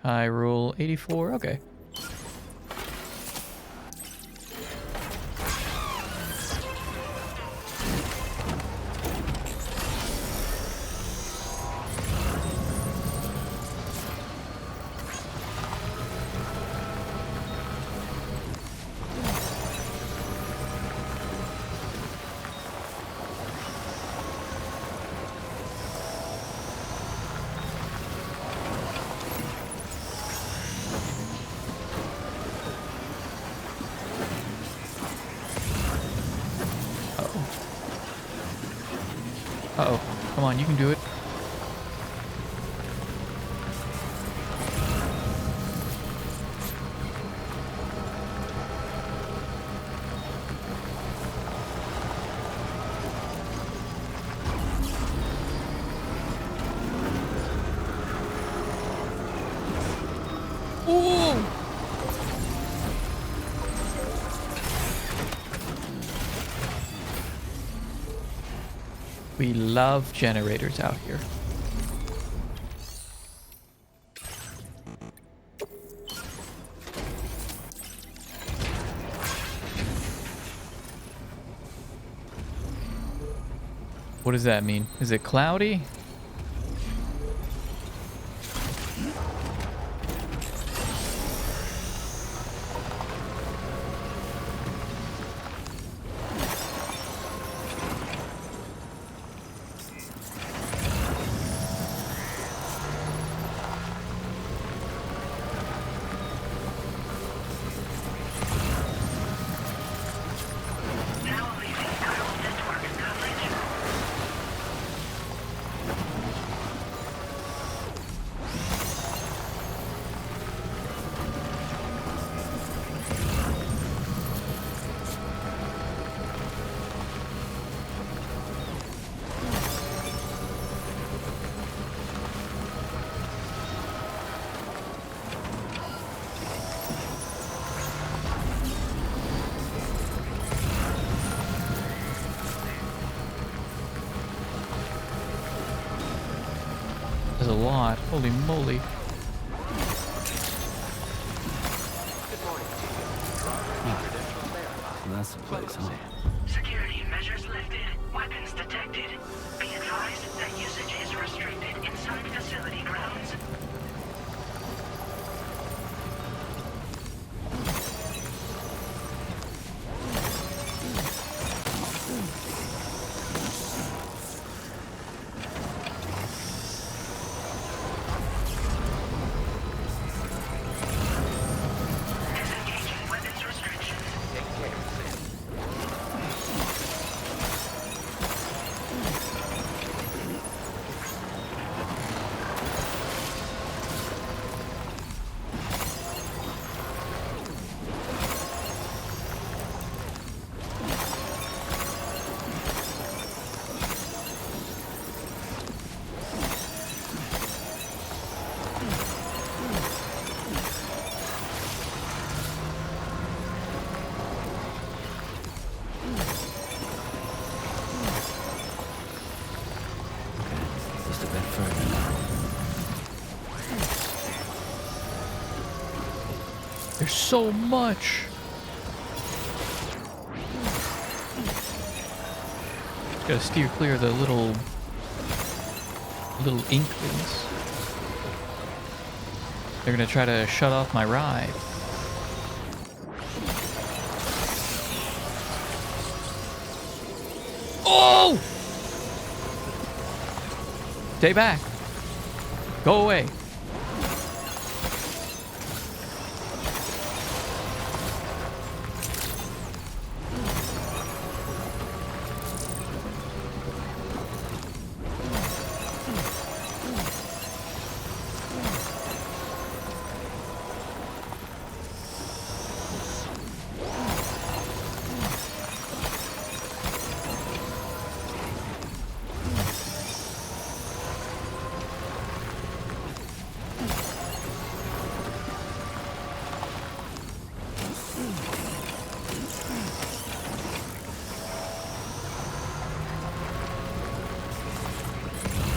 Hyrule 84. Okay. Uh-oh. Come on, you can do it. Ooh! We love generators out here. What does that mean? Is it cloudy? There's a lot. Holy moly. That's the place, huh? Security measures lifted. Weapons detected. Be advised that usage is restricted inside facility grounds. Disengaging weapons restrictions. Just a bit further now. There's so much. Gotta steer clear of the little inklings. They're gonna try to shut off my ride. Oh! Stay back. Go away.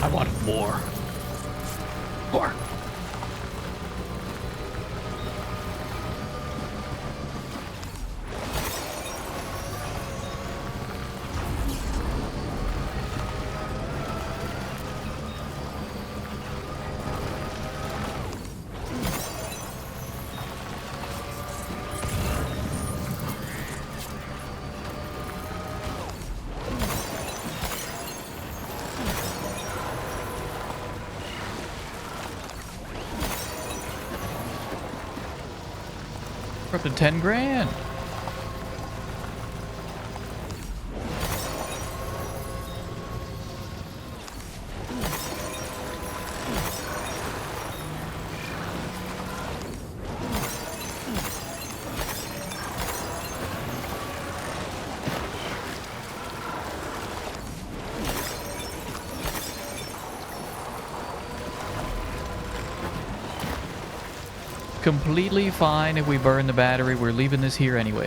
I want more. More. We're up to 10 grand. Completely fine if we burn the battery. We're leaving this here anyway.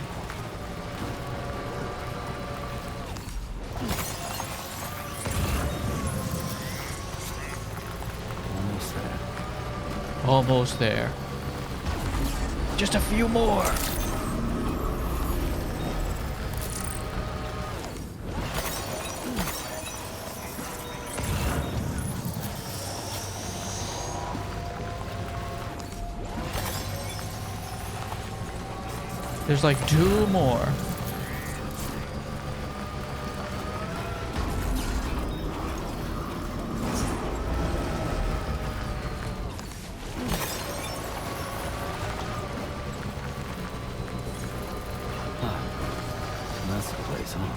Almost there. Almost there. Just a few more. There's like 2 more. That's the place, huh?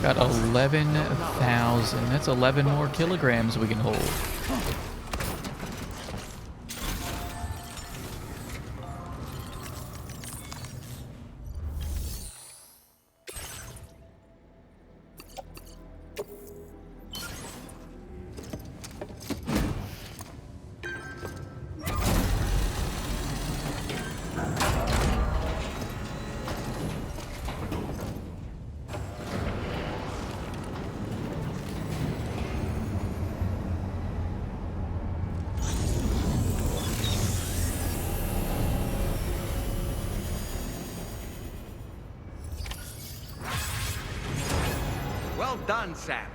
Got 11,000. That's 11 more kilograms we can hold. Well done, Sam.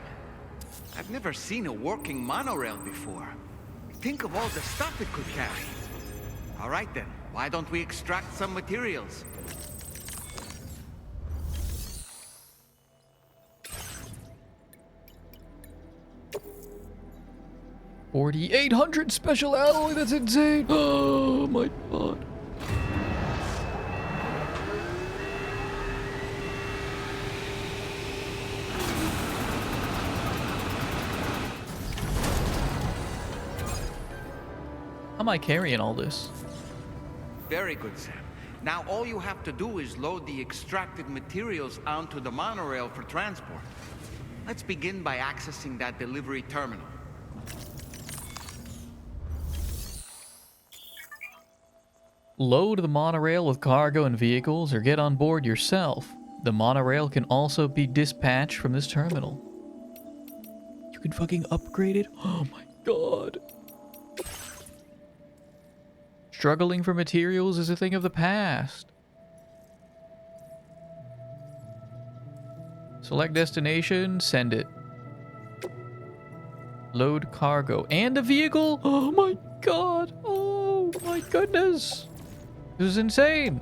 I've never seen a working monorail before. Think of all the stuff it could carry. All right then, why don't we extract some materials? $4,800 special alloy. That's insane. Oh my god. How am I carrying all this? Very good, Sam. Now all you have to do is load the extracted materials onto the monorail for transport. Let's begin by accessing that delivery terminal. Load the monorail with cargo and vehicles or get on board yourself. The monorail can also be dispatched from this terminal. You can fucking upgrade it? Oh my god. Struggling for materials is a thing of the past. Select destination, send it. Load cargo and a vehicle? Oh my god. Oh my goodness. This is insane.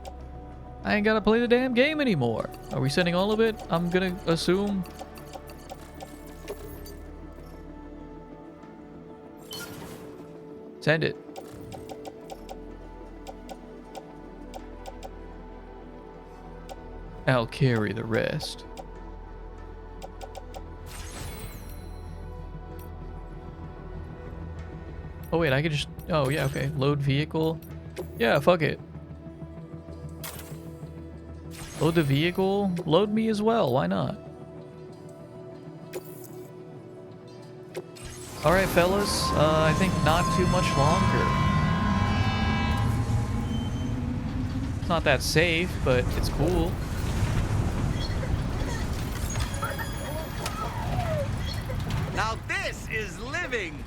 I ain't gotta play the damn game anymore. Are we sending all of it? I'm gonna assume. Send it. I'll carry the rest. Oh wait, I could just... Oh yeah, okay. Load vehicle. Yeah, fuck it. Load the vehicle. Load me as well. Why not? Alright, fellas. I think not too much longer. It's not that safe, but it's cool. Now this is living!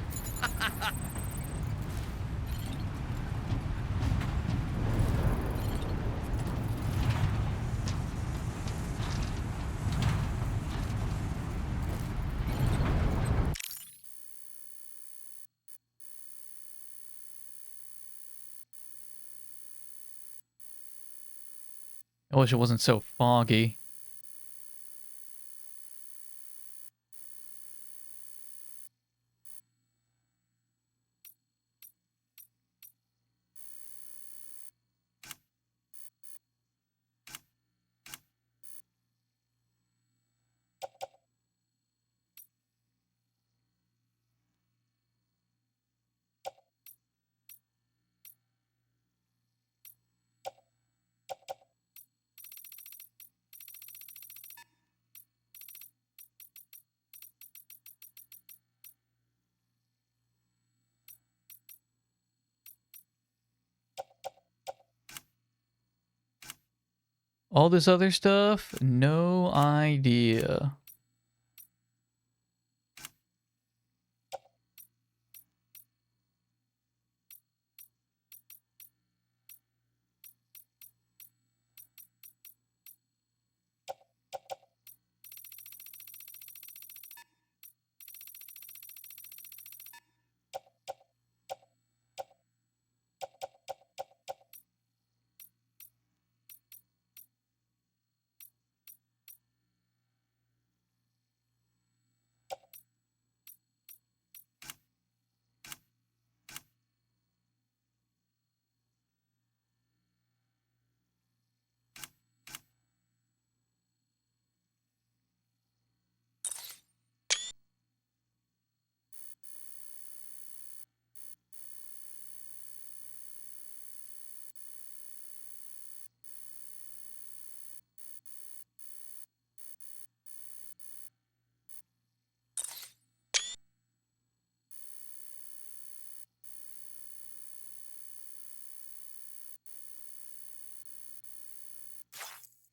I wish it wasn't so foggy. All this other stuff, no idea.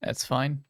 That's fine.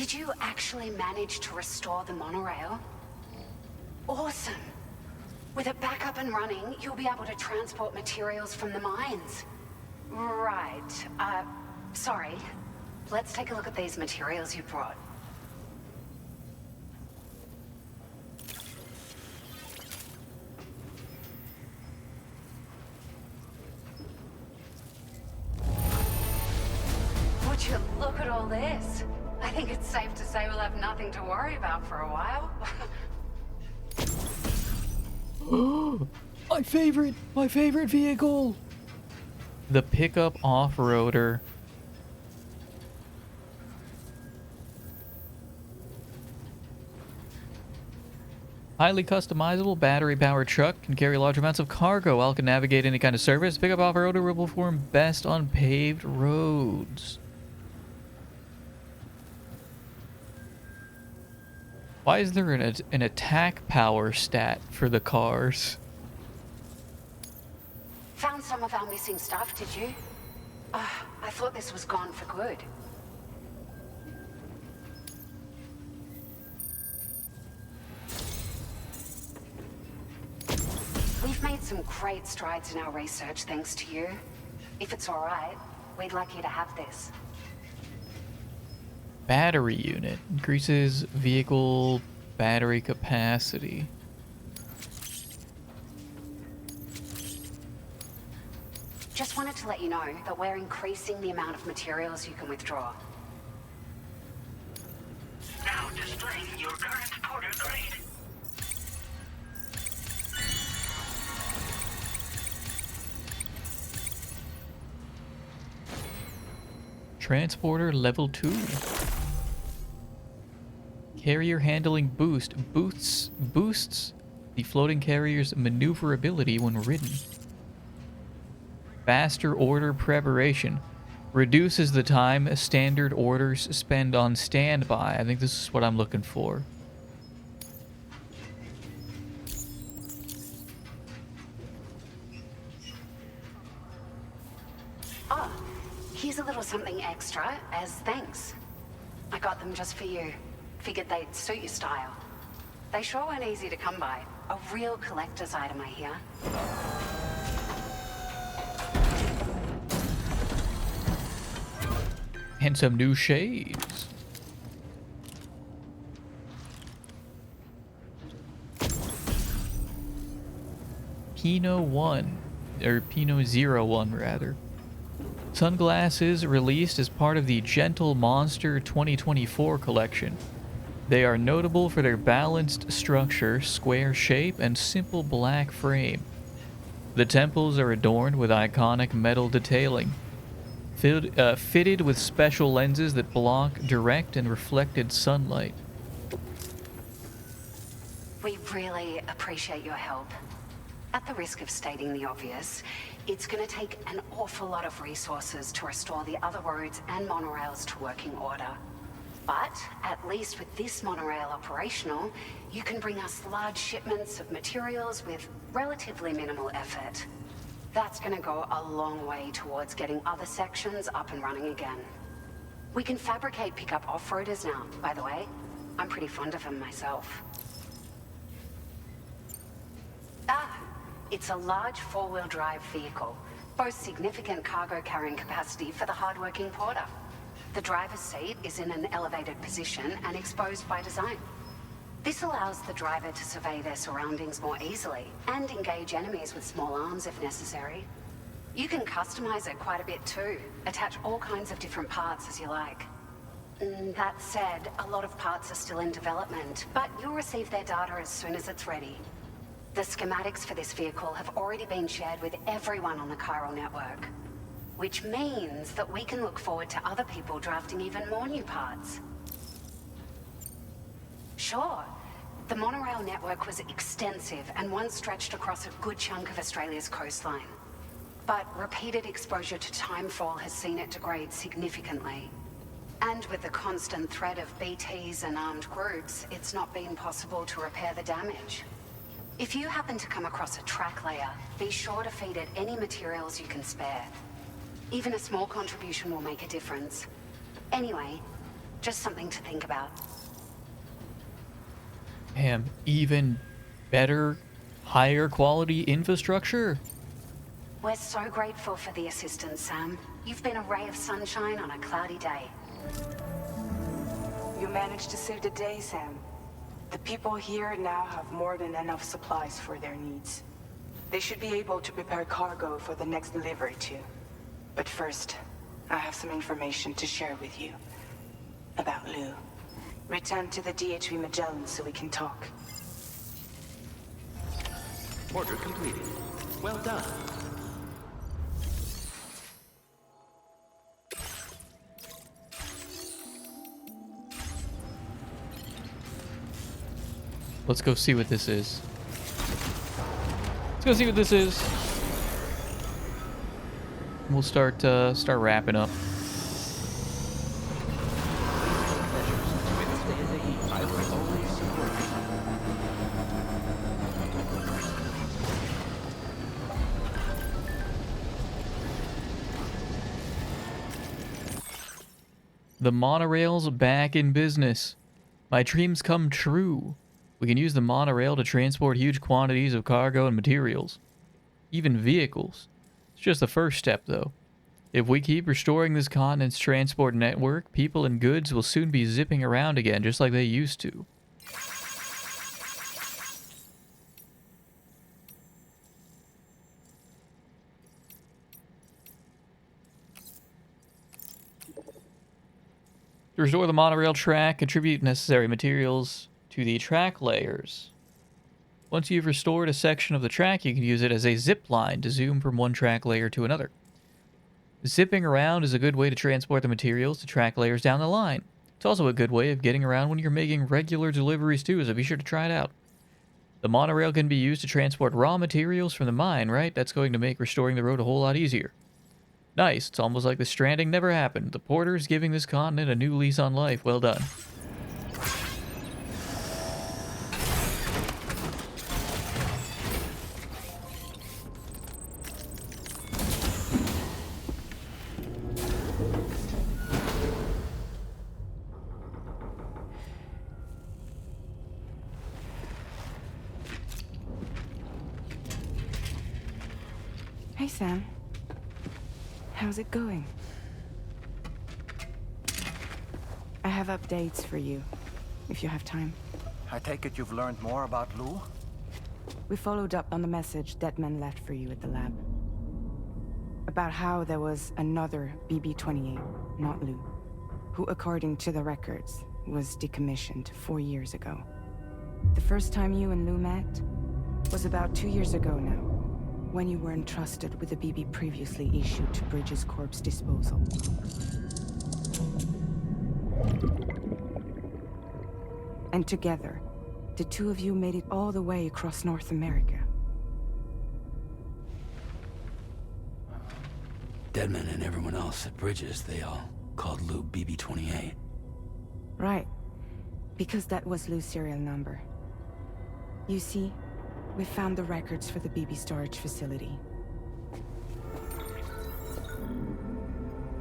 Did you actually manage to restore the monorail? Awesome. With it back up and running, you'll be able to transport materials from the mines. Right. Sorry. Let's take a look at these materials you brought. Would you look at all this? I think it's safe to say we'll have nothing to worry about for a while. My favorite vehicle! The pickup off-roader. Highly customizable battery-powered truck can carry large amounts of cargo while it can navigate any kind of surface. Pickup off-roader will perform best on paved roads. Why is there an attack power stat for the cars? Found some of our missing stuff, did you? I thought this was gone for good. We've made some great strides in our research thanks to you. If it's all right, we'd like you to have this. Battery unit. Increases vehicle battery capacity. Just wanted to let you know that we're increasing the amount of materials you can withdraw. Now displaying your current porter grade. Transporter level 2. Carrier handling boosts the floating carrier's maneuverability when ridden. Faster order preparation reduces the time standard orders spend on standby. I think this is what I'm looking for. Oh, here's a little something extra as thanks. I got them just for you. Figured they'd suit your style. They sure weren't easy to come by. A real collector's item, I hear. And some new shades. Pinot 1, or Pinot 01 rather. Sunglasses released as part of the Gentle Monster 2024 collection. They are notable for their balanced structure, square shape, and simple black frame. The temples are adorned with iconic metal detailing, fitted with special lenses that block direct and reflected sunlight. We really appreciate your help. At the risk of stating the obvious, it's going to take an awful lot of resources to restore the other roads and monorails to working order. But at least with this monorail operational, you can bring us large shipments of materials with relatively minimal effort. That's going to go a long way towards getting other sections up and running again. We can fabricate pickup off-roaders now, by the way. I'm pretty fond of them myself. It's a large four-wheel drive vehicle, boasts significant cargo carrying capacity for the hard-working porter. The driver's seat is in an elevated position and exposed by design. This allows the driver to survey their surroundings more easily and engage enemies with small arms if necessary. You can customize it quite a bit too, attach all kinds of different parts as you like. That said, a lot of parts are still in development, but you'll receive their data as soon as it's ready. The schematics for this vehicle have already been shared with everyone on the chiral network, which means that we can look forward to other people drafting even more new parts. Sure, the monorail network was extensive and once stretched across a good chunk of Australia's coastline. But repeated exposure to timefall has seen it degrade significantly. And with the constant threat of BTs and armed groups, it's not been possible to repair the damage. If you happen to come across a track layer, be sure to feed it any materials you can spare. Even a small contribution will make a difference. Anyway, Just something to think about. Damn, even better, higher quality infrastructure? We're so grateful for the assistance, Sam. You've been a ray of sunshine on a cloudy day. You managed to save the day, Sam. The people here now have more than enough supplies for their needs. They should be able to prepare cargo for the next delivery too. But first, I have some information to share with you. About Lou. Return to the DHV Magellan so we can talk. Order completed. Well done. Let's go see what this is. Let's go see what this is. We'll start wrapping up. The monorail's back in business. My dreams come true. We can use the monorail to transport huge quantities of cargo and materials. Even vehicles. It's just the first step, though. If we keep restoring this continent's transport network, people and goods will soon be zipping around again, just like they used to. To restore the monorail track, contribute necessary materials to the track layers. Once you've restored a section of the track, you can use it as a zip line to zoom from one track layer to another. Zipping around is a good way to transport the materials to track layers down the line. It's also a good way of getting around when you're making regular deliveries too, so be sure to try it out. The monorail can be used to transport raw materials from the mine, right? That's going to make restoring the road a whole lot easier. Nice, it's almost like the Stranding never happened. The Porter's giving this continent a new lease on life. Well done. Hey, Sam. How's it going? I have updates for you, if you have time. I take it you've learned more about Lou? We followed up on the message Deadman left for you at the lab. About how there was another BB-28, not Lou, who, according to the records, was decommissioned 4 years ago. The first time you and Lou met was about 2 years ago now, when you were entrusted with the BB previously issued to Bridges Corp's disposal. And together, the two of you made it all the way across North America. Deadman and everyone else at Bridges, they all called Lou BB-28. Right, because that was Lou's serial number. You see, we found the records for the BB storage facility.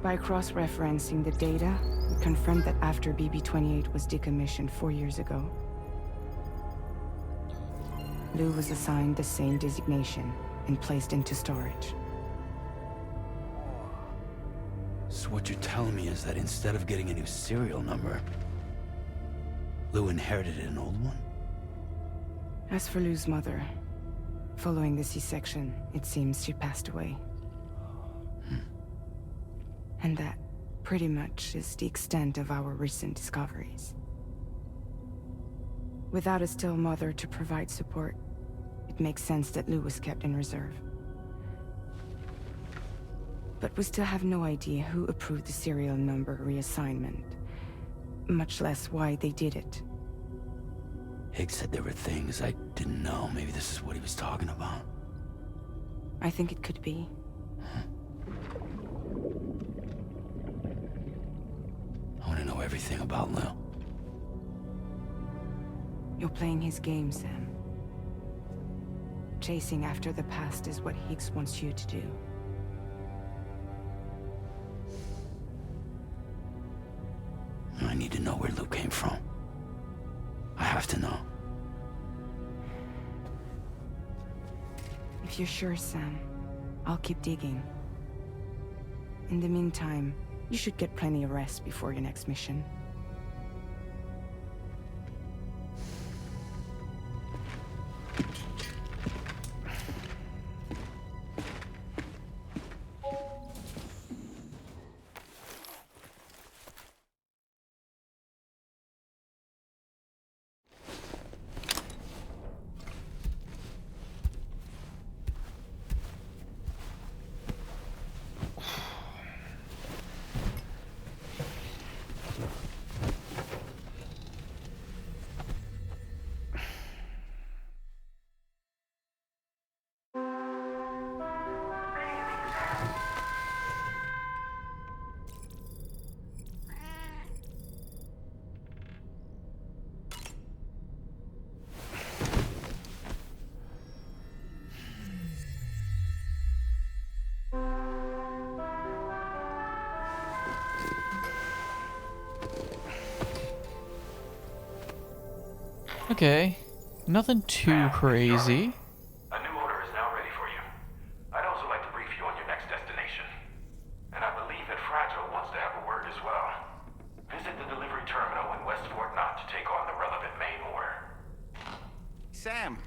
By cross-referencing the data, we confirmed that after BB-28 was decommissioned 4 years ago, Lou was assigned the same designation and placed into storage. So what you're telling me is that instead of getting a new serial number, Lou inherited an old one? As for Lou's mother, following the C-section, it seems she passed away. And that, pretty much, is the extent of our recent discoveries. Without a still mother to provide support, it makes sense that Lou was kept in reserve. But we still have no idea who approved the serial number reassignment, much less why they did it. Higgs said there were things I didn't know. Maybe this is what he was talking about. I think it could be. I want to know everything about Lou. You're playing his game, Sam. Chasing after the past is what Higgs wants you to do. I I need to know where Luke came from. I have to know. If you're sure, Sam, I'll keep digging. In the meantime, you should get plenty of rest before your next mission. Okay, nothing too crazy. A new order is now ready for you. I'd also like to brief you on your next destination. And I believe that Fragile wants to have a word as well. Visit the delivery terminal in West Fort Knott to take on the relevant main order. Sam,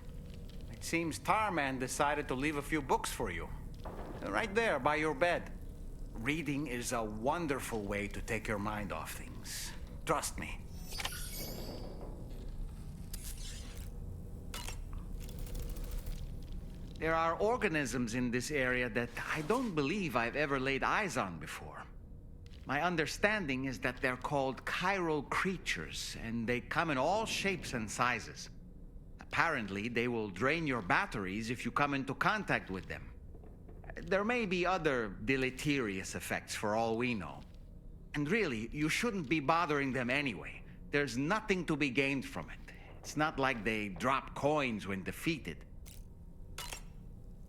it seems Tarman decided to leave a few books for you. Right there by your bed. Reading is a wonderful way to take your mind off things. Trust me. There are organisms in this area that I don't believe I've ever laid eyes on before. My understanding is that they're called chiral creatures, and they come in all shapes and sizes. Apparently, they will drain your batteries if you come into contact with them. There may be other deleterious effects for all we know. And really, you shouldn't be bothering them anyway. There's nothing to be gained from it. It's not like they drop coins when defeated.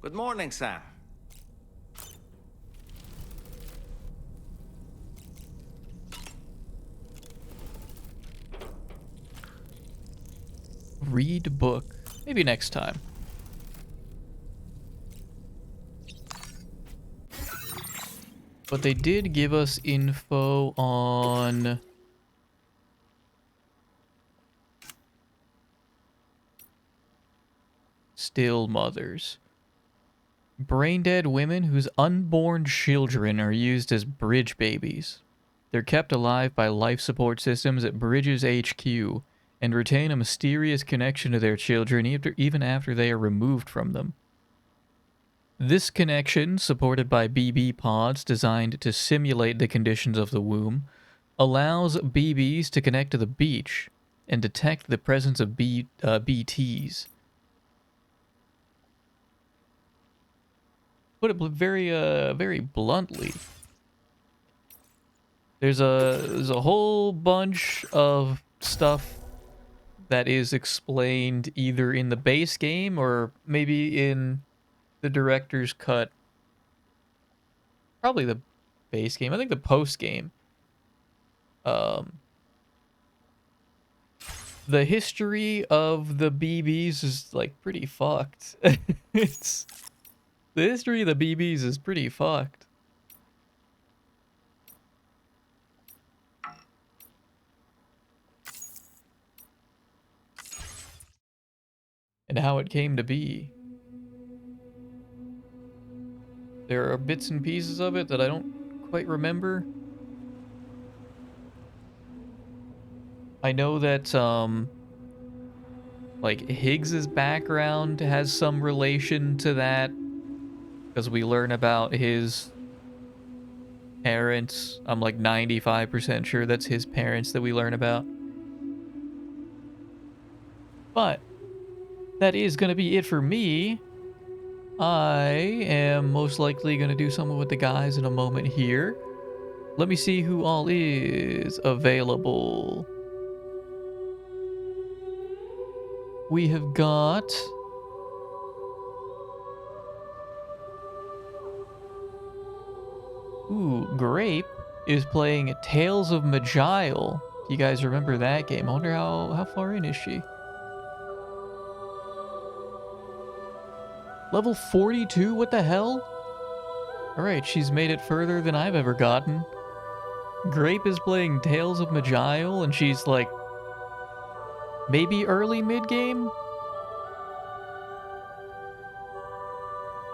Good morning, Sam. Read book. Maybe next time. But they did give us info on still mothers. Brain-dead women whose unborn children are used as bridge babies. They're kept alive by life support systems at Bridges HQ and retain a mysterious connection to their children even after they are removed from them. This connection, supported by BB pods designed to simulate the conditions of the womb, allows BBs to connect to the beach and detect the presence of BTs. Put it very bluntly. There's a whole bunch of stuff that is explained either in the base game or maybe in the director's cut. Probably the base game. I think the post game. The history of the BBs is like pretty fucked. The history of the BBs is pretty fucked. And how it came to be. There are bits and pieces of it that I don't quite remember. I know that, like, Higgs's background has some relation to that. Because we learn about his parents. I'm like 95% sure that's his parents that we learn about. But that is going to be it for me. I am most likely going to do something with the guys in a moment here. Let me see who all is available. We have got... Ooh, Grape is playing Tales of Majile. You guys remember that game? I wonder how far in is she? Level 42? What the hell? Alright, she's made it further than I've ever gotten. Grape is playing Tales of Majile, and she's like... maybe early mid-game?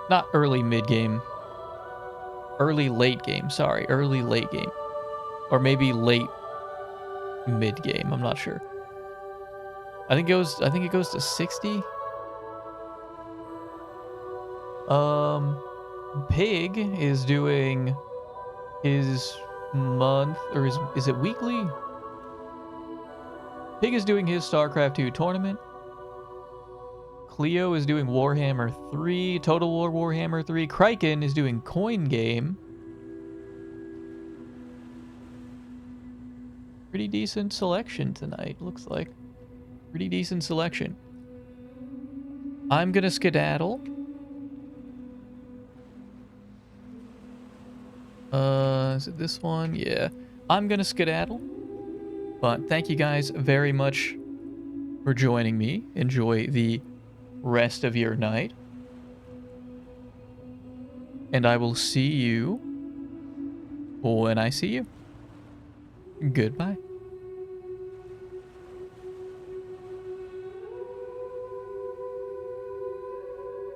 Not early mid-game. Early late game, sorry. Early late game. Or maybe late mid-game, I'm not sure. I think it goes to 60. Pig is doing his month, or is it weekly? Pig is doing his StarCraft 2 tournament. Cleo is doing Warhammer 3, Total War Warhammer 3. Kraken is doing Coin Game. Pretty decent selection tonight, looks like. Pretty decent selection. I'm gonna skedaddle. Is it this one? Yeah. I'm gonna skedaddle. But thank you guys very much for joining me. Enjoy the rest of your night. And I will see you when I see you. Goodbye.